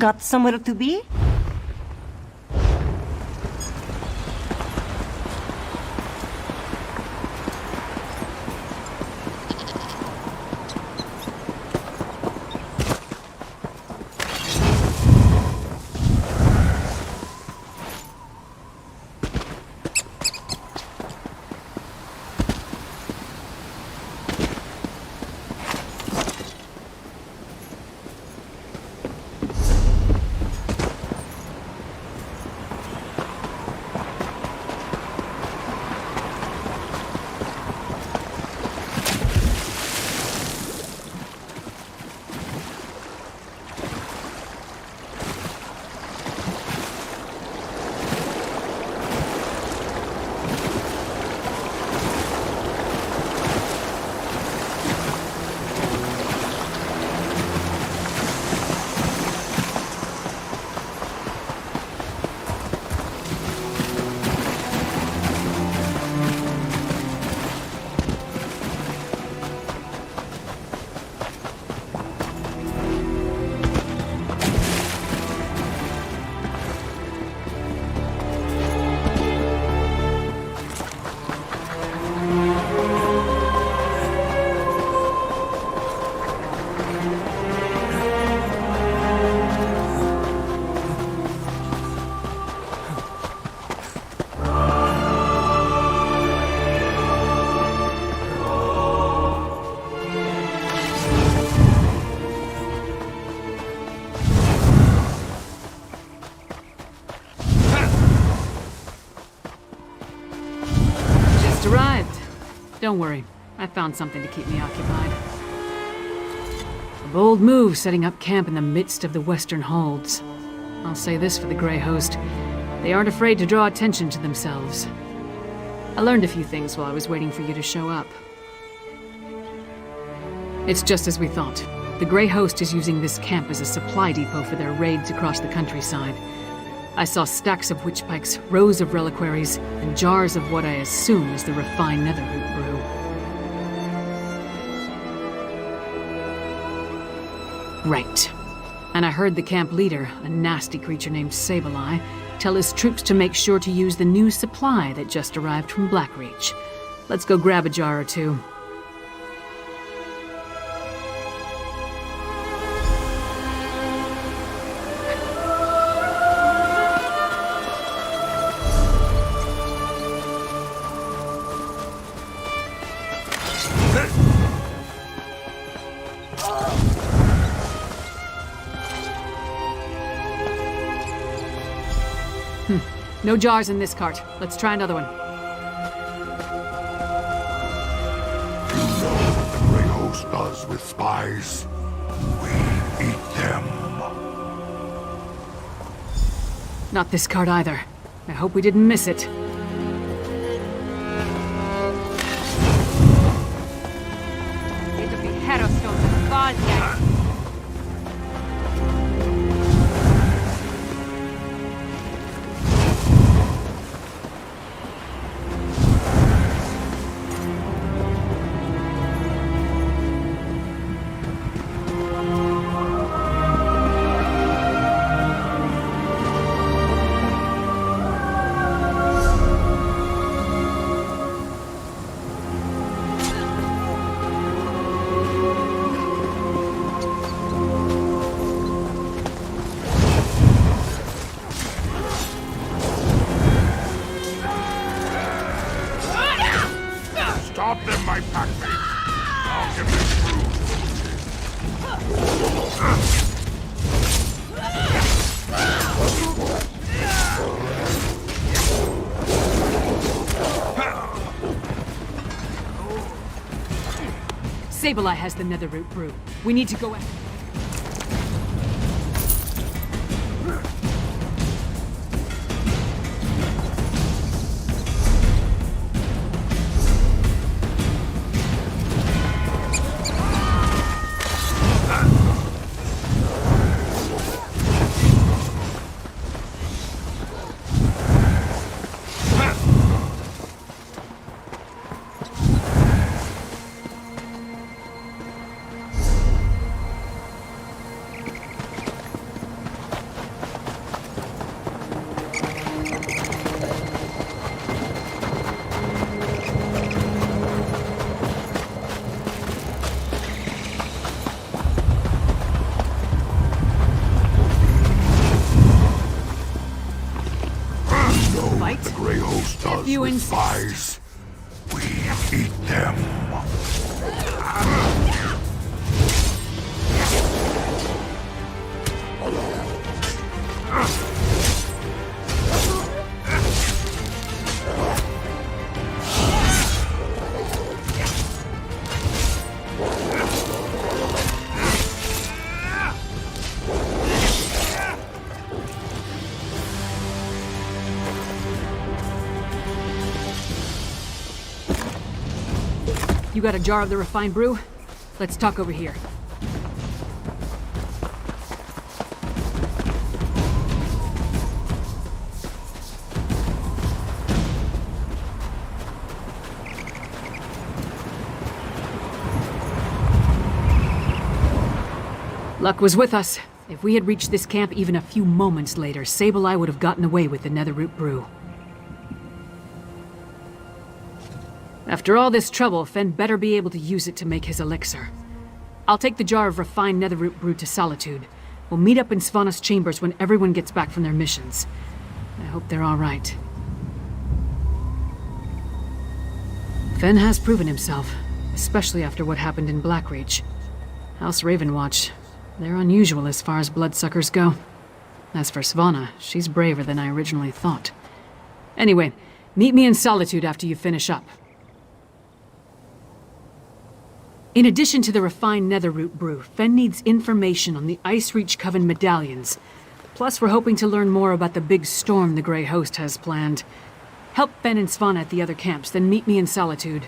Got somewhere to be? Don't worry, I found something to keep me occupied. A bold move setting up camp in the midst of the Western Holds. I'll say this for the Grey Host, they aren't afraid to draw attention to themselves. I learned a few things while I was waiting for you to show up. It's just as we thought. The Grey Host is using this camp as a supply depot for their raids across the countryside. I saw stacks of witch pikes, rows of reliquaries, and jars of what I assume is the refined netherroot brew. Right. And I heard the camp leader, a nasty creature named Sableye, tell his troops to make sure to use the new supply that just arrived from Blackreach. Let's go grab a jar or two. No jars in this cart. Let's try another one. You know what the Grey Host does with spies? We eat them. Not this cart either. I hope we didn't miss it. It'll be Harrowstone and Valgate. Stop them, my packmates! I'll get them Sableye has the netherroot brew. We need to go after. us You with insist. flies. We eat them. You got a jar of the refined brew? Let's talk over here. Luck was with us. If we had reached this camp even a few moments later, Sableye would have gotten away with the Netherroot brew. After all this trouble, Fen better be able to use it to make his elixir. I'll take the jar of refined Netherroot brew to Solitude. We'll meet up in Svanna's chambers when everyone gets back from their missions. I hope they're all right. Fen has proven himself, especially after what happened in Blackreach. House Ravenwatch, they're unusual as far as bloodsuckers go. As for Svanna, she's braver than I originally thought. Anyway, meet me in Solitude after you finish up. In addition to the refined Netherroot brew, Fen needs information on the Icereach Coven medallions. Plus, we're hoping to learn more about the big storm the Grey Host has planned. Help Fen and Svanna at the other camps, then meet me in Solitude.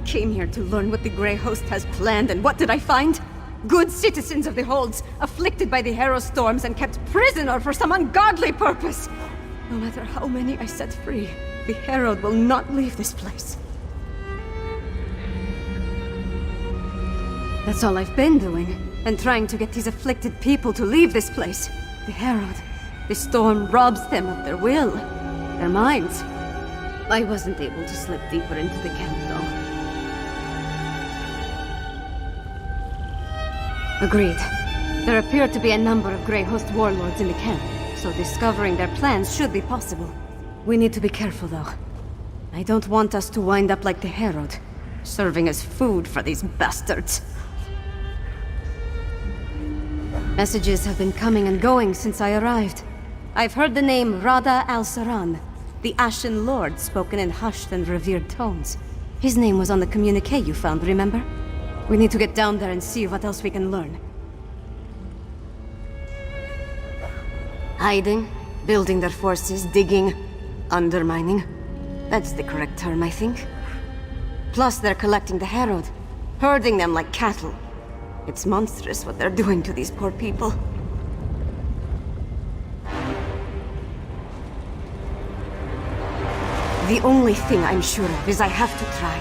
came here to learn what the Grey Host has planned, and what did I find? Good citizens of the Holds, afflicted by the Harrow storms and kept prisoner for some ungodly purpose. No matter how many I set free, the Herald will not leave this place. That's all I've been doing, and trying to get these afflicted people to leave this place. The Herald, the storm robs them of their will, their minds. I wasn't able to slip deeper into the camp, though. Agreed. There appear to be a number of Grey Host warlords in the camp, so discovering their plans should be possible. We need to be careful, though. I don't want us to wind up like the Herald, serving as food for these bastards. Messages have been coming and going since I arrived. I've heard the name Rada al-Saran, the Ashen Lord, spoken in hushed and revered tones. His name was on the communique you found, remember? We need to get down there and see what else we can learn. Hiding, building their forces, digging, undermining. That's the correct term, I think. Plus, they're collecting the Herald, herding them like cattle. It's monstrous what they're doing to these poor people. The only thing I'm sure of is I have to try.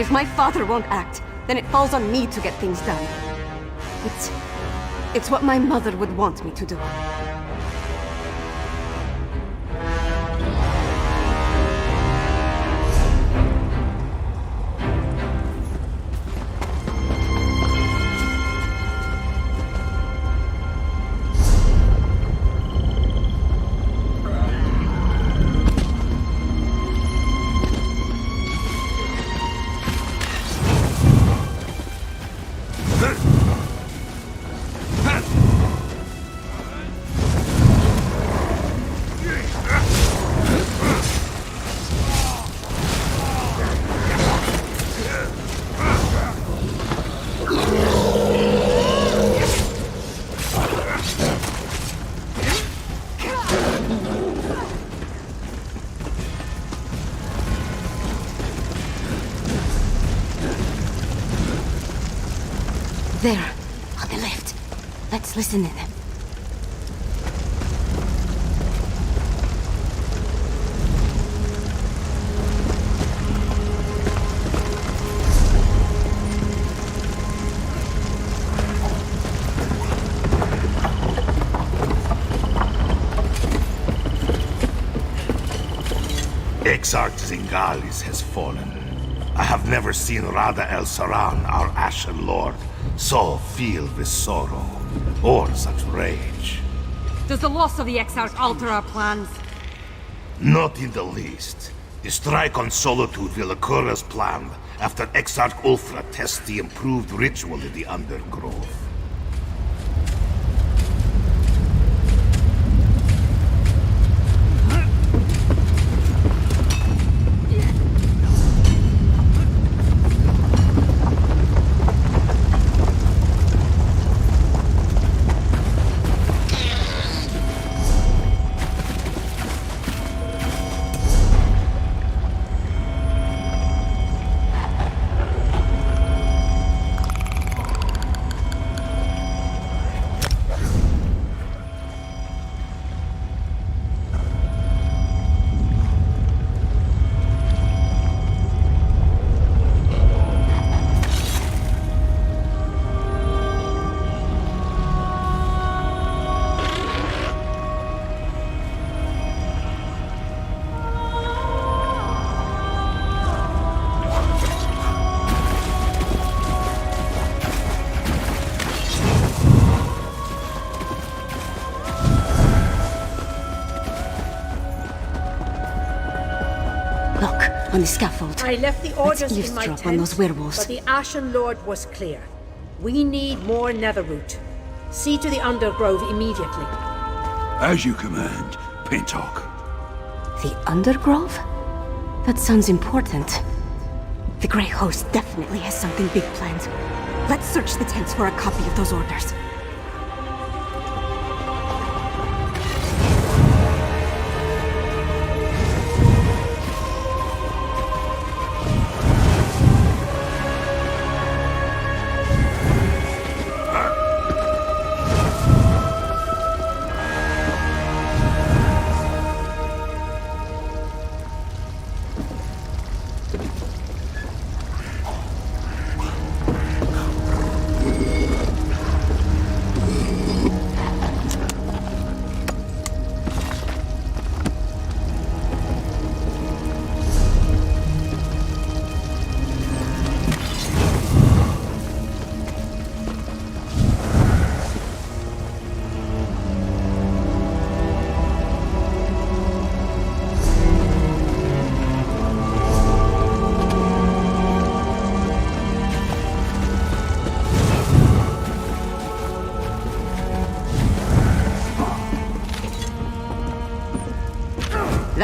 If my father won't act, then it falls on me to get things done. It's what my mother would want me to do. There, on the left. Let's listen in. Exarch Zingalis has fallen. I have never seen Rada al-Saran, our Ashen Lord, so filled with sorrow, or such rage. Does the loss of the Exarch alter our plans? Not in the least. The strike on Solitude will occur as planned after Exarch Ulfra tests the improved ritual in the Undergrove. On the scaffold. I left the orders Let's in my eavesdrop tent, on those werewolves. but the Ashen Lord was clear. We need more Netherroot. See to the Undergrove immediately. As you command, Pentok. The Undergrove? That sounds important. The Grey Host definitely has something big planned. Let's search the tents for a copy of those orders.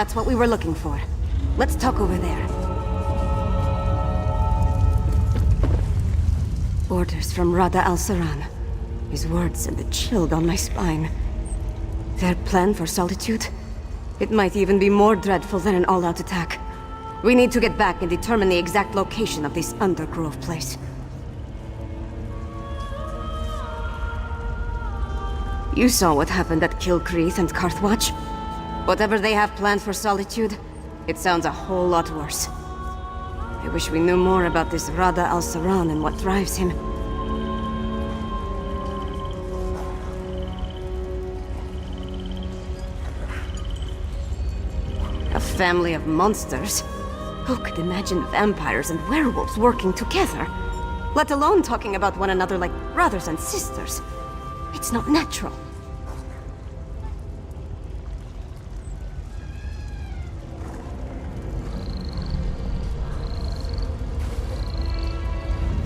That's what we were looking for. Let's talk over there. Orders from Rada al-Saran. His words sent a chill down my spine. Their plan for Solitude? It might even be more dreadful than an all-out attack. We need to get back and determine the exact location of this Undergrove place. You saw what happened at Kilcreath and Carthwatch? Whatever they have planned for Solitude, it sounds a whole lot worse. I wish we knew more about this Rada al-Saran and what drives him. A family of monsters? Who could imagine vampires and werewolves working together? Let alone talking about one another like brothers and sisters. It's not natural.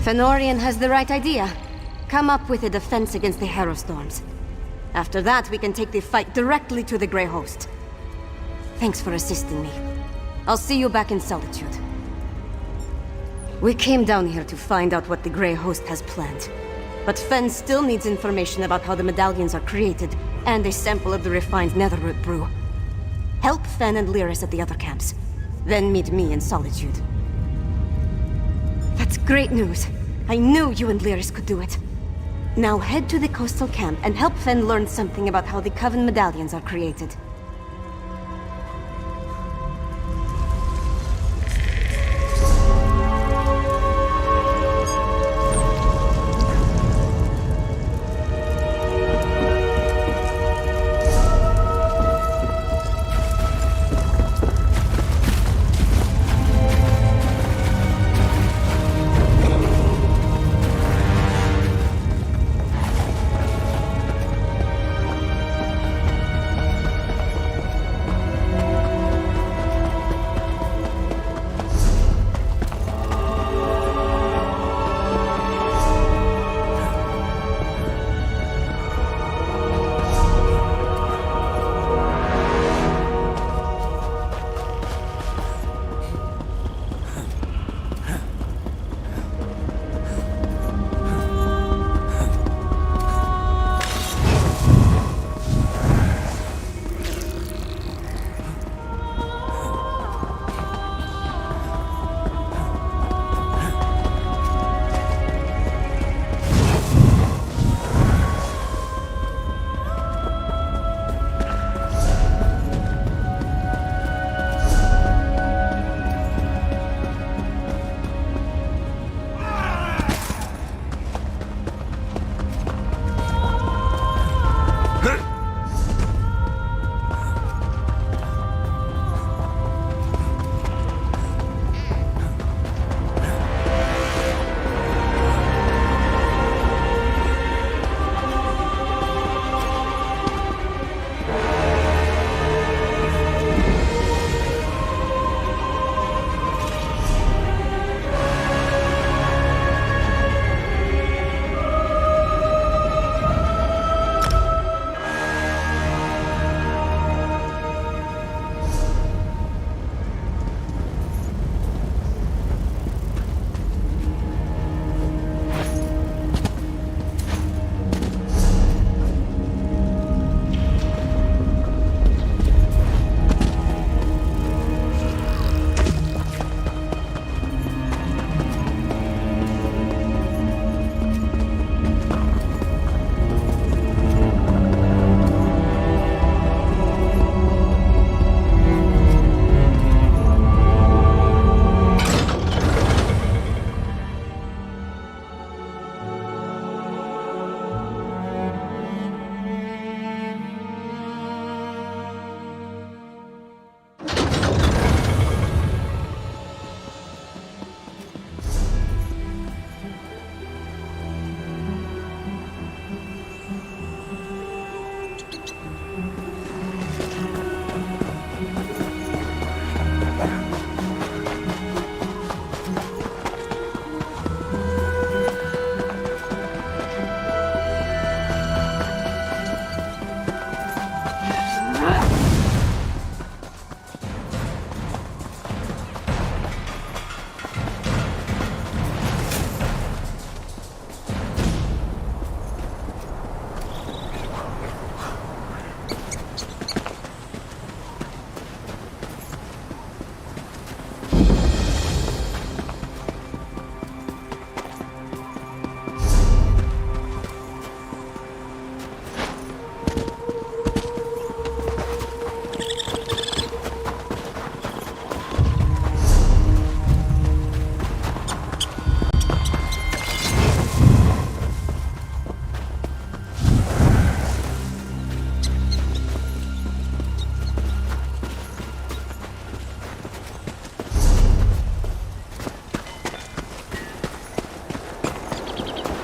Fenorian has the right idea. Come up with a defense against the Harrowstorms. After that, we can take the fight directly to the Grey Host. Thanks for assisting me. I'll see you back in Solitude. We came down here to find out what the Grey Host has planned. But Fen still needs information about how the medallions are created, and a sample of the refined Netherroot brew. Help Fen and Lyris at the other camps. Then meet me in Solitude. That's great news. I knew you and Lyris could do it. Now head to the coastal camp and help Fen learn something about how the Coven medallions are created.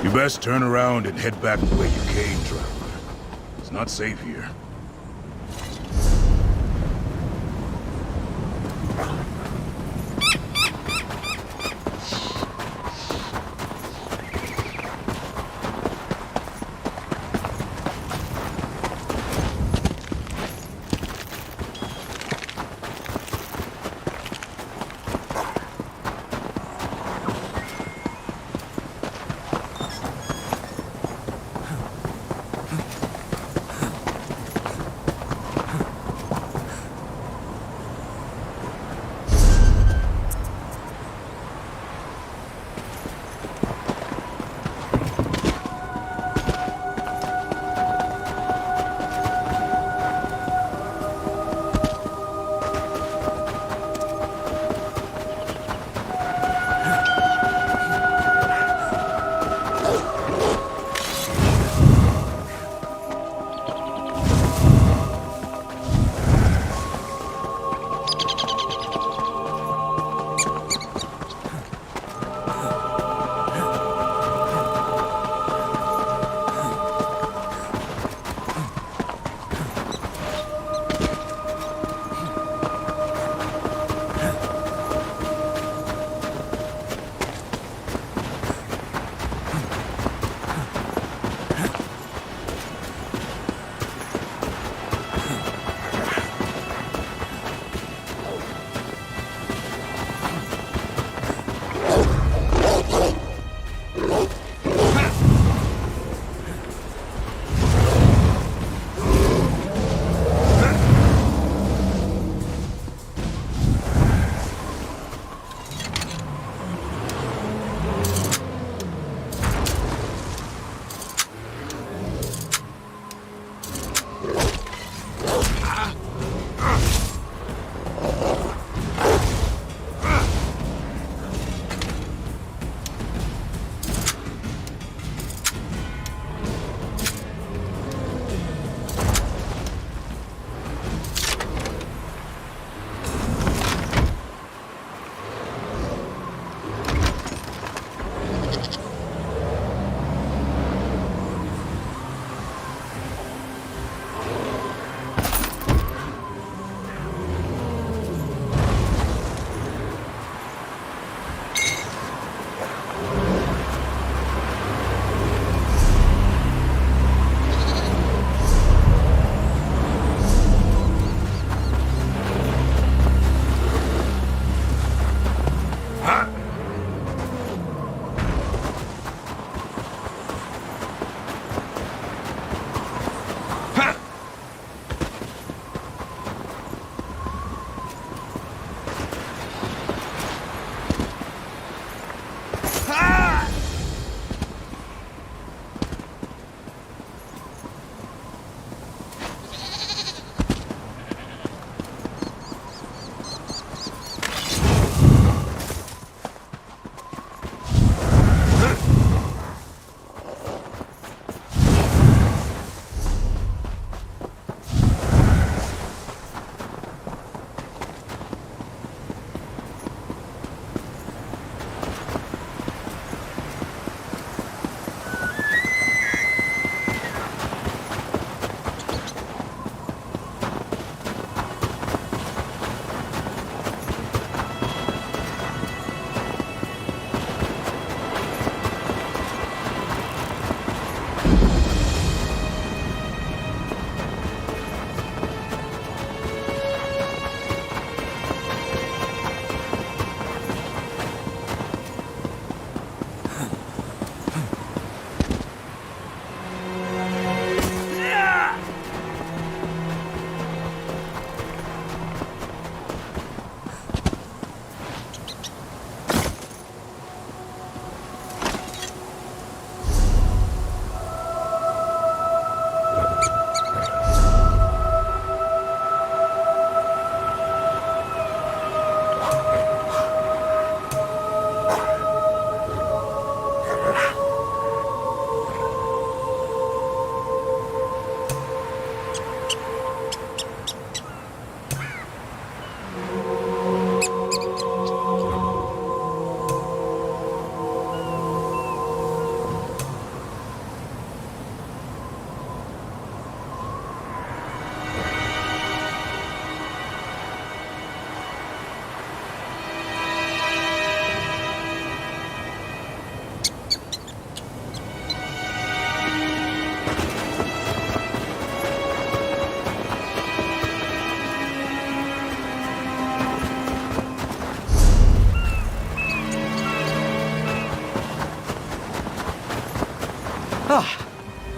You best turn around and head back the way you came, traveler. It's not safe here.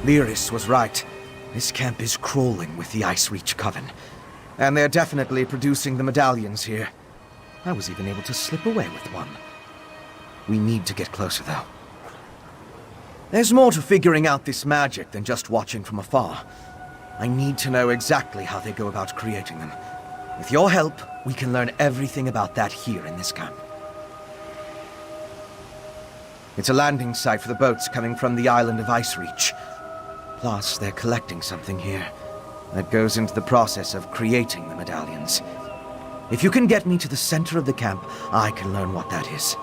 Lyris was right. This camp is crawling with the Ice Reach Coven. And they're definitely producing the medallions here. I was even able to slip away with one. We need to get closer, though. There's more to figuring out this magic than just watching from afar. I need to know exactly how they go about creating them. With your help, we can learn everything about that here in this camp. It's a landing site for the boats coming from the island of Ice Reach. Plus, they're collecting something here that goes into the process of creating the medallions. If you can get me to the center of the camp, I can learn what that is.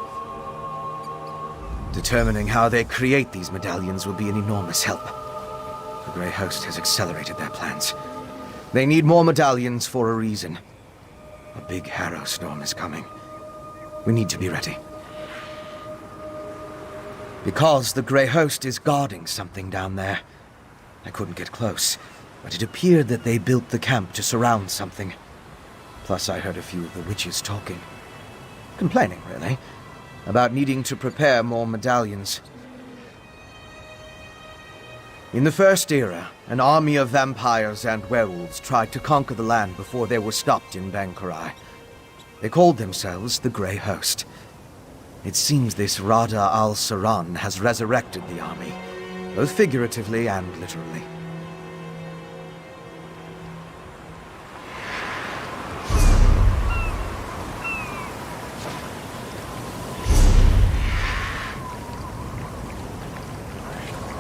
Determining how they create these medallions will be an enormous help. The Grey Host has accelerated their plans. They need more medallions for a reason. A big Harrow storm is coming. We need to be ready. Because the Grey Host is guarding something down there. I couldn't get close, but it appeared that they built the camp to surround something. Plus, I heard a few of the witches talking. Complaining, really, about needing to prepare more medallions. In the First Era, an army of vampires and werewolves tried to conquer the land before they were stopped in Bankurai. They called themselves the Grey Host. It seems this Rada al-Saran has resurrected the army, both figuratively and literally.